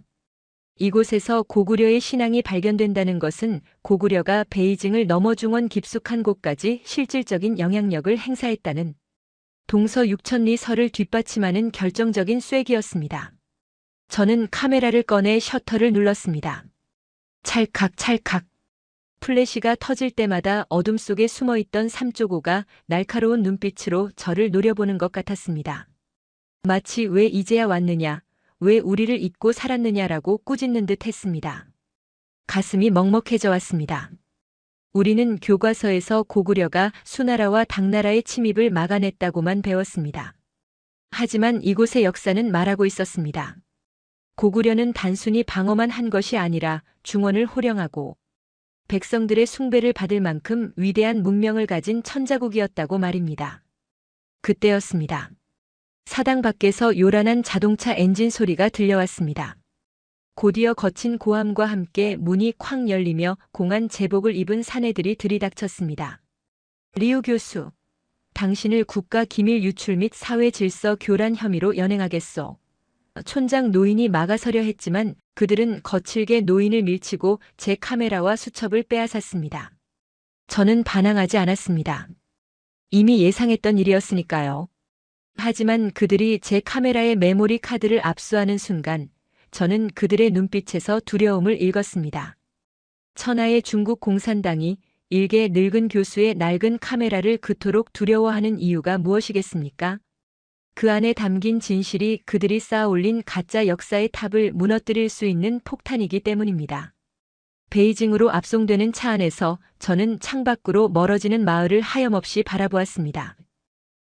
이곳에서 고구려의 신앙이 발견된다는 것은 고구려가 베이징을 넘어 중원 깊숙한 곳까지 실질적인 영향력을 행사했다는 동서 6,000리 설을 뒷받침하는 결정적인 쐐기였습니다. 저는 카메라를 꺼내 셔터를 눌렀습니다. 찰칵 찰칵. 플래시가 터질 때마다 어둠 속에 숨어있던 삼조고가 날카로운 눈빛으로 저를 노려보는 것 같았습니다. 마치 왜 이제야 왔느냐, 왜 우리를 잊고 살았느냐라고 꾸짖는 듯 했습니다. 가슴이 먹먹해져 왔습니다. 우리는 교과서에서 고구려가 수나라와 당나라의 침입을 막아냈다고만 배웠습니다. 하지만 이곳의 역사는 말하고 있었습니다. 고구려는 단순히 방어만 한 것이 아니라 중원을 호령하고 백성들의 숭배를 받을 만큼 위대한 문명을 가진 천자국이었다고 말입니다. 그때였습니다. 사당 밖에서 요란한 자동차 엔진 소리가 들려왔습니다. 곧이어 거친 고함과 함께 문이 쾅 열리며 공안 제복을 입은 사내들이 들이닥쳤습니다. 리우 교수, 당신을 국가 기밀 유출 및 사회 질서 교란 혐의로 연행하겠소. 촌장 노인이 막아서려 했지만 그들은 거칠게 노인을 밀치고 제 카메라와 수첩을 빼앗았습니다. 저는 반항하지 않았습니다. 이미 예상했던 일이었으니까요. 하지만 그들이 제 카메라의 메모리 카드를 압수하는 순간 저는 그들의 눈빛에서 두려움을 읽었습니다. 천하의 중국 공산당이 일개 늙은 교수의 낡은 카메라를 그토록 두려워하는 이유가 무엇이겠습니까? 그 안에 담긴 진실이 그들이 쌓아 올린 가짜 역사의 탑을 무너뜨릴 수 있는 폭탄이기 때문입니다. 베이징으로 압송되는 차 안에서 저는 창밖으로 멀어지는 마을을 하염없이 바라보았습니다.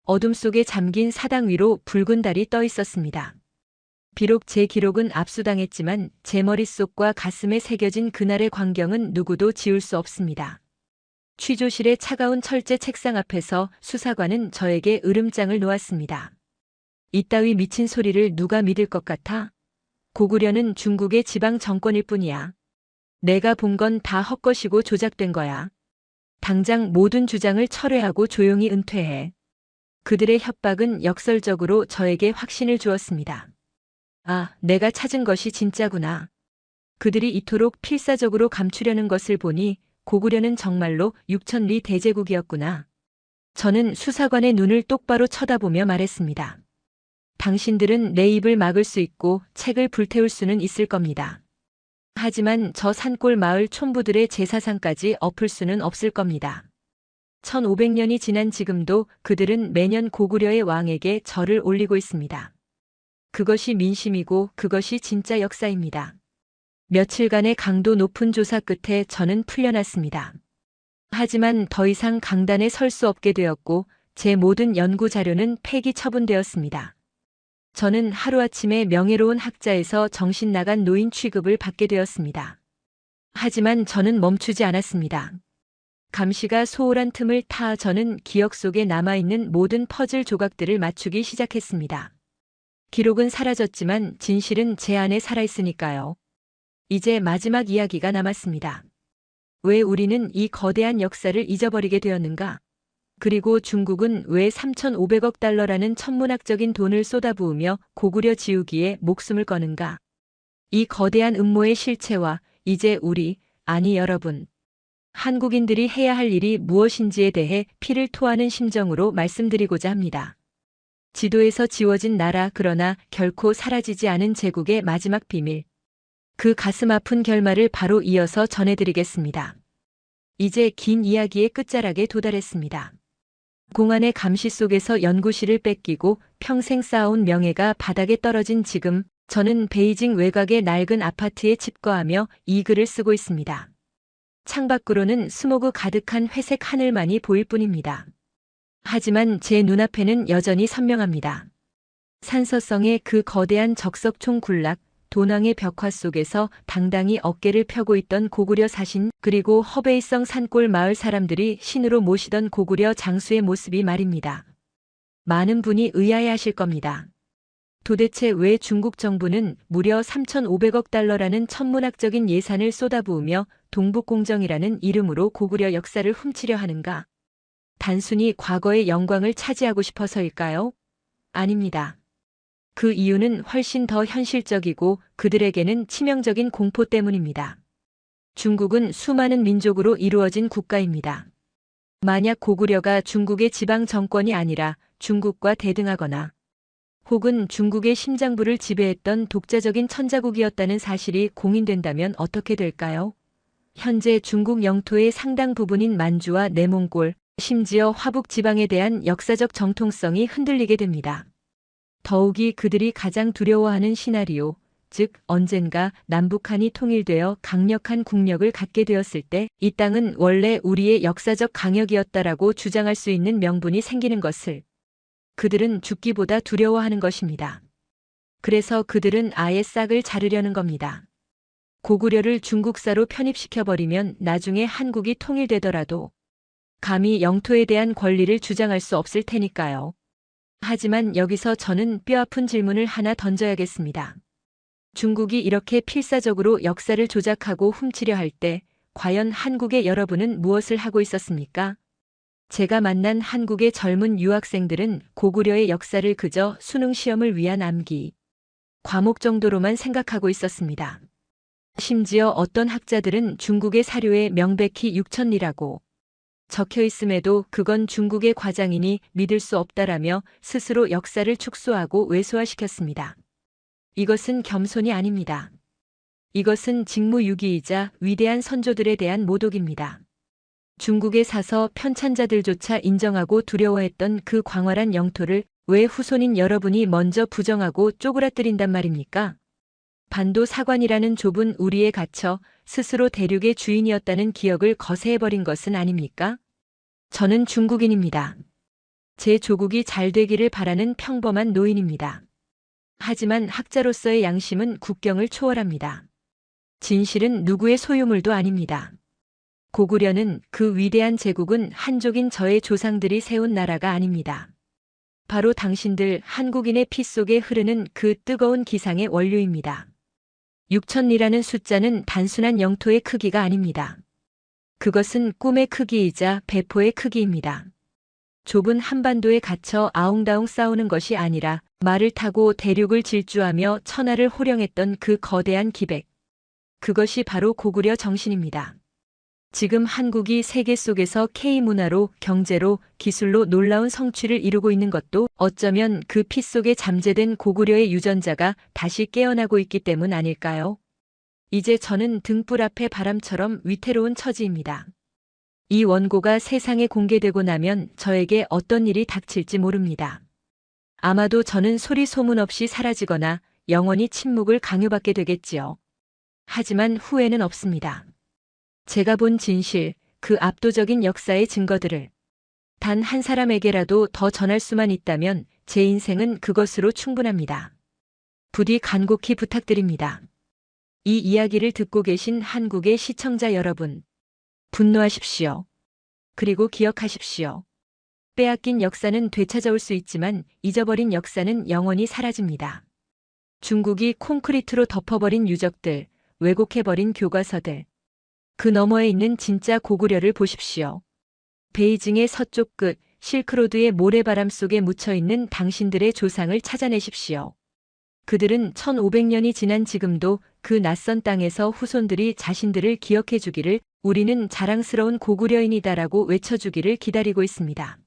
어둠 속에 잠긴 사당 위로 붉은 달이 떠 있었습니다. 비록 제 기록은 압수당했지만 제 머릿속과 가슴에 새겨진 그날의 광경은 누구도 지울 수 없습니다. 취조실의 차가운 철제 책상 앞에서 수사관은 저에게 으름장을 놓았습니다. 이따위 미친 소리를 누가 믿을 것 같아? 고구려는 중국의 지방 정권일 뿐이야. 내가 본 건 다 헛것이고 조작된 거야. 당장 모든 주장을 철회하고 조용히 은퇴해. 그들의 협박은 역설적으로 저에게 확신을 주었습니다. 아, 내가 찾은 것이 진짜구나. 그들이 이토록 필사적으로 감추려는 것을 보니 고구려는 정말로 6,000리 대제국이었구나. 저는 수사관의 눈을 똑바로 쳐다보며 말했습니다. 당신들은 내 입을 막을 수 있고 책을 불태울 수는 있을 겁니다. 하지만 저 산골 마을 촌부들의 제사상까지 엎을 수는 없을 겁니다. 1500년이 지난 지금도 그들은 매년 고구려의 왕에게 절을 올리고 있습니다. 그것이 민심이고 그것이 진짜 역사입니다. 며칠간의 강도 높은 조사 끝에 저는 풀려났습니다. 하지만 더 이상 강단에 설 수 없게 되었고 제 모든 연구 자료는 폐기 처분되었습니다. 저는 하루아침에 명예로운 학자에서 정신 나간 노인 취급을 받게 되었습니다. 하지만 저는 멈추지 않았습니다. 감시가 소홀한 틈을 타 저는 기억 속에 남아있는 모든 퍼즐 조각들을 맞추기 시작했습니다. 기록은 사라졌지만 진실은 제 안에 살아있으니까요. 이제 마지막 이야기가 남았습니다. 왜 우리는 이 거대한 역사를 잊어버리게 되었는가? 그리고 중국은 왜 3,500억 달러라는 천문학적인 돈을 쏟아부으며 고구려 지우기에 목숨을 거는가? 이 거대한 음모의 실체와 이제 우리, 아니 여러분, 한국인들이 해야 할 일이 무엇인지에 대해 피를 토하는 심정으로 말씀드리고자 합니다. 지도에서 지워진 나라 그러나 결코 사라지지 않은 제국의 마지막 비밀. 그 가슴 아픈 결말을 바로 이어서 전해드리겠습니다. 이제 긴 이야기의 끝자락에 도달했습니다. 공안의 감시 속에서 연구실을 뺏기고 평생 쌓아온 명예가 바닥에 떨어진 지금 저는 베이징 외곽의 낡은 아파트에 집거하며 이 글을 쓰고 있습니다. 창밖으로는 스모그 가득한 회색 하늘만이 보일 뿐입니다. 하지만 제 눈앞에는 여전히 선명합니다. 산서성의 그 거대한 적석총 군락, 도낭의 벽화 속에서 당당히 어깨를 펴고 있던 고구려 사신 그리고 허베이성 산골 마을 사람들이 신으로 모시던 고구려 장수의 모습이 말입니다. 많은 분이 의아해하실 겁니다. 도대체 왜 중국 정부는 무려 3,500억 달러라는 천문학적인 예산을 쏟아부으며 동북공정이라는 이름으로 고구려 역사를 훔치려 하는가? 단순히 과거의 영광을 차지하고 싶어서일까요? 아닙니다. 그 이유는 훨씬 더 현실적이고 그들에게는 치명적인 공포 때문입니다. 중국은 수많은 민족으로 이루어진 국가입니다. 만약 고구려가 중국의 지방 정권이 아니라 중국과 대등하거나 혹은 중국의 심장부를 지배했던 독자적인 천자국이었다는 사실이 공인된다면 어떻게 될까요? 현재 중국 영토의 상당 부분인 만주와 내몽골, 심지어 화북 지방에 대한 역사적 정통성이 흔들리게 됩니다. 더욱이 그들이 가장 두려워하는 시나리오, 즉 언젠가 남북한이 통일되어 강력한 국력을 갖게 되었을 때 이 땅은 원래 우리의 역사적 강역이었다라고 주장할 수 있는 명분이 생기는 것을 그들은 죽기보다 두려워하는 것입니다. 그래서 그들은 아예 싹을 자르려는 겁니다. 고구려를 중국사로 편입시켜버리면 나중에 한국이 통일되더라도 감히 영토에 대한 권리를 주장할 수 없을 테니까요. 하지만 여기서 저는 뼈아픈 질문을 하나 던져야겠습니다. 중국이 이렇게 필사적으로 역사를 조작하고 훔치려 할 때 과연 한국의 여러분은 무엇을 하고 있었습니까? 제가 만난 한국의 젊은 유학생들은 고구려의 역사를 그저 수능 시험을 위한 암기, 과목 정도로만 생각하고 있었습니다. 심지어 어떤 학자들은 중국의 사료에 명백히 6천리라고 적혀 있음에도 그건 중국의 과장이니 믿을 수 없다라며 스스로 역사를 축소하고 왜소화시켰습니다. 이것은 겸손이 아닙니다. 이것은 직무유기이자 위대한 선조들에 대한 모독입니다. 중국의 사서 편찬자들조차 인정하고 두려워했던 그 광활한 영토를 왜 후손인 여러분이 먼저 부정하고 쪼그라뜨린단 말입니까? 반도 사관이라는 좁은 우리에 갇혀 스스로 대륙의 주인이었다는 기억을 거세해버린 것은 아닙니까? 저는 중국인입니다. 제 조국이 잘 되기를 바라는 평범한 노인입니다. 하지만 학자로서의 양심은 국경을 초월합니다. 진실은 누구의 소유물도 아닙니다. 고구려는 그 위대한 제국은 한족인 저의 조상들이 세운 나라가 아닙니다. 바로 당신들 한국인의 피 속에 흐르는 그 뜨거운 기상의 원료입니다. 6천리라는 숫자는 단순한 영토의 크기가 아닙니다. 그것은 꿈의 크기이자 배포의 크기입니다. 좁은 한반도에 갇혀 아웅다웅 싸우는 것이 아니라 말을 타고 대륙을 질주하며 천하를 호령했던 그 거대한 기백. 그것이 바로 고구려 정신입니다. 지금 한국이 세계 속에서 K문화로, 경제로, 기술로 놀라운 성취를 이루고 있는 것도 어쩌면 그 피 속에 잠재된 고구려의 유전자가 다시 깨어나고 있기 때문 아닐까요? 이제 저는 등불 앞의 바람처럼 위태로운 처지입니다. 이 원고가 세상에 공개되고 나면 저에게 어떤 일이 닥칠지 모릅니다. 아마도 저는 소리 소문 없이 사라지거나 영원히 침묵을 강요받게 되겠지요. 하지만 후회는 없습니다. 제가 본 진실, 그 압도적인 역사의 증거들을 단 한 사람에게라도 더 전할 수만 있다면 제 인생은 그것으로 충분합니다. 부디 간곡히 부탁드립니다. 이 이야기를 듣고 계신 한국의 시청자 여러분, 분노하십시오. 그리고 기억하십시오. 빼앗긴 역사는 되찾아올 수 있지만 잊어버린 역사는 영원히 사라집니다. 중국이 콘크리트로 덮어버린 유적들, 왜곡해버린 교과서들, 그 너머에 있는 진짜 고구려를 보십시오. 베이징의 서쪽 끝, 실크로드의 모래바람 속에 묻혀있는 당신들의 조상을 찾아내십시오. 그들은 1500년이 지난 지금도 그 낯선 땅에서 후손들이 자신들을 기억해 주기를, 우리는 자랑스러운 고구려인이다라고 외쳐주기를 기다리고 있습니다.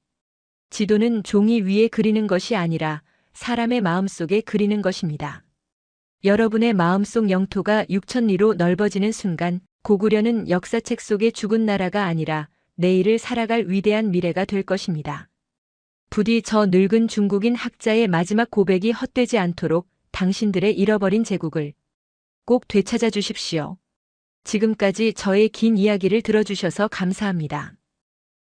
지도는 종이 위에 그리는 것이 아니라 사람의 마음속에 그리는 것입니다. 여러분의 마음속 영토가 6천리로 넓어지는 순간 고구려는 역사책 속의 죽은 나라가 아니라 내일을 살아갈 위대한 미래가 될 것입니다. 부디 저 늙은 중국인 학자의 마지막 고백이 헛되지 않도록 당신들의 잃어버린 제국을 꼭 되찾아 주십시오. 지금까지 저의 긴 이야기를 들어주셔서 감사합니다.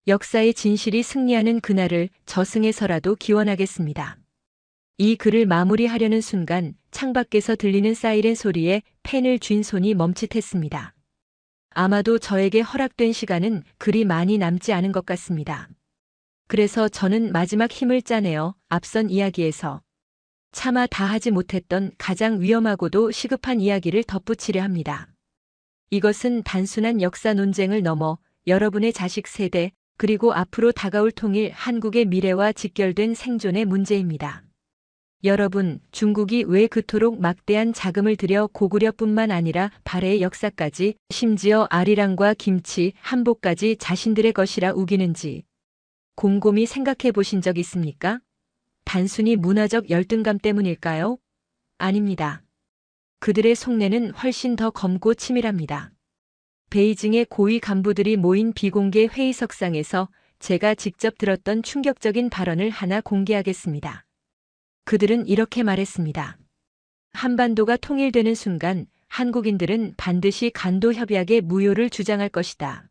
역사의 진실이 승리하는 그날을 저승에서라도 기원하겠습니다. 이 글을 마무리하려는 순간 창밖에서 들리는 사이렌 소리에 펜을 쥔 손이 멈칫했습니다. 아마도 저에게 허락된 시간은 그리 많이 남지 않은 것 같습니다. 그래서 저는 마지막 힘을 짜내어 앞선 이야기에서 차마 다 하지 못했던 가장 위험하고도 시급한 이야기를 덧붙이려 합니다. 이것은 단순한 역사 논쟁을 넘어 여러분의 자식 세대, 그리고 앞으로 다가올 통일 한국의 미래와 직결된 생존의 문제입니다. 여러분, 중국이 왜 그토록 막대한 자금을 들여 고구려뿐만 아니라 발해의 역사까지, 심지어 아리랑과 김치, 한복까지 자신들의 것이라 우기는지 곰곰이 생각해 보신 적 있습니까? 단순히 문화적 열등감 때문일까요? 아닙니다. 그들의 속내는 훨씬 더 검고 치밀합니다. 베이징의 고위 간부들이 모인 비공개 회의석상에서 제가 직접 들었던 충격적인 발언을 하나 공개하겠습니다. 그들은 이렇게 말했습니다. 한반도가 통일되는 순간 한국인들은 반드시 간도 협약의 무효를 주장할 것이다.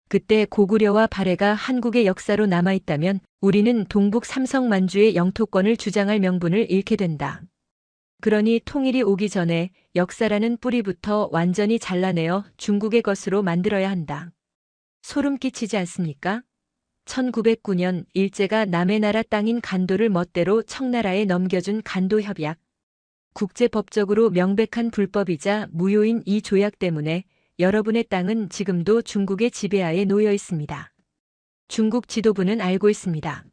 그때 고구려와 발해가 한국의 역사로 남아있다면 우리는 동북 삼성만주의 영토권을 주장할 명분을 잃게 된다. 그러니 통일이 오기 전에 역사라는 뿌리부터 완전히 잘라내어 중국의 것으로 만들어야 한다. 소름 끼치지 않습니까? 1909년 일제가 남의 나라 땅인 간도를 멋대로 청나라에 넘겨준 간도협약. 국제법적으로 명백한 불법이자 무효인 이 조약 때문에 여러분의 땅은 지금도 중국의 지배하에 놓여 있습니다. 중국 지도부는 알고 있습니다.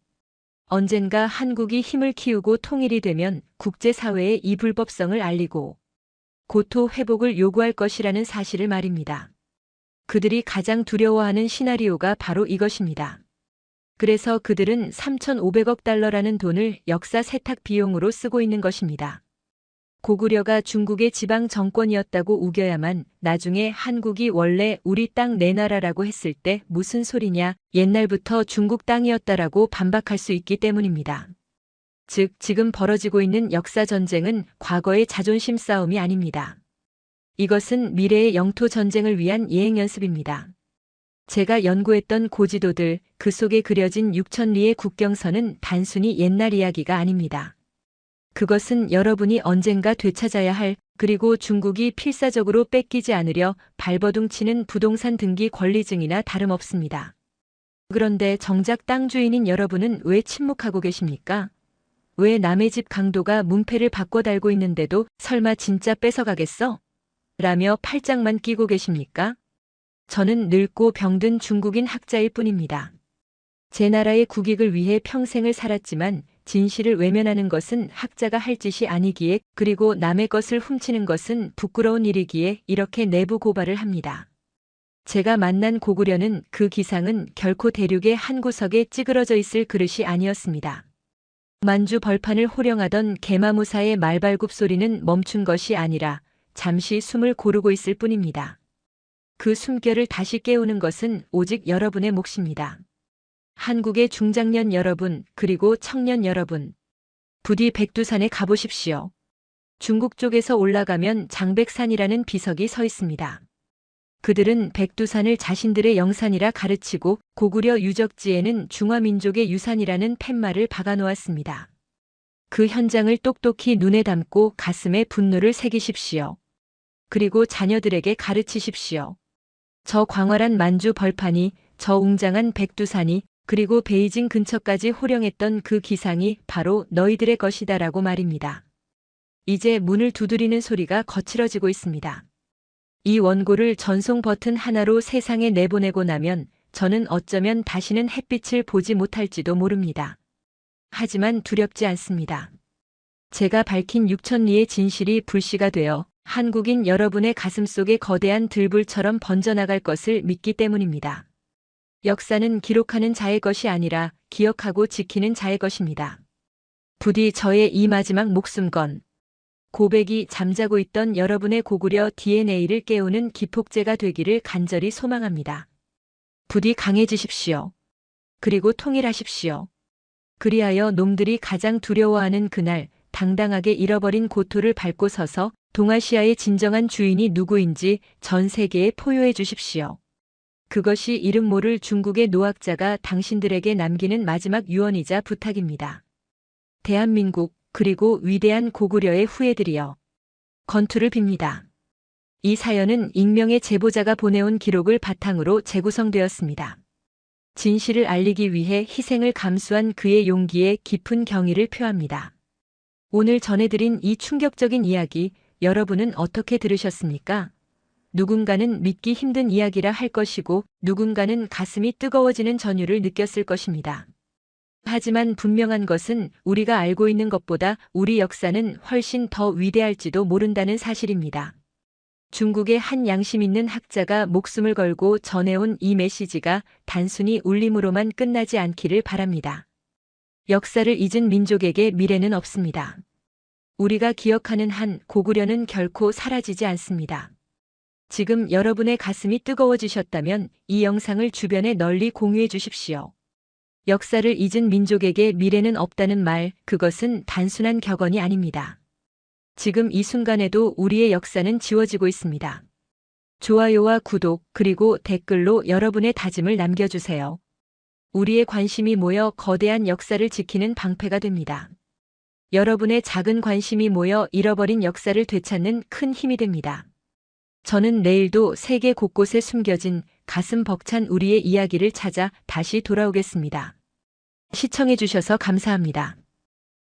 언젠가 한국이 힘을 키우고 통일이 되면 국제사회에 이 불법성을 알리고 고토 회복을 요구할 것이라는 사실을 말입니다. 그들이 가장 두려워하는 시나리오가 바로 이것입니다. 그래서 그들은 3,500억 달러라는 돈을 역사 세탁 비용으로 쓰고 있는 것입니다. 고구려가 중국의 지방 정권이었다고 우겨야만 나중에 한국이 원래 우리 땅 내 나라라고 했을 때 무슨 소리냐, 옛날부터 중국 땅이었다라고 반박할 수 있기 때문입니다. 즉, 지금 벌어지고 있는 역사 전쟁은 과거의 자존심 싸움이 아닙니다. 이것은 미래의 영토 전쟁을 위한 예행 연습입니다. 제가 연구했던 고지도들, 그 속에 그려진 6,000리의 국경선은 단순히 옛날 이야기가 아닙니다. 그것은 여러분이 언젠가 되찾아야 할, 그리고 중국이 필사적으로 뺏기지 않으려 발버둥치는 부동산 등기 권리증이나 다름없습니다. 그런데 정작 땅 주인인 여러분은 왜 침묵하고 계십니까? 왜 남의 집 강도가 문패를 바꿔 달고 있는데도 설마 진짜 뺏어가겠어? 라며 팔짱만 끼고 계십니까? 저는 늙고 병든 중국인 학자일 뿐입니다. 제 나라의 국익을 위해 평생을 살았지만 진실을 외면하는 것은 학자가 할 짓이 아니기에, 그리고 남의 것을 훔치는 것은 부끄러운 일이기에 이렇게 내부 고발을 합니다. 제가 만난 고구려는 그 기상은 결코 대륙의 한 구석에 찌그러져 있을 그릇이 아니었습니다. 만주 벌판을 호령하던 개마무사의 말발굽 소리는 멈춘 것이 아니라 잠시 숨을 고르고 있을 뿐입니다. 그 숨결을 다시 깨우는 것은 오직 여러분의 몫입니다. 한국의 중장년 여러분, 그리고 청년 여러분, 부디 백두산에 가보십시오. 중국 쪽에서 올라가면 장백산이라는 비석이 서 있습니다. 그들은 백두산을 자신들의 영산이라 가르치고 고구려 유적지에는 중화민족의 유산이라는 팻말을 박아놓았습니다. 그 현장을 똑똑히 눈에 담고 가슴에 분노를 새기십시오. 그리고 자녀들에게 가르치십시오. 저 광활한 만주 벌판이, 저 웅장한 백두산이, 그리고 베이징 근처까지 호령했던 그 기상이 바로 너희들의 것이다라고 말입니다. 이제 문을 두드리는 소리가 거칠어지고 있습니다. 이 원고를 전송 버튼 하나로 세상에 내보내고 나면 저는 어쩌면 다시는 햇빛을 보지 못할지도 모릅니다. 하지만 두렵지 않습니다. 제가 밝힌 6,000리의 진실이 불씨가 되어 한국인 여러분의 가슴속에 거대한 들불처럼 번져나갈 것을 믿기 때문입니다. 역사는 기록하는 자의 것이 아니라 기억하고 지키는 자의 것입니다. 부디 저의 이 마지막 목숨건, 고백이 잠자고 있던 여러분의 고구려 DNA를 깨우는 기폭제가 되기를 간절히 소망합니다. 부디 강해지십시오. 그리고 통일하십시오. 그리하여 놈들이 가장 두려워하는 그날 당당하게 잃어버린 고토를 밟고 서서 동아시아의 진정한 주인이 누구인지 전 세계에 포효해 주십시오. 그것이 이름 모를 중국의 노학자가 당신들에게 남기는 마지막 유언이자 부탁입니다. 대한민국, 그리고 위대한 고구려의 후예들이여. 건투를 빕니다. 이 사연은 익명의 제보자가 보내온 기록을 바탕으로 재구성되었습니다. 진실을 알리기 위해 희생을 감수한 그의 용기에 깊은 경의를 표합니다. 오늘 전해드린 이 충격적인 이야기, 여러분은 어떻게 들으셨습니까? 누군가는 믿기 힘든 이야기라 할 것이고 누군가는 가슴이 뜨거워지는 전율을 느꼈을 것입니다. 하지만 분명한 것은 우리가 알고 있는 것보다 우리 역사는 훨씬 더 위대할지도 모른다는 사실입니다. 중국의 한 양심 있는 학자가 목숨을 걸고 전해온 이 메시지가 단순히 울림으로만 끝나지 않기를 바랍니다. 역사를 잊은 민족에게 미래는 없습니다. 우리가 기억하는 한 고구려는 결코 사라지지 않습니다. 지금 여러분의 가슴이 뜨거워지셨다면 이 영상을 주변에 널리 공유해 주십시오. 역사를 잊은 민족에게 미래는 없다는 말, 그것은 단순한 격언이 아닙니다. 지금 이 순간에도 우리의 역사는 지워지고 있습니다. 좋아요와 구독, 그리고 댓글로 여러분의 다짐을 남겨주세요. 우리의 관심이 모여 거대한 역사를 지키는 방패가 됩니다. 여러분의 작은 관심이 모여 잃어버린 역사를 되찾는 큰 힘이 됩니다. 저는 내일도 세계 곳곳에 숨겨진 가슴 벅찬 우리의 이야기를 찾아 다시 돌아오겠습니다. 시청해주셔서 감사합니다.